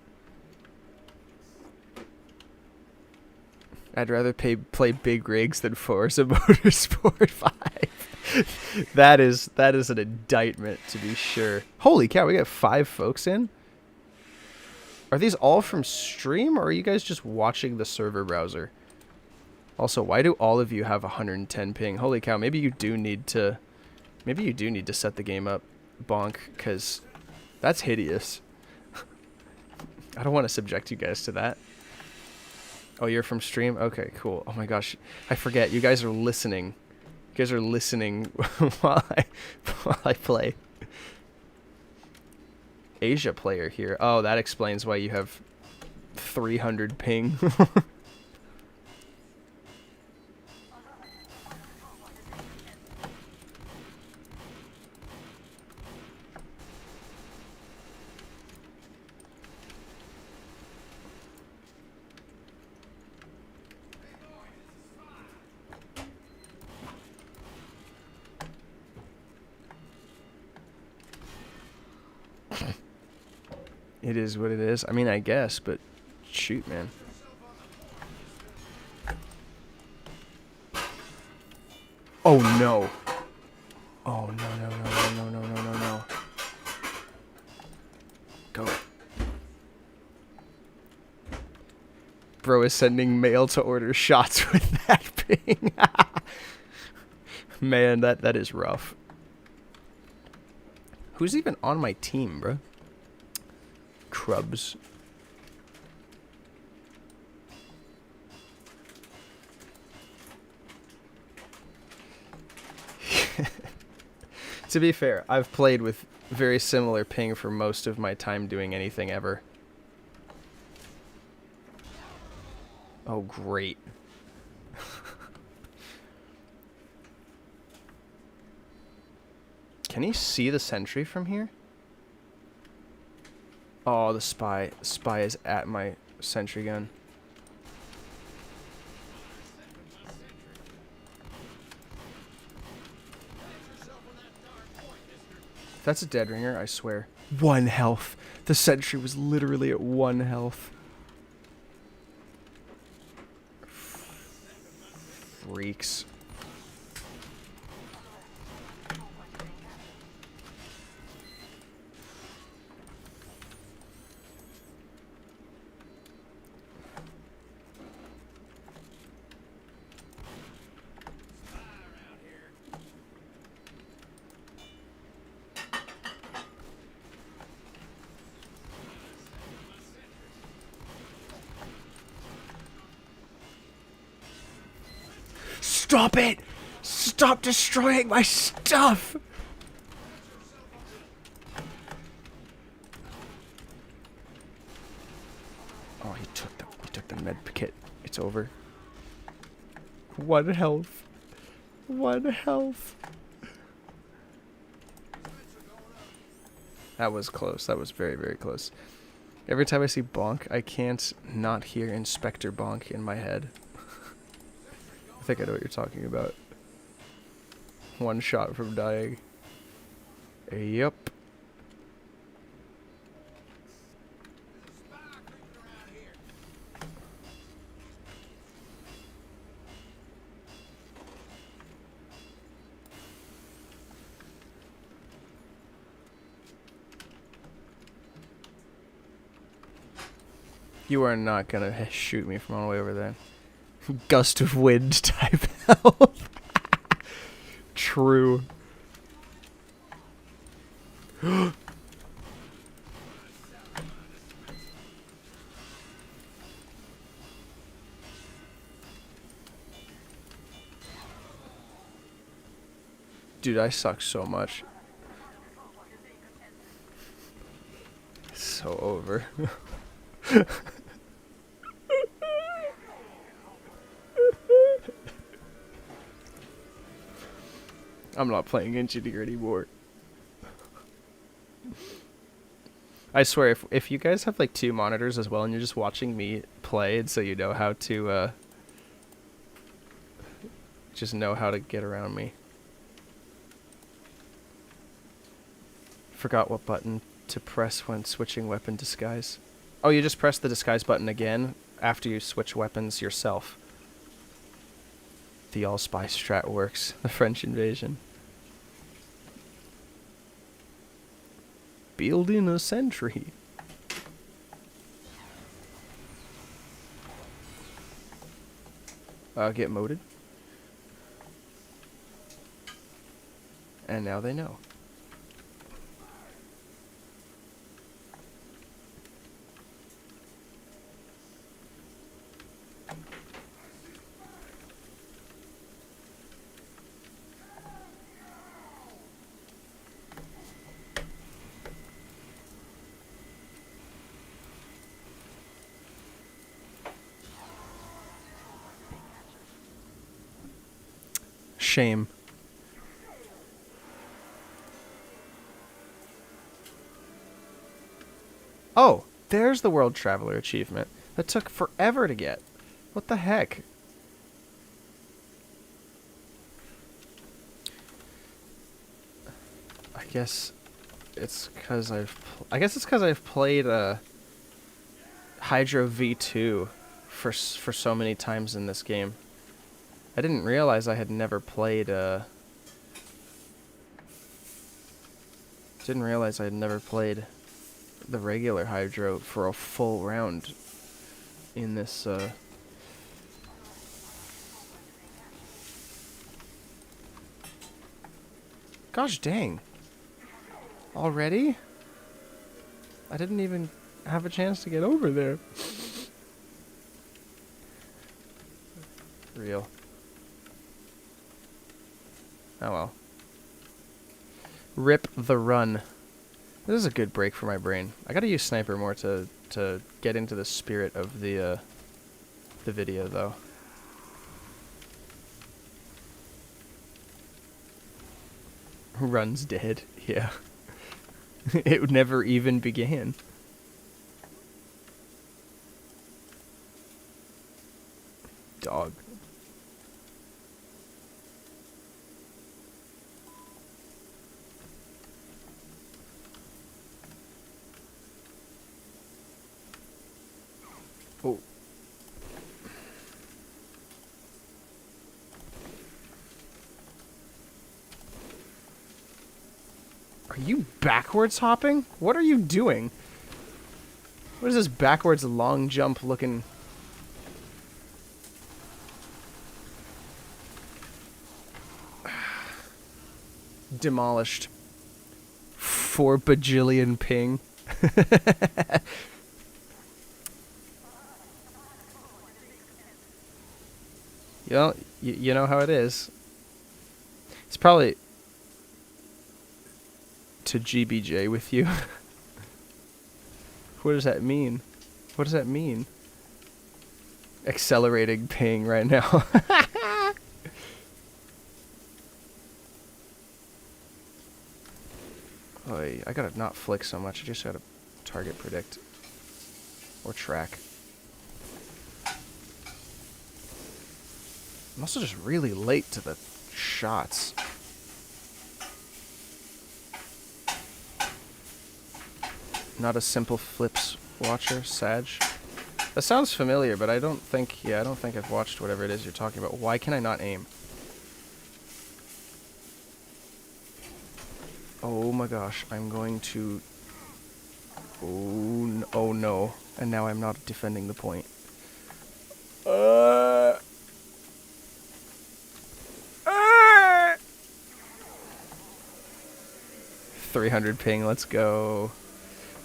I'd rather play big rigs than Forza Motorsport 5. That is an indictment, to be sure. Holy cow, we got 5 folks in? Are these all from stream, or are you guys just watching the server browser? Also, why do all of you have 110 ping? Holy cow, maybe you do need to set the game up, bonk, because that's hideous. I don't want to subject you guys to that. Oh, you're from stream? Okay, cool. Oh my gosh, I forget. You guys are listening. You guys are listening while I play. Asia player here. Oh, that explains why you have 300 ping. It is what it is. I mean, I guess, but shoot, man. Oh no. Oh no. Go. Bro is sending mail to order shots with that ping. Man, that is rough. Who's even on my team, bro? Crubs. To be fair, I've played with very similar ping for most of my time doing anything ever. Oh, great. Can he see the sentry from here? Oh, the spy. The spy is at my sentry gun. That's a dead ringer, I swear. 1 health. The sentry was literally at 1 health. Freaks. Stop it! Stop destroying my stuff! Oh, he took the med kit. It's over. 1 health. 1 health. That was close. That was very, very close. Every time I see Bonk, I can't not hear Inspector Bonk in my head. I think I know what you're talking about. 1 shot from dying. Yup. You are not gonna shoot me from all the way over there. Gust of wind type health. True. Dude, I suck so much. So over. I'm not playing engineer anymore. I swear, if you guys have like 2 monitors as well and you're just watching me play and so you know how to just know how to get around me. Forgot what button to press when switching weapon disguise. Oh, you just press the disguise button again after you switch weapons yourself. The all-spy strat works. The French invasion. Building a sentry. Get moded. And now they know. Shame. Oh, there's the World Traveler achievement. That took forever to get. What the heck? I guess it's because I've played Hydro V2 for so many times in this game. I didn't realize I had never played the regular Hydro for a full round in this Gosh dang. Already? I didn't even have a chance to get over there. Real. Oh well. Rip the run. This is a good break for my brain. I gotta use sniper more to get into the spirit of the video though. Run's dead. Yeah. It never even began. Dog. Are you backwards hopping? What are you doing? What is this backwards long jump looking? Demolished. 4 bajillion ping. You know how it is. It's probably to GBJ with you. What does that mean? What does that mean? Accelerating ping right now. Oy, I gotta not flick so much. I just gotta target predict. Or track. I'm also just really late to the shots. Not a simple flips watcher, Sag. That sounds familiar, but I don't think I've watched whatever it is you're talking about. Why can I not aim? Oh my gosh, I'm going to... Oh no. And now I'm not defending the point. 300 ping, let's go.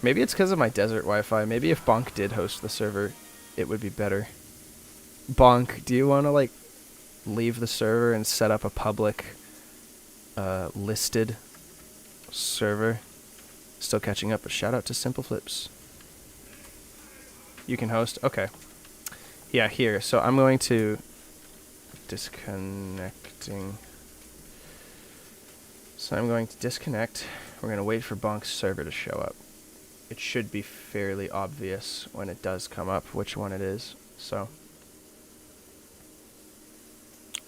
Maybe it's because of my desert Wi-Fi. Maybe if Bonk did host the server, it would be better. Bonk, do you want to, like, leave the server and set up a public, listed server? Still catching up, but shout out to Simple Flips. You can host? Okay. Yeah, here. So I'm going to... Disconnecting. So I'm going to disconnect. We're going to wait for Bonk's server to show up. It should be fairly obvious when it does come up which one it is. So...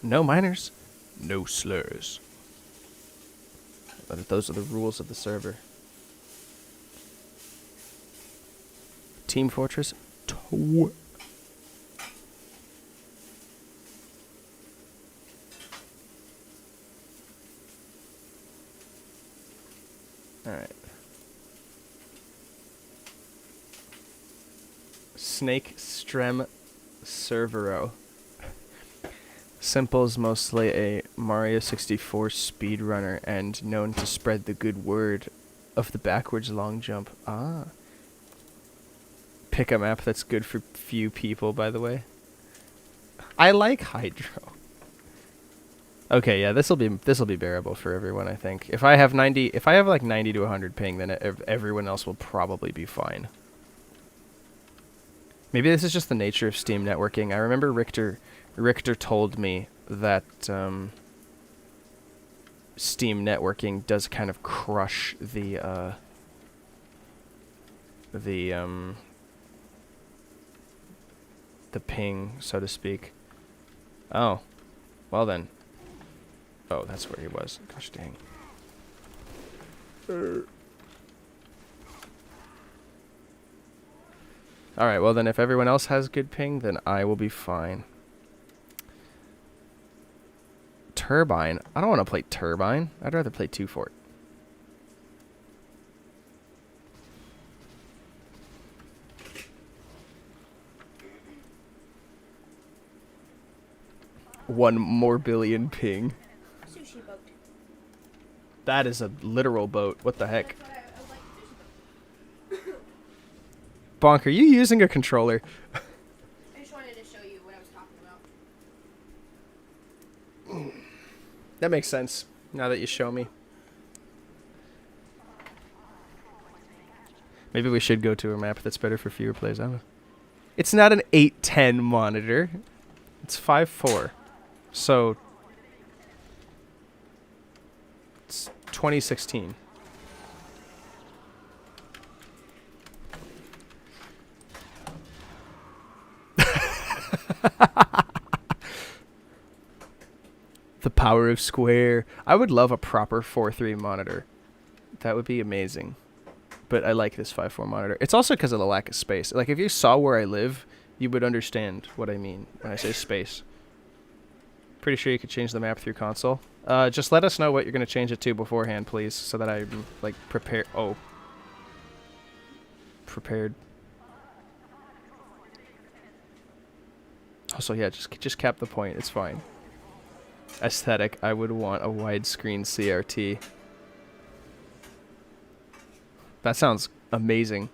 No minors. No slurs. But those are the rules of the server. Team Fortress 2. Alright. Snake Strem Servero. Simple's mostly a Mario 64 speedrunner and known to spread the good word of the backwards long jump. Ah. Pick a map that's good for few people, by the way. I like Hydro. Okay, yeah, this'll be bearable for everyone, I think. If I have like 90 to 100 ping, then everyone else will probably be fine. Maybe this is just the nature of Steam networking. I remember Richter told me that Steam networking does kind of crush the ping, so to speak. Oh, well then. Oh, that's where he was. Gosh dang. Alright, well then if everyone else has good ping, then I will be fine. Turbine? I don't want to play Turbine. I'd rather play 2 Fort. One more billion ping. Sushi boat. That is a literal boat. What the heck? That's what I was like, sushi boat. Bonk, are you using a controller? I just wanted to show you what I was talking about. That makes sense, now that you show me. Maybe we should go to a map that's better for fewer plays. I don't know. It's not an 810 monitor. It's 5.4. So... It's 2016. The power of square. I would love a proper 4.3 monitor. That would be amazing. But I like this 5.4 monitor. It's also because of the lack of space. Like, if you saw where I live, you would understand what I mean when I say space. Pretty sure you could change the map through console. Just let us know what you're going to change it to beforehand, please, so that I'm, like, prepared. Oh. Prepared. Also, yeah, just cap the point. It's fine. Aesthetic, I would want a widescreen CRT. That sounds amazing.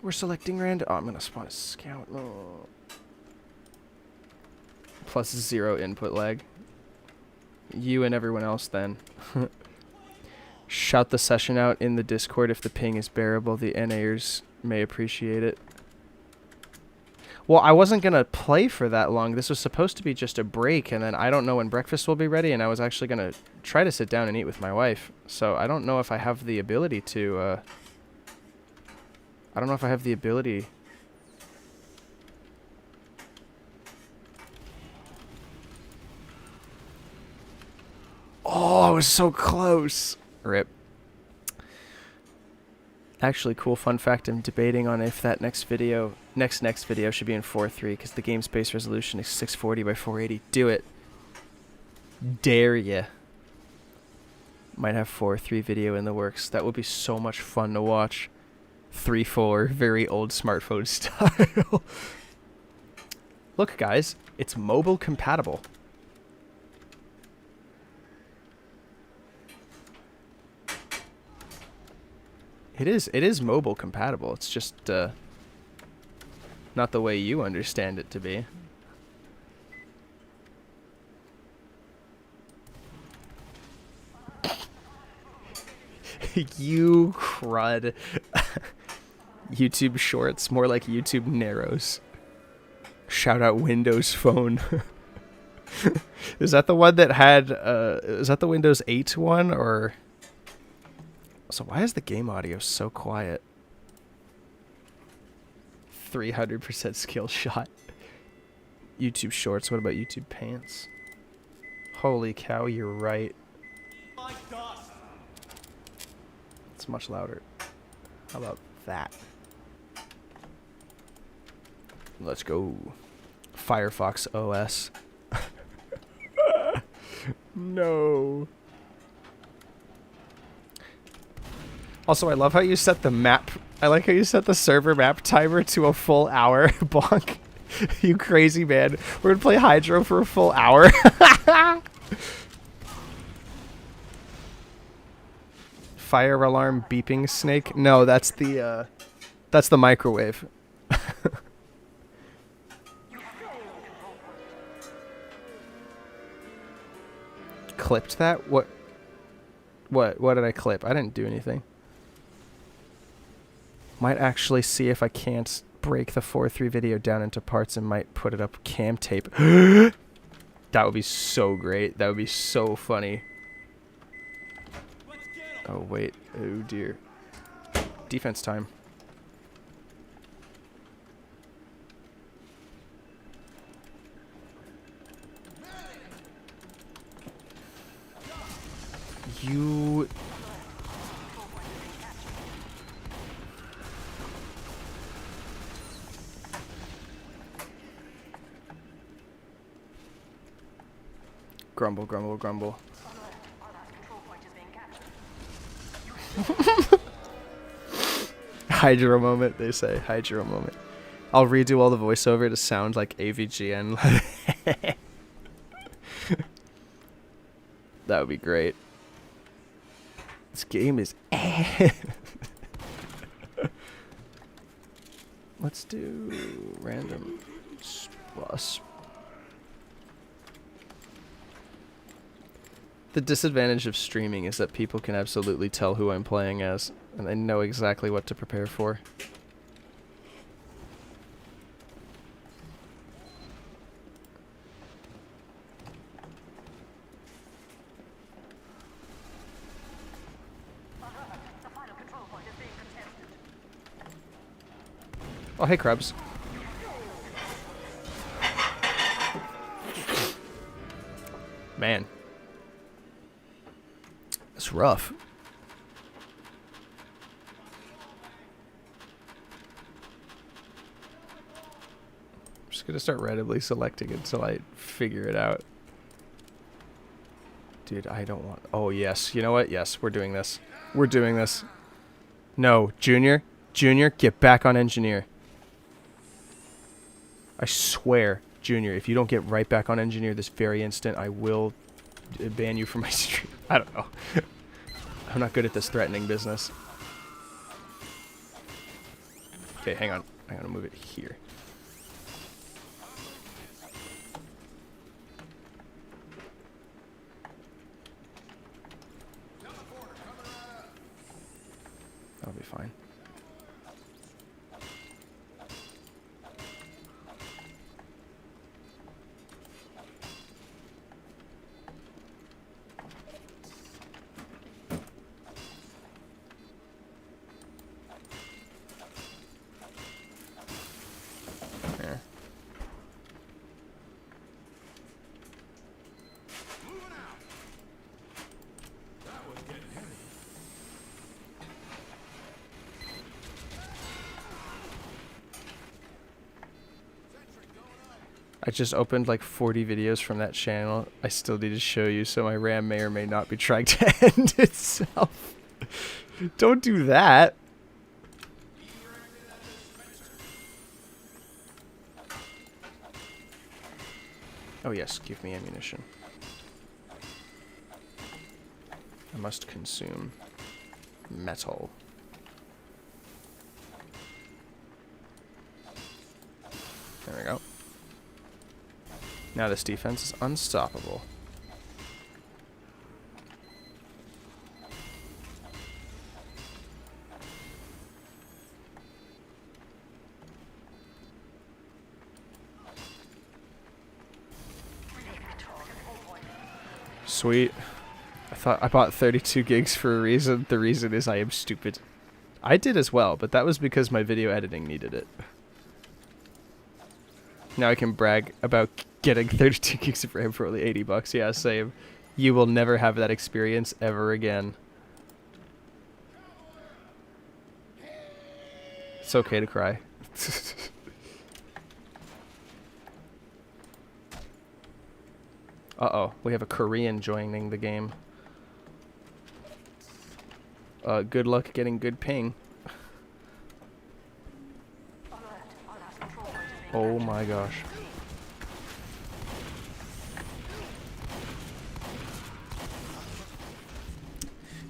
We're selecting random. Oh, I'm gonna spawn a scout. Oh. Plus 0 input lag. You and everyone else then. Shout the session out in the Discord if the ping is bearable. The NAers may appreciate it. Well, I wasn't going to play for that long. This was supposed to be just a break, and then I don't know when breakfast will be ready, and I was actually going to try to sit down and eat with my wife. So I don't know if I have the ability to... I don't know if I have the ability... Oh, I was so close. Rip. Actually, cool fun fact, I'm debating on if that next video should be in 4:3 because the game's base resolution is 640 by 480. Do it. Dare ya. Might have 4:3 video in the works. That would be so much fun to watch. 3:4, very old smartphone style. Look, guys, it's mobile compatible. It is mobile compatible. It's just not the way you understand it to be. You crud. YouTube Shorts, more like YouTube Narrows. Shout out Windows Phone. Is that the one that had is that the Windows 8 one, or... So why is the game audio so quiet? 300% skill shot. YouTube Shorts. What about YouTube Pants? Holy cow, you're right. It's much louder. How about that? Let's go. Firefox OS. No. Also, I love how you set the map. I like how you set the server map timer to a full hour. Bonk. You crazy man. We're gonna play Hydro for a full hour. Fire alarm beeping snake? No, that's the microwave. Clipped that? What did I clip? I didn't do anything. Might actually see if I can't break the 4:3 video down into parts and might put it up cam tape. That would be so great. That would be so funny. Oh, wait. Oh, dear. Defense time. You... Grumble, grumble, grumble. Hydro moment, they say. Hydro moment. I'll redo all the voiceover to sound like AVGN. That would be great. This game is... Let's do random plus. The disadvantage of streaming is that people can absolutely tell who I'm playing as, and they know exactly what to prepare for. Oh, hey, Krebs. Man. It's rough. gonna start randomly selecting until I figure it out. Dude, I don't want... Oh, yes. You know what? Yes, we're doing this. We're doing this. No, Junior. Junior, get back on engineer. I swear, Junior, if you don't get right back on engineer this very instant, I will ban you from my stream. I don't know. I'm not good at this threatening business. Okay, hang on. I gotta move it here. That'll be fine. There. I just opened like 40 videos from that channel. I still need to show you, so my RAM may or may not be trying to end itself. Don't do that. Oh yes, give me ammunition. I must consume metal. There we go. Now this defense is unstoppable. Sweet. I bought 32 gigs for a reason. The reason is I am stupid. I did as well, but that was because my video editing needed it. Now I can brag about getting 32 gigs of RAM for only 80 bucks. Yeah, same. You will never have that experience ever again. It's okay to cry. Uh-oh, we have a Korean joining the game. Good luck getting good ping. Oh my gosh.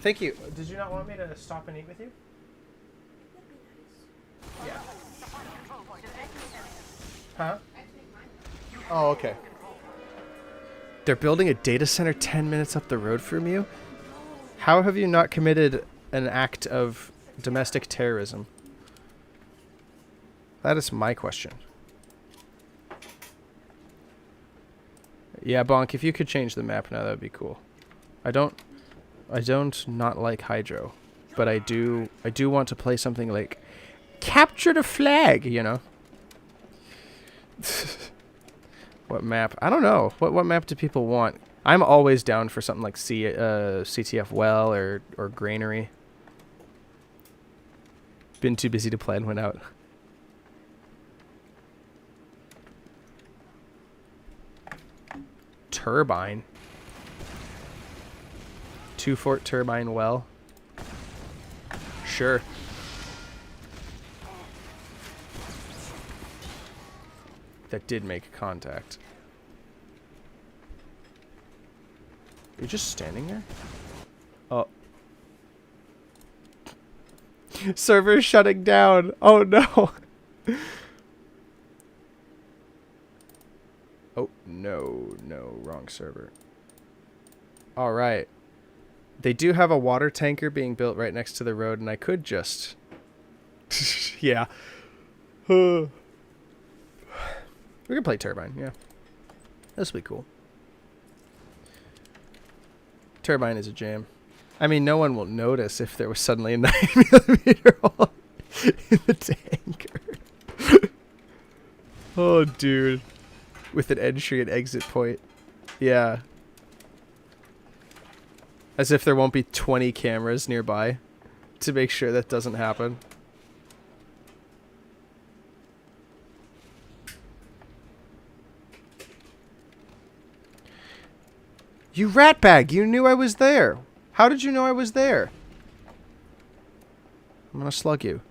Thank you. Did you not want me to stop and eat with you? Yeah. Huh? Oh, okay. They're building a data center 10 minutes up the road from you? How have you not committed an act of domestic terrorism? That is my question. Yeah, Bonk, if you could change the map now, that would be cool. I don't not like Hydro, but I do want to play something like Capture the Flag, you know? What map? I don't know. What map do people want? I'm always down for something like CTF Well or Granary. Been too busy to plan one out. Turbine. 2-Fort Turbine Well. Sure. That did make contact. You're just standing there? Oh. Server shutting down. Oh no. Oh, no, wrong server. All right. They do have a water tanker being built right next to the road, and I could just... yeah. We can play Turbine, yeah. This will be cool. Turbine is a jam. I mean, no one will notice if there was suddenly a 9mm hole in the tanker. Oh, dude. With an entry and exit point. Yeah. As if there won't be 20 cameras nearby to make sure that doesn't happen. You ratbag! You knew I was there! How did you know I was there? I'm gonna slug you.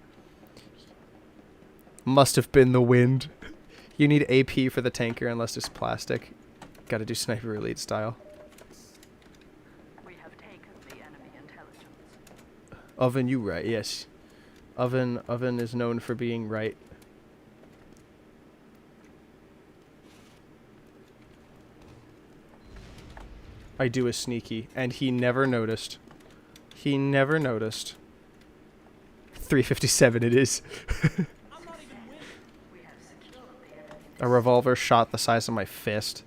Must have been the wind. You need AP for the tanker unless it's plastic. Gotta do sniper elite style. We have taken the enemy intelligence. Oven, you right, yes. Oven is known for being right. I do a sneaky, and he never noticed. He never noticed. 357 it is. A revolver shot the size of my fist.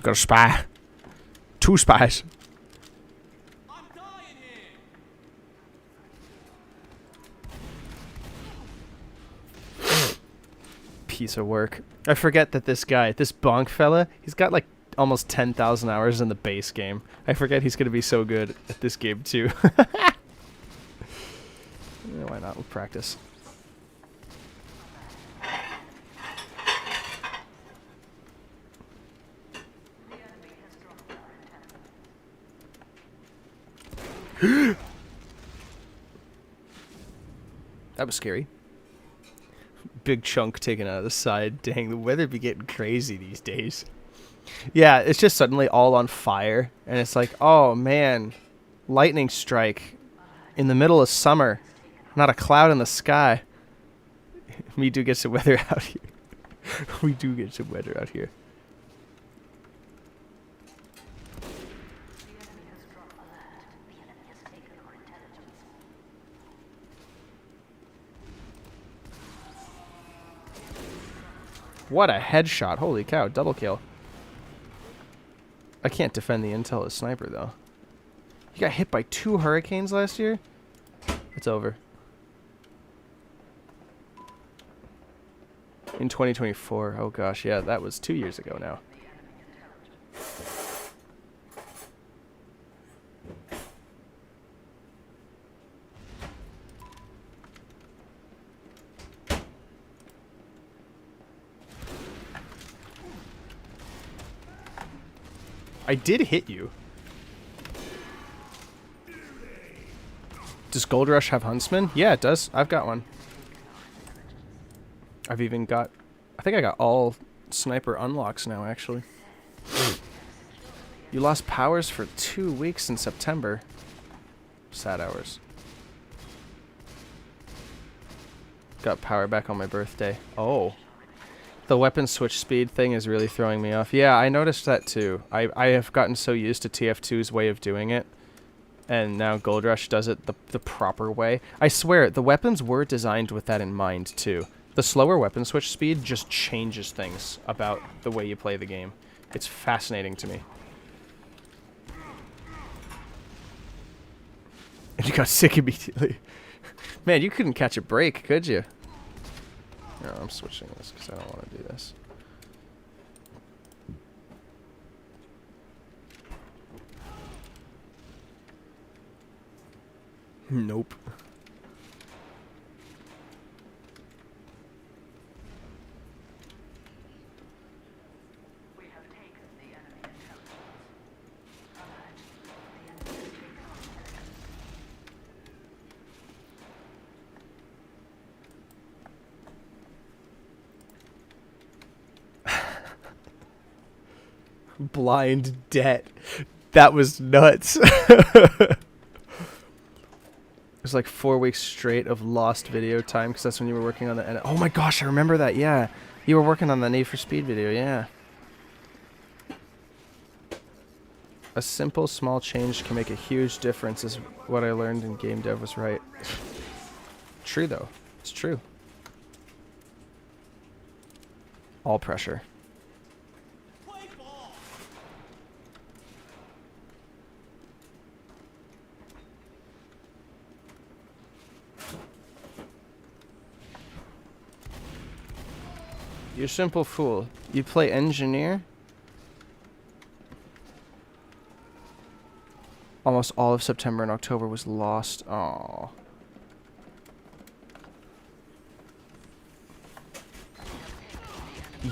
Got a spy. 2 spies. I'm dying here. Piece of work. I forget that this guy, this bonk fella, he's got like almost 10,000 hours in the base game. I forget he's going to be so good at this game too. Yeah, why not? We'll practice. That was scary. Big chunk taken out of the side. Dang, the weather be getting crazy these days. Yeah, it's just suddenly all on fire. And it's like, oh man, lightning strike in the middle of summer. Not a cloud in the sky. We do get some weather out here. We do get some weather out here. The enemy has dropped alert. The enemy has taken our intelligence. What a headshot. Holy cow, double kill. I can't defend the intel as sniper though. You got hit by 2 hurricanes last year? It's over. In 2024. Oh gosh, yeah, that was 2 years ago now. I did hit you. Does Gold Rush have Huntsman? Yeah, it does. I've got one. I've even got... I think I got all sniper unlocks now, actually. You lost powers for 2 weeks in September. Sad hours. Got power back on my birthday. Oh. The weapon switch speed thing is really throwing me off. Yeah, I noticed that too. I have gotten so used to TF2's way of doing it. And now Gold Rush does it the proper way. I swear, the weapons were designed with that in mind too. The slower weapon switch speed just changes things about the way you play the game. It's fascinating to me. And you got sick immediately. Man, you couldn't catch a break, could you? No, I'm switching this because I don't want to do this. Nope. We have taken the enemy intelligence. Alert. The enemy has taken our intelligence. Blind debt. That was nuts. It was like 4 weeks straight of lost video time because that's when you were working on the... Oh my gosh, I remember that, yeah. You were working on the Need for Speed video, yeah. A simple, small change can make a huge difference is what I learned in game dev was right. True, though. It's true. All pressure. Play ball. You simple fool. You play engineer? Almost all of September and October was lost. Aww.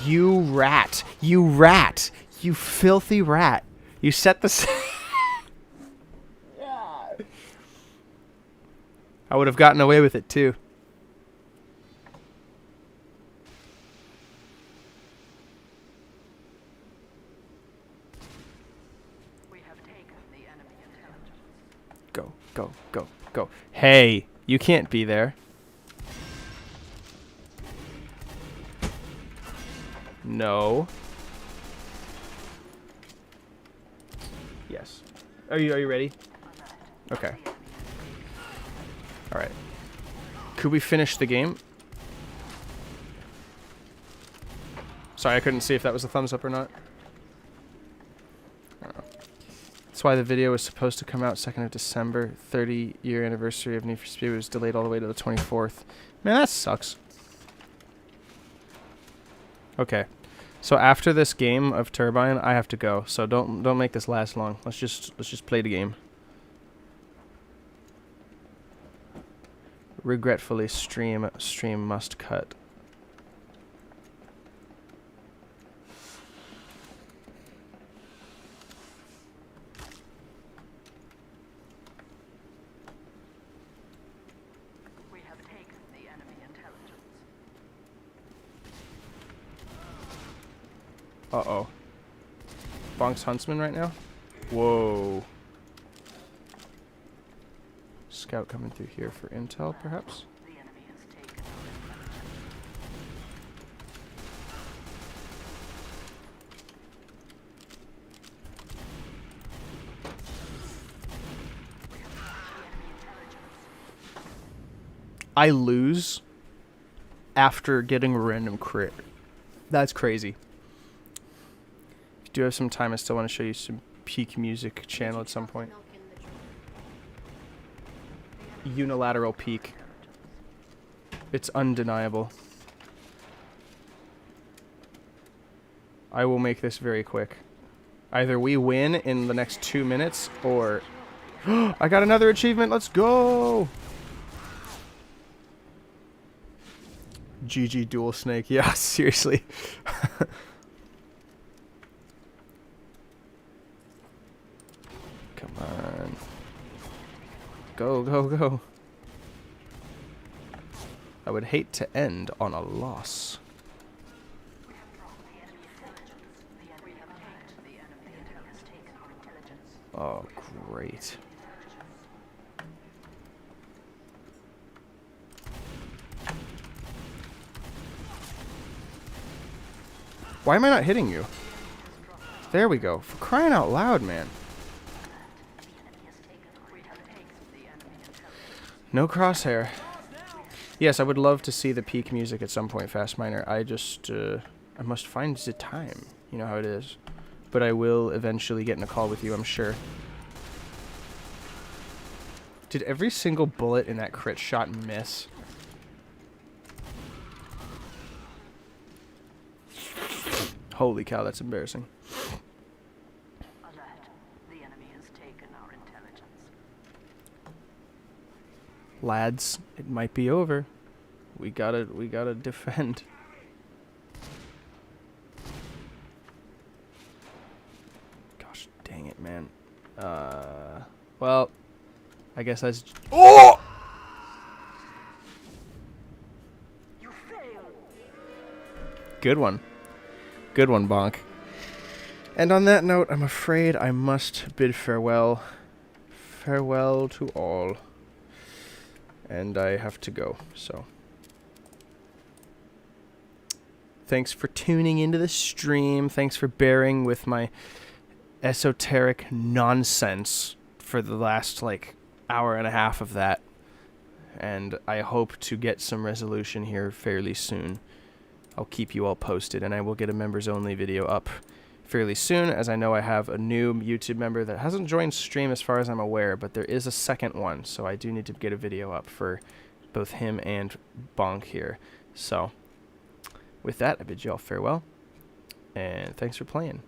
You rat. You rat. You filthy rat. You set the... I would have gotten away with it, too. We have taken the enemy intelligence. Go, go, go, go. Hey, you can't be there. No. Yes. Are you ready? Okay. All right. Could we finish the game? Sorry, I couldn't see if that was a thumbs up or not. I don't know. That's why the video was supposed to come out 2nd of December. 30-year anniversary of Need for Speed was delayed all the way to the 24th. Man, that sucks. Okay. So after this game of Turbine, I have to go. So don't make this last long. Let's just play the game. Regretfully, stream must cut. We have taken the enemy intelligence. Uh-oh. Bonk's Huntsman right now? Whoa. Scout coming through here for intel, perhaps? The enemy has taken our intelligence. We have lost the enemy intelligence. I lose after getting a random crit. That's crazy. If you do have some time, I still want to show you some peak music channel at some point. Unilateral peak. It's undeniable. I will make this very quick. Either we win in the next 2 minutes, or... I got another achievement! Let's go! GG Dual Snake. Yeah, seriously. Come on. Go, go, go. I would hate to end on a loss. We have dropped the enemy intelligence. The enemy have taken the enemy has taken our intelligence. Oh, great. Why am I not hitting you? There we go. For crying out loud, man. The enemy has taken our we have taken the enemy intelligence. No crosshair. Yes, I would love to see the peak music at some point, Fast Miner. I just, I must find the time. You know how it is. But I will eventually get in a call with you, I'm sure. Did every single bullet in that crit shot miss? Holy cow, that's embarrassing. Alert. The enemy has taken our intelligence. Lads, it might be over. We gotta defend. Gosh dang it, man. Well, I guess that's... Oh! You failed. Good one. Good one, Bonk. And on that note, I'm afraid I must bid farewell. Farewell to all. And I have to go, so. Thanks for tuning into the stream. Thanks for bearing with my esoteric nonsense for the last, like, hour and a half of that. And I hope to get some resolution here fairly soon. I'll keep you all posted, and I will get a members-only video up fairly soon, as I know I have a new YouTube member that hasn't joined stream as far as I'm aware, but there is a second one, so I do need to get a video up for both him and Bonk here. So, with that, I bid you all farewell, and thanks for playing.